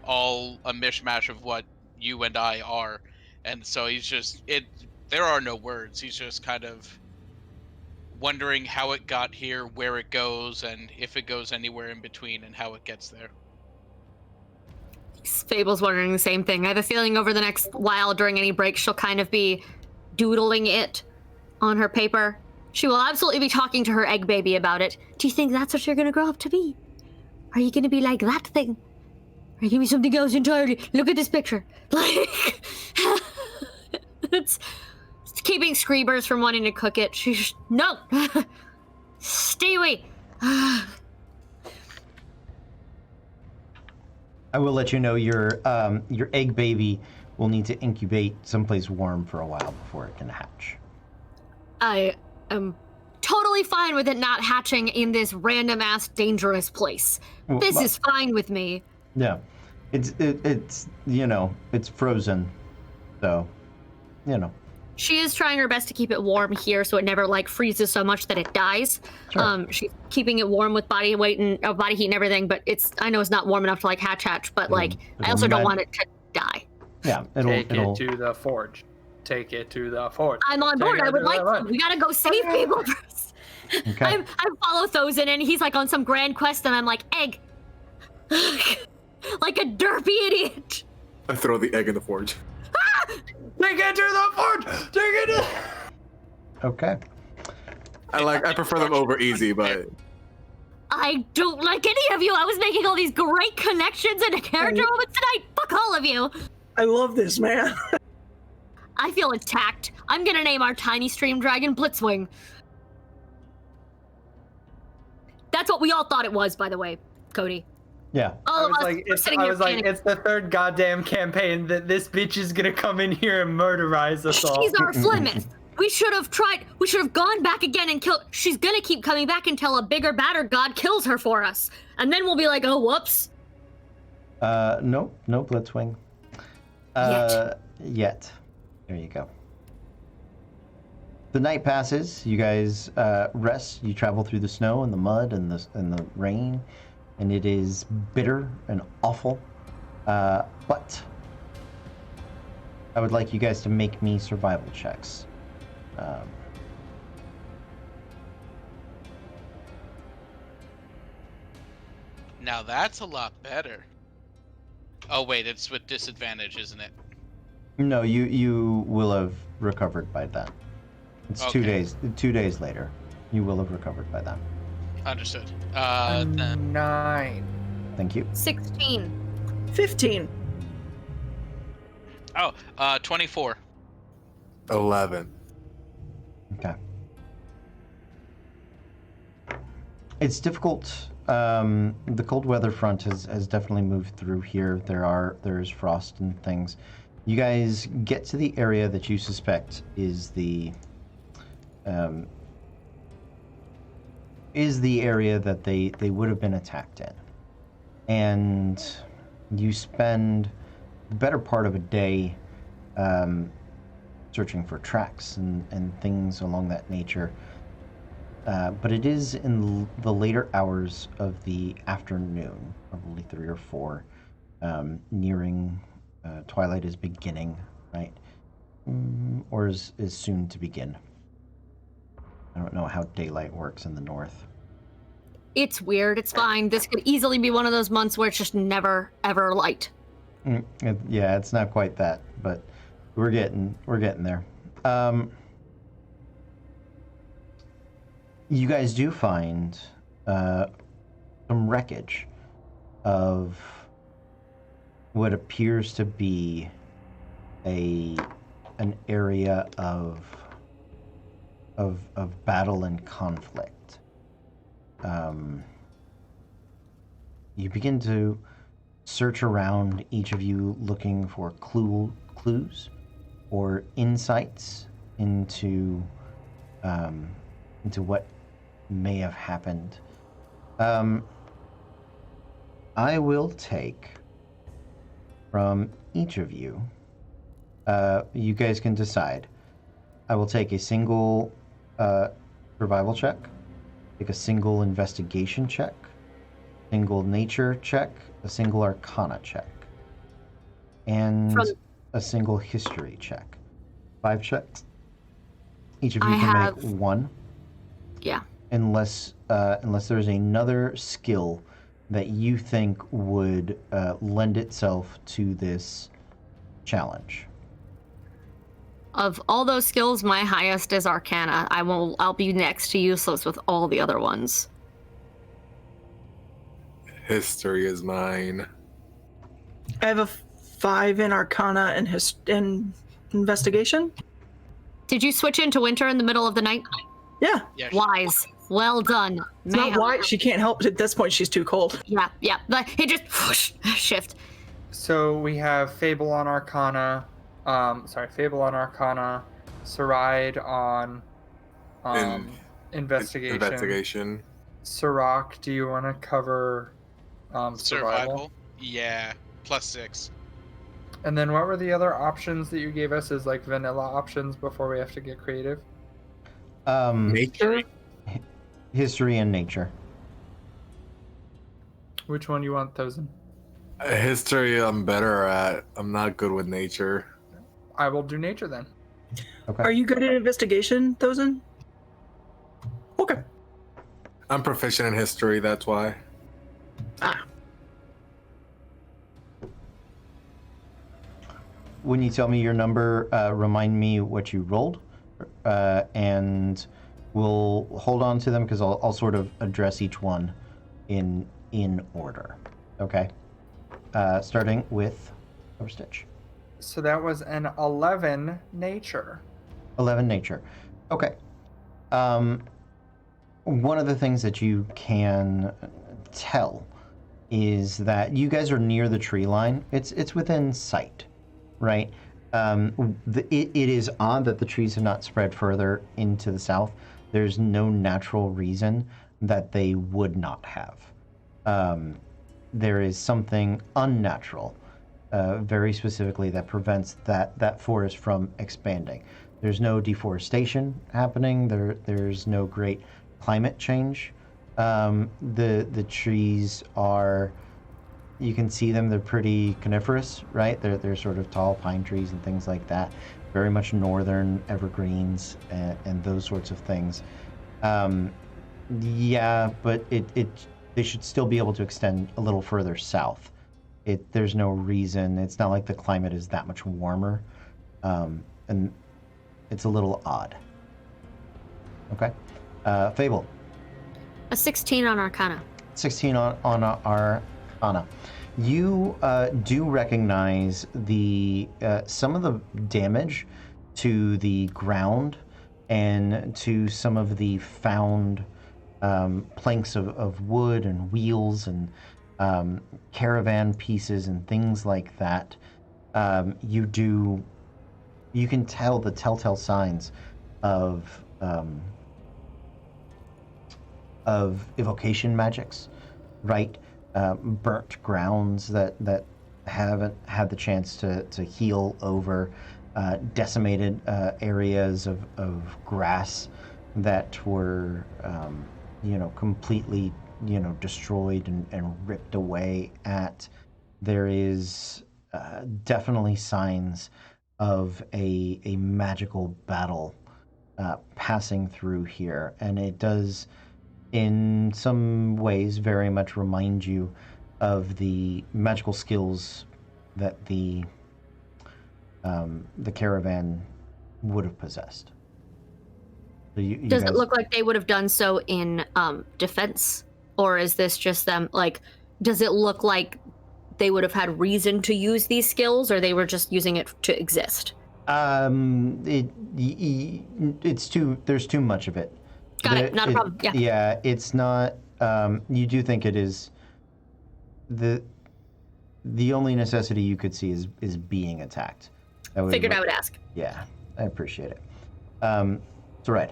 all a mishmash of what you and I are. And so he's just there are no words. He's just kind of wondering how it got here, where it goes, and if it goes anywhere in between, and how it gets there. Fable's wondering the same thing. I have a feeling over the next while, during any break, she'll kind of be doodling it on her paper. She will absolutely be talking to her egg baby about it. Do you think that's what you're gonna grow up to be? Are you gonna be like that thing? Or give me something else entirely? Look at this picture. Like, it's keeping Screebers from wanting to cook it. She's no, stay away. I will let you know your egg baby will need to incubate someplace warm for a while before it can hatch. I am totally fine with it not hatching in this random-ass dangerous place. Well, This is fine with me. Yeah, it's it's frozen, so She is trying her best to keep it warm here so it never like freezes so much that it dies. Sure. She's keeping it warm with body weight and body heat and everything, but I know it's not warm enough to like hatch, but like I also don't want it to die. Yeah, Take it to the forge. Take it to the forge. I'm on board. I would like to. We gotta go save people first. Okay. I follow Thozen and he's like on some grand quest and I'm like, egg. Like a derpy idiot. I throw the egg in the forge. Take it to the forge. Take it to. Okay. I prefer them over easy, but I don't like any of you. I was making all these great connections and character moments tonight. Fuck all of you. I love this, man. I feel attacked. I'm gonna name our tiny stream dragon Blitzwing. That's what we all thought it was, by the way, Cody. Yeah. All of us were sitting here panicking. It's the third goddamn campaign that this bitch is gonna come in here and murderize us all. She's our Flemeth. We should have gone back again and killed. She's gonna keep coming back until a bigger, badder god kills her for us. And then we'll be like, oh, whoops. No Blitzwing. Yet. There you go. The night passes. You guys rest. You travel through the snow and the mud and the rain, and it is bitter and awful. But I would like you guys to make me survival checks. Now that's a lot better. Oh wait, it's with disadvantage, isn't it? No, you will have recovered by then. It's Okay. 2 days later. You will have recovered by then. Understood. Then 9. Thank you. 16. 15. Oh, 24. 11. Okay. It's difficult. The cold weather front has definitely moved through here. There's frost and things. You guys get to the area that you suspect is the area that they would have been attacked in. And you spend the better part of a day searching for tracks and things along that nature. But it is in the later hours of the afternoon, probably 3 or 4, nearing twilight is beginning, right? Or is soon to begin. I don't know how daylight works in the north. It's weird. It's fine. This could easily be one of those months where it's just never, ever light. Yeah, it's not quite that, but we're getting there. You guys do find some wreckage of what appears to be an area of battle and conflict. You begin to search around, each of you looking for clues or insights into what may have happened. I will take from each of you. You guys can decide. I will take a single survival check, take a single investigation check, single nature check, a single arcana check, and a single history check. 5 checks. Each of you can make 1. Yeah. Unless there's another skill that you think would lend itself to this challenge. Of all those skills, my highest is Arcana. I'll be next to useless with all the other ones. History is mine. I have a 5 in Arcana and investigation. Did you switch into winter in the middle of the night? Yeah. Yeah. Wise. Well done. It's not why she can't help. At this point, she's too cold. Yeah. He just whoosh, shift. So we have Fable on Arcana. Fable on Arcana. Saride on Investigation. Sirach, do you want to cover survival? Yeah, +6. And then what were the other options that you gave us as like vanilla options before we have to get creative? Nature? History and nature. Which one do you want those in? History I'm better at. I'm not good with nature. I will do nature then. Okay. Are you good at investigation, Thozen? Okay. I'm proficient in history, that's why. When you tell me your number, remind me what you rolled, and we'll hold on to them because I'll sort of address each one in order. Okay. Starting with Stitch. So that was an 11 nature. 11 nature. Okay. One of the things that you can tell is that you guys are near the tree line. It's within sight, right? It is odd that the trees have not spread further into the south. There's no natural reason that they would not have. There is something unnatural, very specifically, that prevents that forest from expanding. There's no deforestation happening. There's no great climate change. The trees are, you can see them, they're pretty coniferous, right? They're sort of tall pine trees and things like that. Very much northern evergreens and those sorts of things. Yeah, but they should still be able to extend a little further south. There's no reason. It's not like the climate is that much warmer, and it's a little odd. Okay, Fable. A 16 on Arcana. 16 on Arcana. You do recognize the some of the damage to the ground and to some of the found planks of wood and wheels and caravan pieces and things like that. You can tell the telltale signs of evocation magics, right? Burnt grounds that haven't had the chance to heal over, decimated areas of grass that were, completely, destroyed and ripped away at. There is definitely signs of a magical battle passing through here, and it does, in some ways, very much remind you of the magical skills that the caravan would have possessed. So Does it look like they would have done so in defense, or is this just them? Like, does it look like they would have had reason to use these skills, or they were just using it to exist? It's too. There's too much of it. Got it. Not a problem. Yeah. Yeah, it's not. You do think it is. The only necessity you could see is being attacked. Figured I would ask. Yeah, I appreciate it. So right.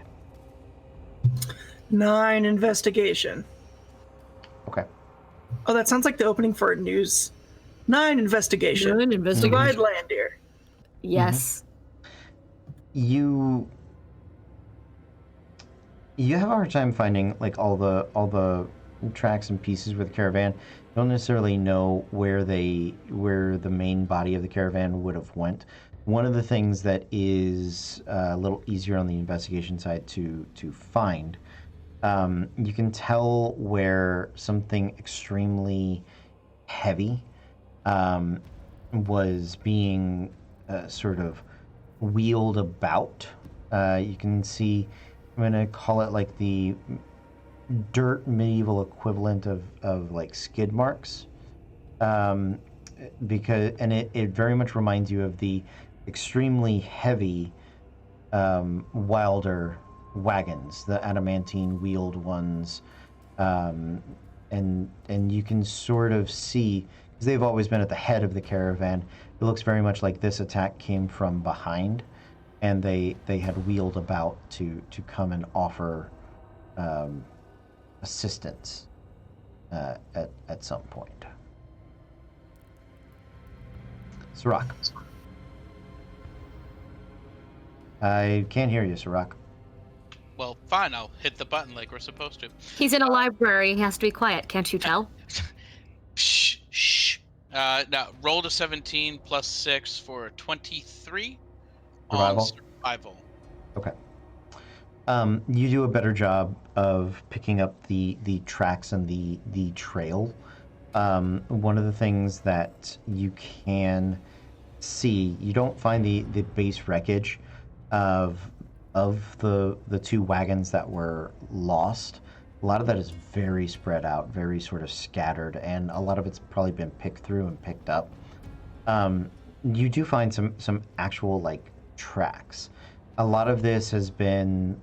9 investigation. Okay. Oh, that sounds like the opening for a news. 9 investigation. 9 investigation. Divide land here. Yes. You have a hard time finding like all the tracks and pieces with the caravan. You don't necessarily know where the main body of the caravan would have went. One of the things that is a little easier on the investigation side to find, you can tell where something extremely heavy was being sort of wheeled about. You can see, I'm going to call it like the dirt medieval equivalent of like skid marks, because it very much reminds you of the extremely heavy Wilder wagons, the adamantine wheeled ones, and you can sort of see, because they've always been at the head of the caravan, it looks very much like this attack came from behind, and they had wheeled about to come and offer assistance at some point. Sirach. I can't hear you, Sirach. Well, fine, I'll hit the button like we're supposed to. He's in a library. He has to be quiet. Can't you tell? Shh, shh. Now, rolled a 17 plus 6 for 23 Survival? on survival. Okay. You do a better job of picking up the tracks and the trail. One of the things that you can see, you don't find the base wreckage of the 2 wagons that were lost. A lot of that is very spread out, very sort of scattered, and a lot of it's probably been picked through and picked up. You do find some actual like tracks. A lot of this has been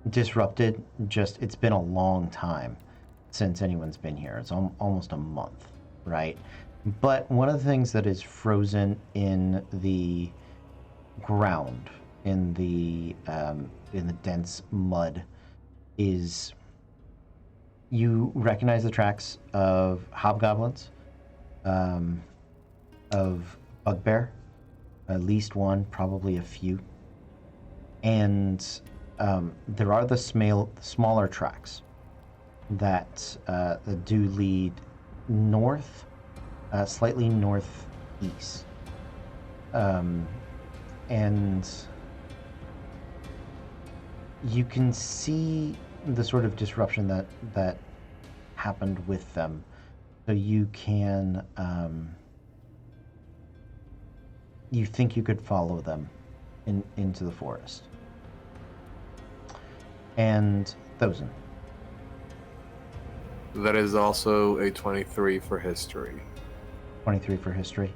disrupted. It's been a long time since anyone's been here. It's almost a month, right? But one of the things that is frozen in the ground, in the dense mud, is you recognize the tracks of hobgoblins, of bugbear, at least one, probably a few, and there are the smaller tracks that do lead north, slightly northeast, and you can see the sort of disruption that happened with them. So you can, you think you could follow them into the forest. And Thosen. That is also a 23 for history. 23 for history.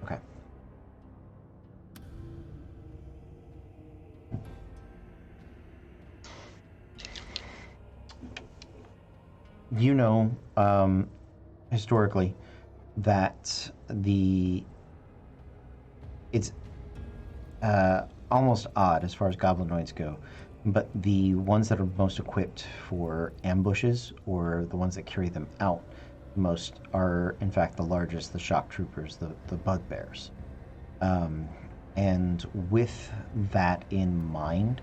Okay. You know, historically, that it's almost odd as far as goblinoids go, but the ones that are most equipped for ambushes, or the ones that carry them out most, are in fact the largest, the shock troopers, the bugbears. And with that in mind,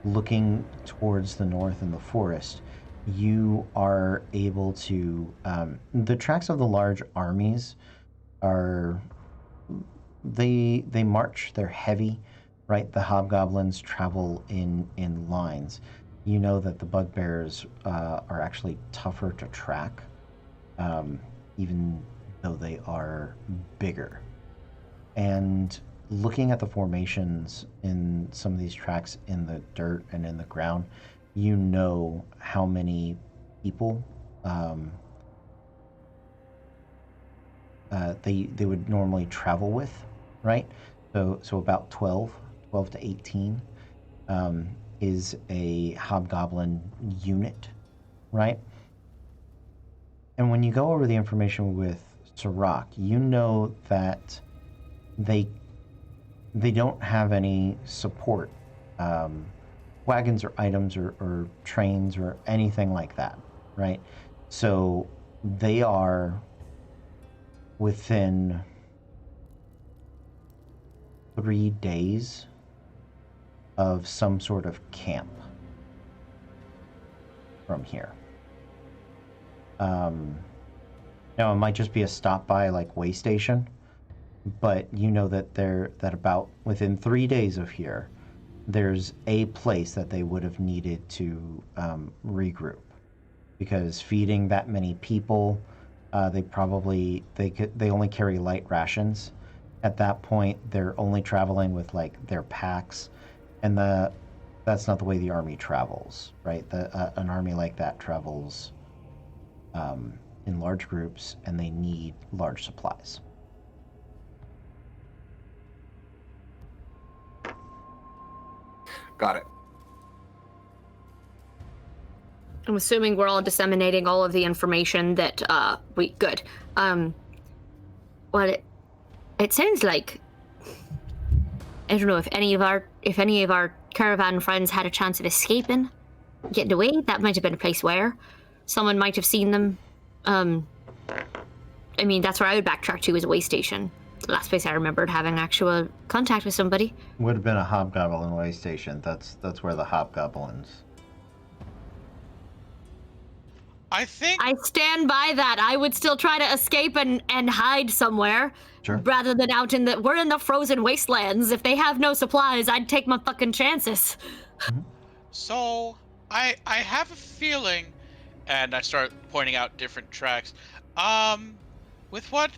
looking towards the north in the forest, you are able to, the tracks of the large armies are, they march, they're heavy, right? The hobgoblins travel in lines. You know that the bugbears are actually tougher to track, even though they are bigger. And looking at the formations in some of these tracks in the dirt and in the ground, you know how many people they would normally travel with, right? So about 12 to 18 is a hobgoblin unit, right? And when you go over the information with Sirach, you know that they don't have any support wagons or items or trains or anything like that, right? So they are within 3 days of some sort of camp from here. Now it might just be a stop by like way station, but you know that about within 3 days of here, there's a place that they would have needed to regroup, because feeding that many people, they only carry light rations. At that point, they're only traveling with like their packs, and that's not the way the army travels, right? An army like that travels in large groups, and they need large supplies. Got it. I'm assuming we're all disseminating all of the information that good. Well, it sounds like, I don't know, if any of our caravan friends had a chance of escaping, getting away, that might have been a place where someone might have seen them. I mean, that's where I would backtrack to, is a way station. The last place I remembered having actual contact with somebody. Would have been a hobgoblin way station. That's where the hobgoblins. I think I stand by that. I would still try to escape and hide somewhere. Sure. Rather than out we're in the frozen wastelands. If they have no supplies, I'd take my fucking chances. Mm-hmm. so. I have a feeling, and I start pointing out different tracks. With what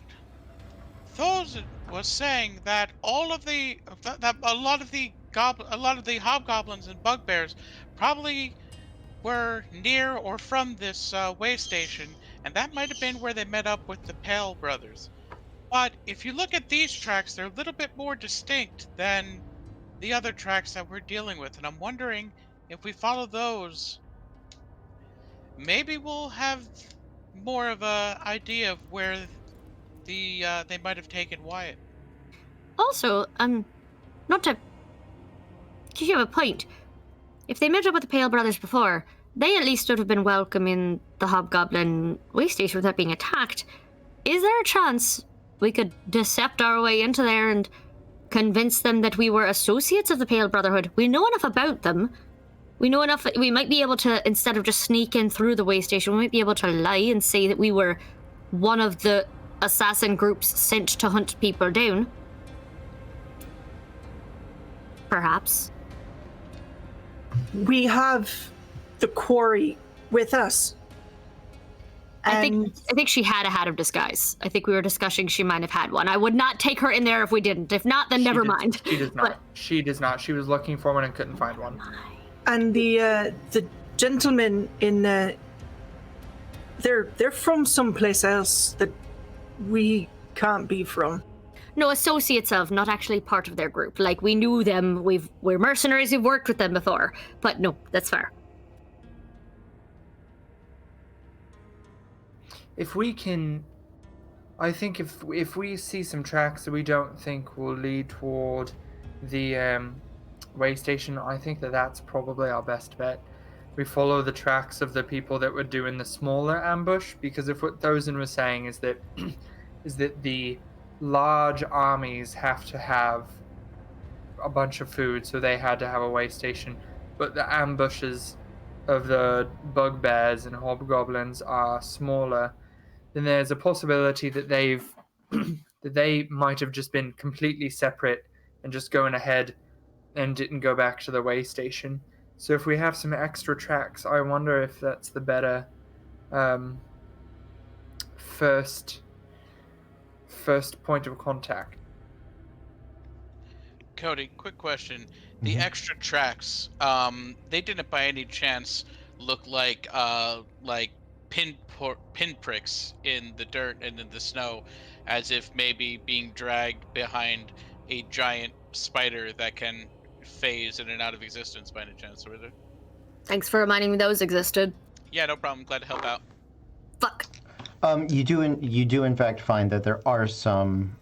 Thosin was saying, that a lot of the hobgoblins and bugbears probably were near or from this way station, and that might have been where they met up with the Pale brothers. But if you look at these tracks, they're a little bit more distinct than the other tracks that we're dealing with, and I'm wondering if we follow those, maybe we'll have more of a idea of where they might have taken Wyatt. Also, not to you have a point. If they met up with the Pale brothers before, they at least would have been welcome in the Hobgoblin way station without being attacked. Is there a chance we could decept our way into there and convince them that we were associates of the Pale Brotherhood? We know enough about them. We know enough that we might be able to, instead of just sneak in through the way station, we might be able to lie and say that we were one of the assassin groups sent to hunt people down. Perhaps. We have the quarry with us. I think she had a hat of disguise. I think we were discussing she might have had one. I would not take her in there if we didn't. If not, then never mind. She does not. But, She does not. She was looking for one and couldn't find one. And the gentleman in they're from someplace else that we can't be from. No, associates of, not actually part of their group. Like, we knew them, we're mercenaries, we've worked with them before. But no, that's fair. If we can, I think if we see some tracks that we don't think will lead toward the way station, I think that's probably our best bet. We follow the tracks of the people that were doing the smaller ambush, because if what Thosin was saying is that the large armies have to have a bunch of food, so they had to have a way station, but the ambushes of the bugbears and hobgoblins are smaller, then there's a possibility that that they might have just been completely separate and just going ahead and didn't go back to the way station. So if we have some extra tracks, I wonder if that's the better first point of contact. Cody, quick question. The extra tracks, they didn't by any chance look like pinpricks in the dirt and in the snow, as if maybe being dragged behind a giant spider that can phase in and out of existence by any chance, were there? Thanks for reminding me those existed. Yeah, no problem. Glad to help out. Fuck. You do in fact find that there are some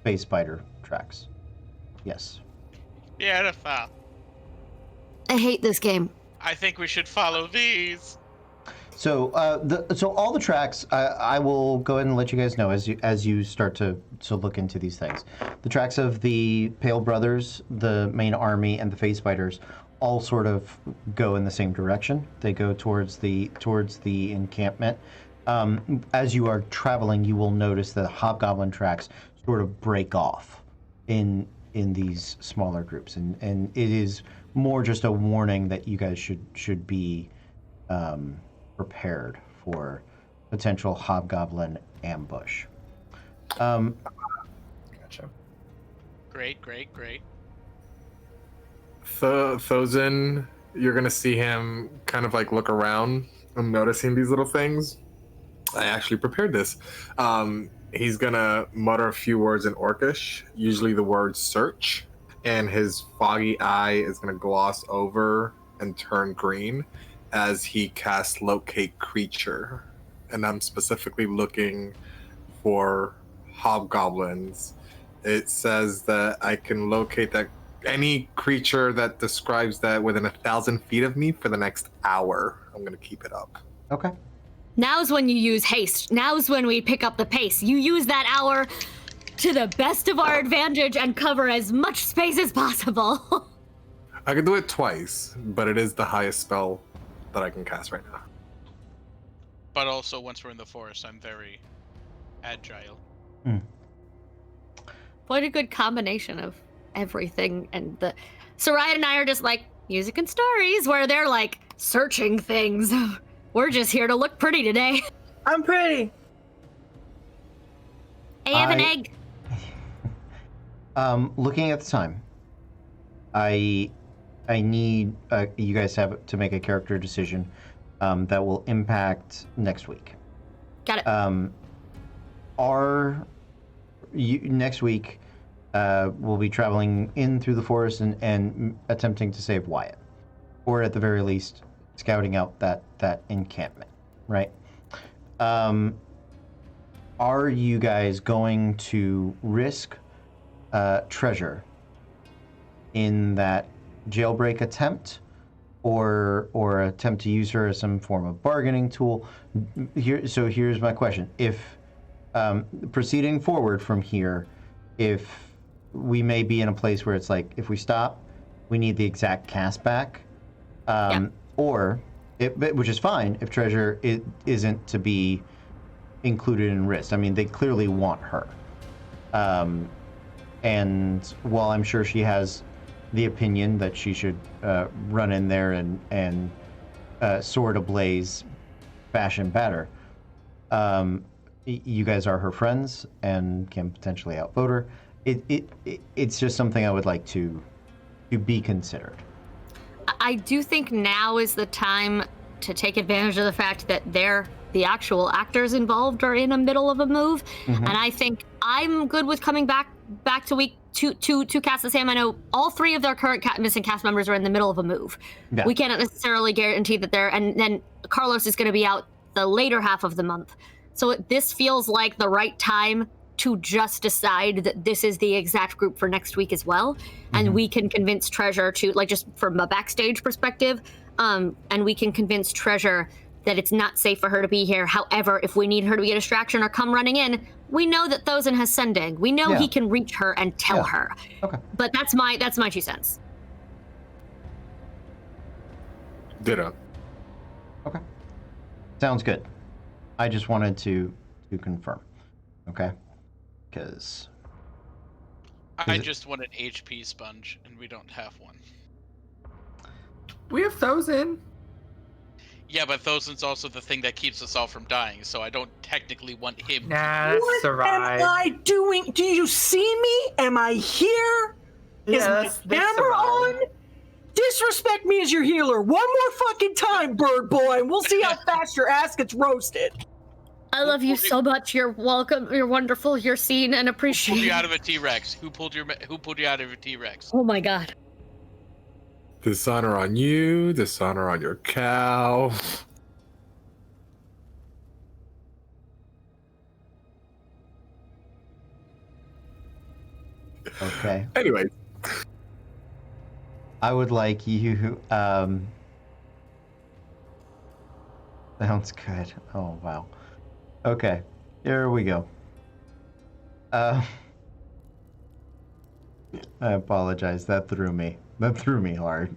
phase spider tracks. Yes. Beautiful. I hate this game. I think we should follow these. So all the tracks, I will go ahead and let you guys know as you start to look into these things. The tracks of the Pale Brothers, the main army, and the Phase Spiders all sort of go in the same direction. They go towards the encampment. As you are traveling, you will notice that hobgoblin tracks sort of break off in these smaller groups, and it is more just a warning that you guys should be prepared for potential hobgoblin ambush. Gotcha. Great. Thosin, you're gonna see him kind of like look around and noticing these little things. I actually prepared this. He's gonna mutter a few words in Orcish, usually the word search, and his foggy eye is gonna gloss over and turn green as he casts locate creature. And I'm specifically looking for hobgoblins. It says that I can locate that any creature that describes that within 1,000 feet of me for the next hour. I'm gonna keep it up. Okay. Now's when you use haste. Now's when we pick up the pace. You use that hour to the best of our advantage and cover as much space as possible. I can do it twice, but it is the highest spell that I can cast right now. But also, once we're in the forest, I'm very agile. What a good combination of everything. And Soraya and I are just like music and stories, where they're like searching things. We're just here to look pretty today. I'm pretty. I have an egg. Looking at the time, I need you guys have to make a character decision that will impact next week. Got it. Next week we'll be traveling in through the forest and attempting to save Wyatt, or at the very least scouting out that encampment, right? Are you guys going to risk treasure in that jailbreak attempt, or attempt to use her as some form of bargaining tool? Here's my question: if proceeding forward from here, if we may be in a place where it's like, if we stop, we need the exact cast back, or which is fine if treasure isn't to be included in risk. I mean, they clearly want her, and while I'm sure she has the opinion that she should run in there and sword ablaze, bash and batter, you guys are her friends and can potentially outvote her. It's just something I would like to be considered. I do think now is the time to take advantage of the fact that the actual actors involved are in the middle of a move. Mhm. And I think I'm good with coming back to week to cast the same. I know all 3 of their current missing cast members are in the middle of a move. Yeah. We cannot necessarily guarantee that they're, and then Carlos is going to be out the later half of the month. So this feels like the right time to just decide that this is the exact group for next week as well. And we can convince Treasure to, like, just from a backstage perspective, and we can convince Treasure that it's not safe for her to be here. However, if we need her to be a distraction or come running in, we know that Thosen has sending. We know he can reach her and tell her. Okay. But that's my 2 cents. Ditto. Okay. Sounds good. I just wanted to confirm. Okay? Because... I just want an HP sponge, and we don't have one. We have Thosen. Yeah, but Thosen's also the thing that keeps us all from dying, so I don't technically want him. Nah, that's What survive. am I doing? Do you see me? Am I here? Is my that's camera survive. on? Disrespect me as your healer one more fucking time, bird boy, and we'll see how fast your ass gets roasted. I love you so much. You're welcome. You're wonderful. You're seen and Who pulled appreciated. you out of a T-Rex? Who pulled you out of a T-Rex? Oh my god. Dishonor on you, dishonor on your cow. Okay. Anyway, I would like you, sounds good. Oh, wow. Okay. Here we go. I apologize. That threw me. That threw me hard.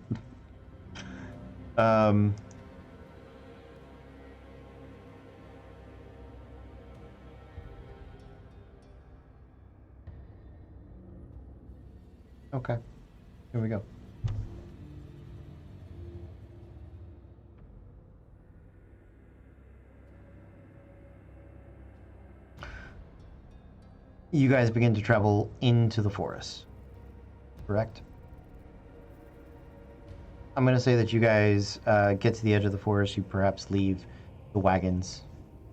Okay. Here we go. You guys begin to travel into the forest, correct? I'm going to say that you guys get to the edge of the forest. You perhaps leave the wagons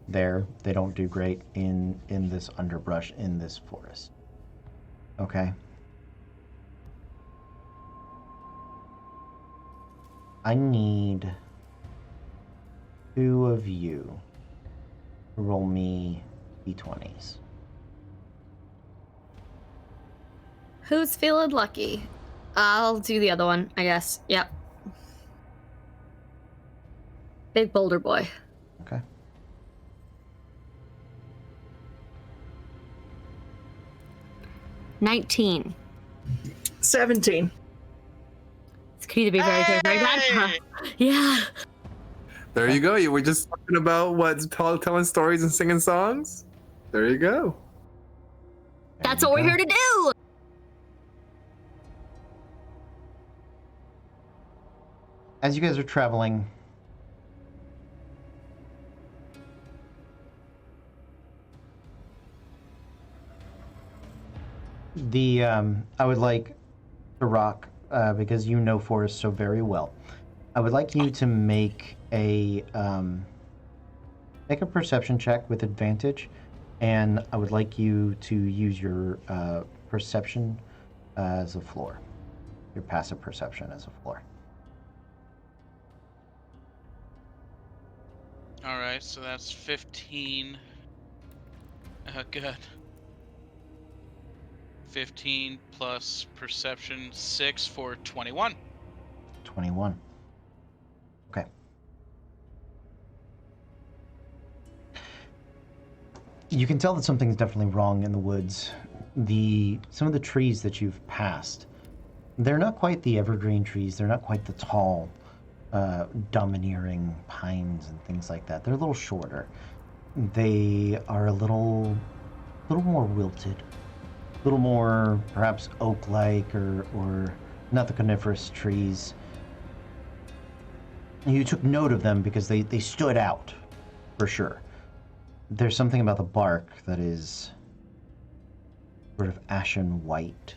there. They don't do great in this underbrush in this forest. Okay? I need 2 of you to roll me d20s. Who's feeling lucky? I'll do the other one, I guess. Yep. Big boulder boy. Okay. $19. 17. It's could either be very good or very bad. Hey! Yeah. there you go. You were just talking about telling stories and singing songs. There you go. That's what we're here to do. As you guys are traveling, I would like to Rock, because you know Forrest so very well. I would like you to make a perception check with advantage, and I would like you to use your perception as a floor, your passive perception as a floor. All right, so that's 15. Oh, good. 15 plus perception 6 for 21. 21. Okay. You can tell that something's definitely wrong in the woods. Some of the trees that you've passed, they're not quite the evergreen trees. They're not quite the tall, domineering pines and things like that. They're a little shorter. They are a little more wilted, a little more perhaps oak-like or not the coniferous trees. You took note of them because they stood out, for sure. There's something about the bark that is sort of ashen white,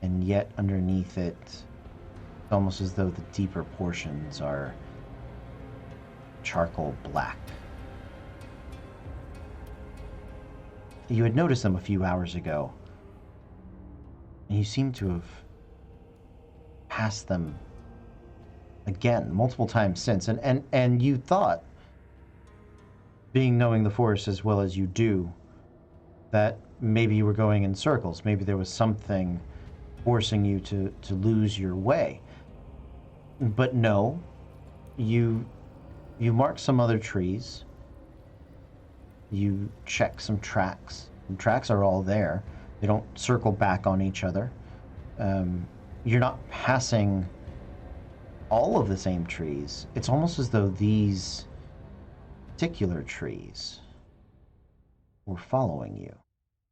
and yet underneath it, it's almost as though the deeper portions are charcoal black. You had noticed them a few hours ago, and you seem to have passed them again multiple times since. And you thought, being knowing the forest as well as you do, that maybe you were going in circles. Maybe there was something forcing you to lose your way. But no, you marked some other trees. You check some tracks. The tracks are all there. They don't circle back on each other. You're not passing all of the same trees. It's almost as though these particular trees were following you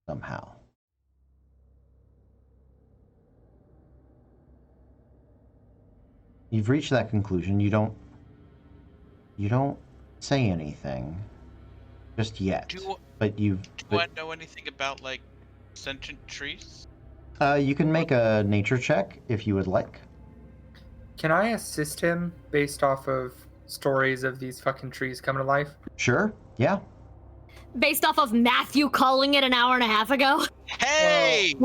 somehow. You've reached that conclusion. You don't say anything just yet. Do I know anything about, like, sentient trees? You can make a nature check if you would like. Can I assist him based off of stories of these fucking trees coming to life? Sure, yeah. Based off of Matthew calling it an hour and a half ago. Hey!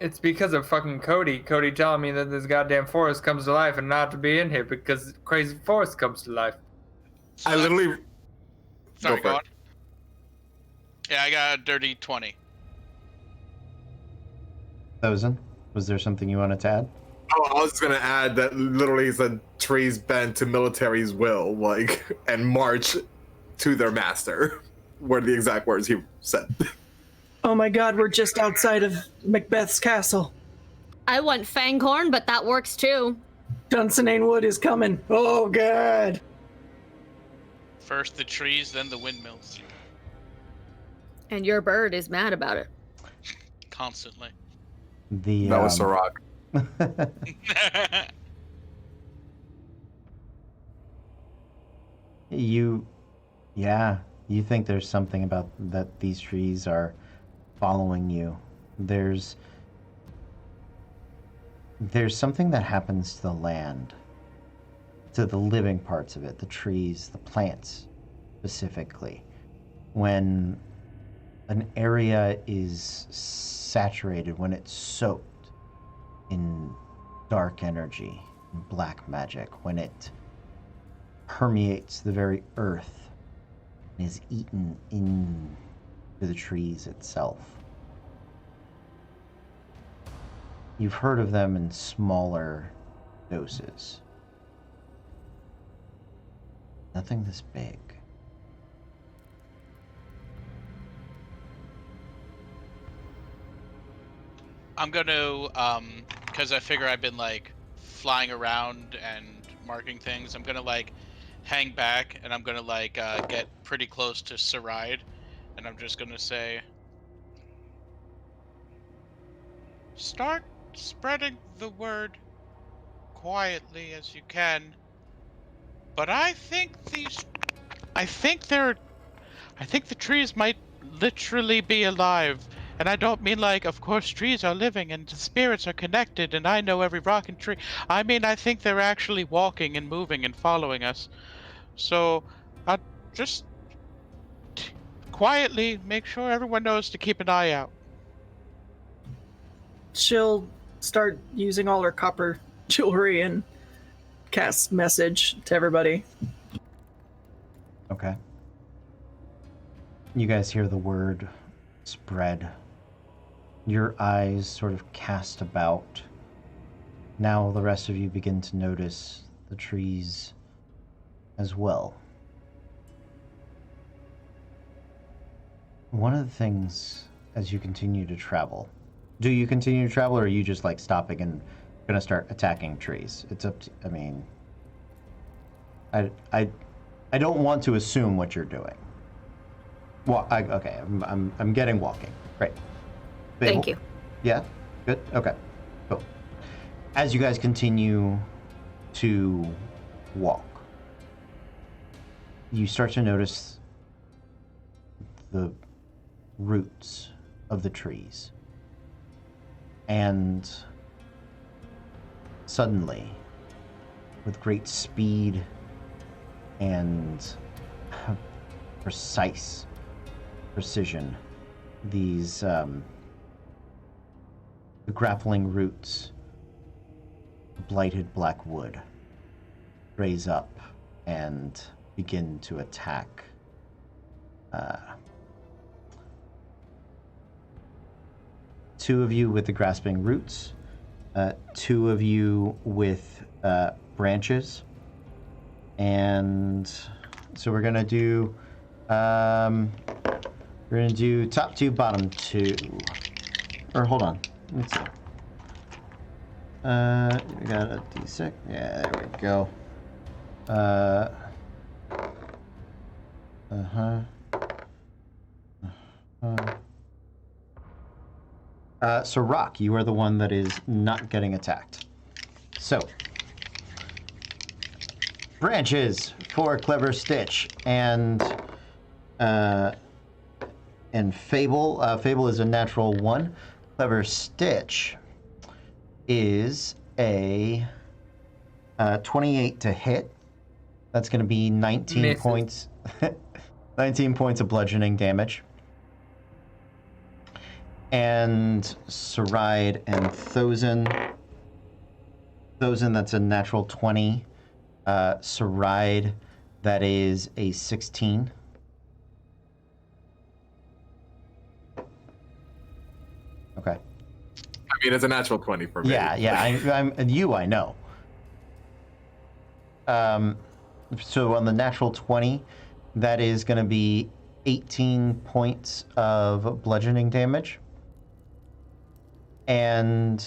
It's because of fucking Cody. Cody telling me that this goddamn forest comes to life and not to be in here because crazy forest comes to life. So I literally. Sorry, Go for go it. on. Yeah, I got a dirty 20. Thousand, was there something you wanted to add? Oh, I was just gonna add that literally said trees bend to military's will, like, and march to their master. Were the exact words he said. Oh my god, we're just outside of Macbeth's castle. I went Fanghorn, but that works too. Dunsinane Wood is coming. Oh god. First the trees, then the windmills. And your bird is mad about it. Constantly. The That was Sirach. you think there's something about that these trees are following you. There's something that happens to the land, to the living parts of it, the trees, the plants specifically, when an area is saturated, when it's soaked in dark energy and black magic, when it permeates the very earth and is eaten into the trees itself. You've heard of them in smaller doses. Nothing this big. I'm gonna, because I figure I've been, like, flying around and marking things, I'm gonna, like, hang back, and I'm gonna, like, get pretty close to Saride, and I'm just gonna say, start spreading the word quietly as you can, but I think the trees might literally be alive. And I don't mean like, of course, trees are living and the spirits are connected and I know every rock and tree. I mean, I think they're actually walking and moving and following us. So, just quietly make sure everyone knows to keep an eye out. She'll start using all her copper jewelry and cast message to everybody. Okay. You guys hear the word spread. Your eyes sort of cast about. Now the rest of you begin to notice the trees as well. One of the things as you continue to travel, do you continue to travel or are you just like stopping and gonna start attacking trees? It's up to, I mean, I don't want to assume what you're doing. Well, okay, I'm getting walking. Great. Babel? Thank you. Yeah? Good? Okay. Cool. As you guys continue to walk, you start to notice the roots of the trees. And suddenly, with great speed and precise precision. These the grappling roots, blighted black wood, raise up and begin to attack. Two of you with the grasping roots, two of you with branches, and so we're gonna do top two, bottom two. Or hold on, let's see. We got a D6. Yeah, there we go. So Rock, you are the one that is not getting attacked. So, branches for Clever Stitch and Fable. Fable is a natural 1. Clever Stitch is a 28 to hit. That's going to be 19 Misses. points. 19 points of bludgeoning damage. And Saride and Thozen. Thozen, that's a natural 20. Saride, that is a 16. Okay. I mean, it's a natural 20 for me. Yeah. I know. So on the natural 20, that is going to be 18 points of bludgeoning damage. And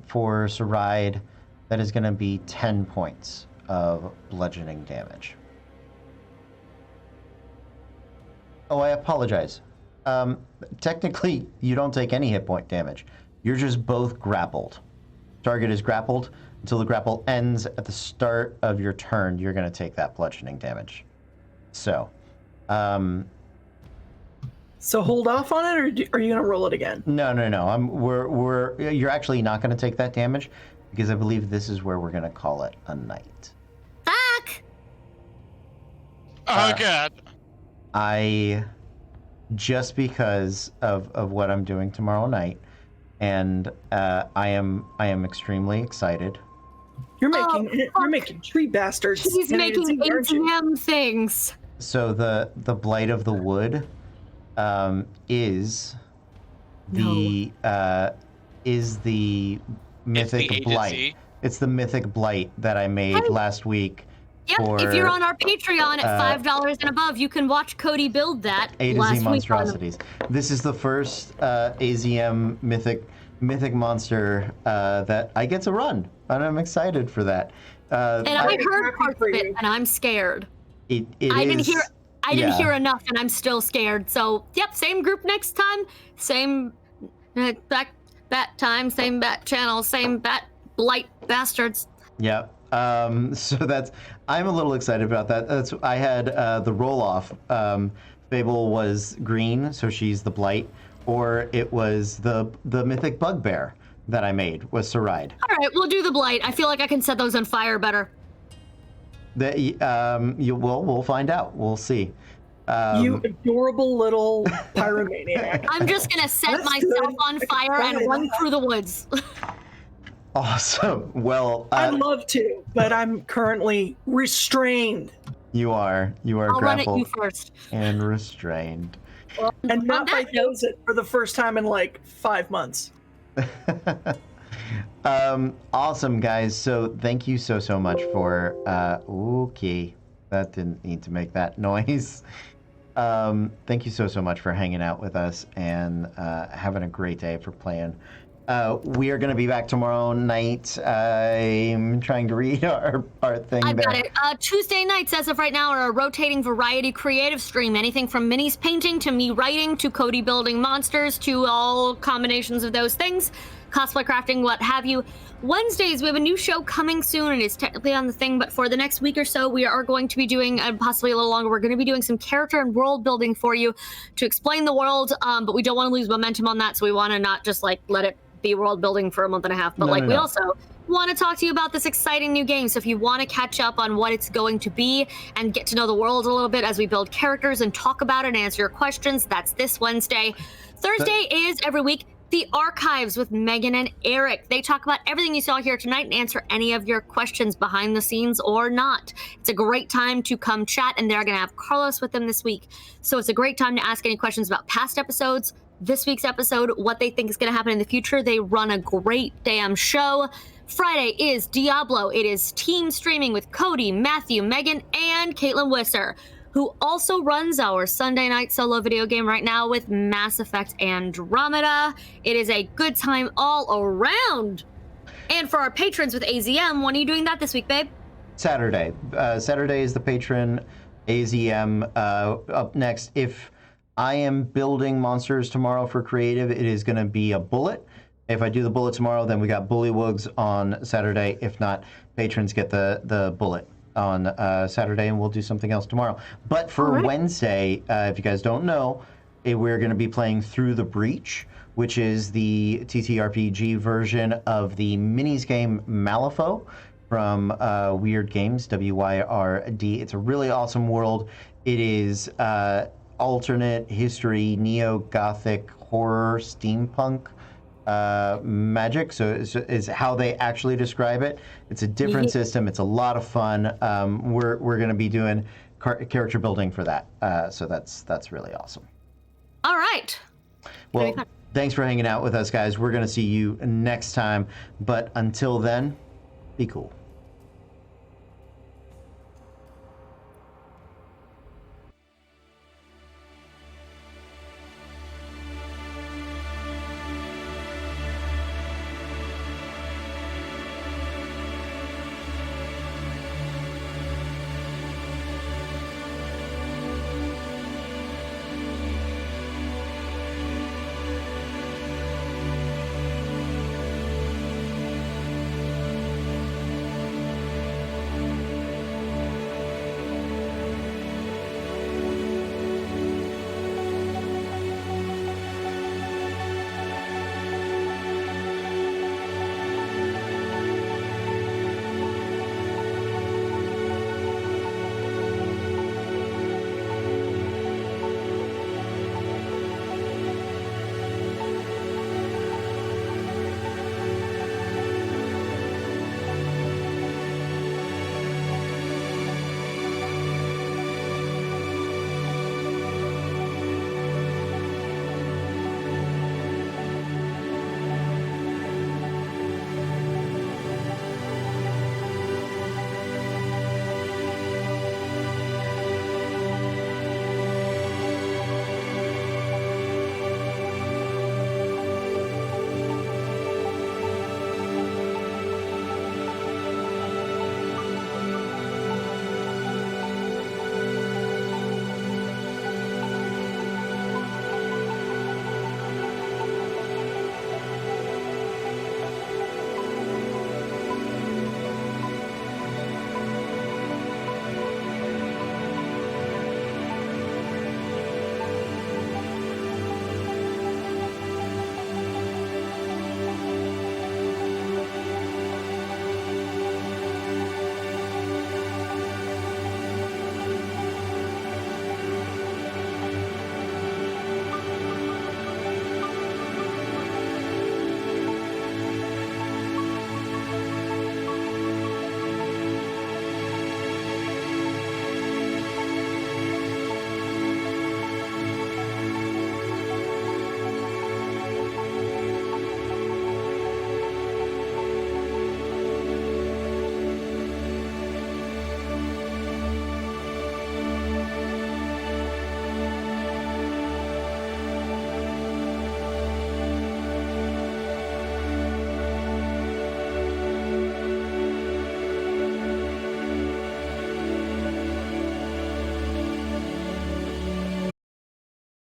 for Saride, that is going to be 10 points of bludgeoning damage. Oh, I apologize. Technically, you don't take any hit point damage. You're just both grappled. Target is grappled. Until the grapple ends at the start of your turn, you're going to take that bludgeoning damage. So, So hold off on it, or are you going to roll it again? No. You're actually not going to take that damage because I believe this is where we're going to call it a night. Fuck! Oh god. Just because of what I'm doing tomorrow night, and I am extremely excited. You're making tree bastards. He's making ATM things. So the blight of the wood is the mythic blight. It's the mythic blight that I made last week. Yep, if you're on our Patreon at $5 and above, you can watch Cody build that. A to Z monstrosities. This is the first AZM mythic monster that I get to run, and I'm excited for that. And I heard parts of it, and I'm scared. I didn't hear enough, and I'm still scared. So, yep, same group next time, same bat time, same bat channel, same bat blight bastards. Yep. So I'm a little excited about that. I had the roll-off. Fable was green, so she's the blight, or it was the mythic bugbear that I made was Saride. All right, we'll do the blight. I feel like I can set those on fire better. We'll find out. We'll see. You adorable little pyromaniac. I'm just gonna set myself on fire and run through the woods. Awesome. Well, I'd love to, but I'm currently restrained. You are I'll grappled run at you first. and restrained. Well, And not by Thozen for the first time in like 5 months. Awesome, guys. So thank you so much for. Okay, that didn't need to make that noise. Thank you so much for hanging out with us and having a great day for playing. We are going to be back tomorrow night. I'm trying to read our thing. I've got it. Tuesday nights, as of right now, are a rotating variety creative stream. Anything from Minnie's painting to me writing to Cody building monsters to all combinations of those things. Cosplay crafting, what have you. Wednesdays, we have a new show coming soon, and it's technically on the thing, but for the next week or so, we are going to be doing, and possibly a little longer, we're going to be doing some character and world building for you to explain the world, but we don't want to lose momentum on that, so we want to not just, like, let it be world building for a month and a half, but, we want to talk to you about this exciting new game. So if you want to catch up on what it's going to be and get to know the world a little bit as we build characters and talk about it and answer your questions, that's this Wednesday. Thursday is every week The Archives with Megan and Eric. They talk about everything you saw here tonight and answer any of your questions behind the scenes or not. It's a great time to come chat, and they're going to have Carlos with them this week. So it's a great time to ask any questions about past episodes, this week's episode, what they think is going to happen in the future. They run a great damn show. Friday is Diablo. It is team streaming with Cody, Matthew, Megan, and Caitlin Wisser, who also runs our Sunday night solo video game right now with Mass Effect Andromeda. It is a good time all around. And for our patrons with AZM, when are you doing that this week, babe? Saturday. Saturday is the patron AZM. Up next, if I am building monsters tomorrow for creative, it is going to be a bullet. If I do the bullet tomorrow, then we got bullywugs on Saturday. If not, patrons get the bullet on Saturday, and we'll do something else tomorrow. But for Wednesday, if you guys don't know, we're going to be playing Through the Breach, which is the TTRPG version of the minis game Malifaux from Weird Games, WYRD. It's a really awesome world. It is alternate history, neo-gothic horror, steampunk magic, so is how they actually describe it. It's a different system. It's a lot of fun. We're going to be doing character building for that, so that's really awesome. All right. Well, thanks for hanging out with us, guys. We're going to see you next time, but until then, be cool.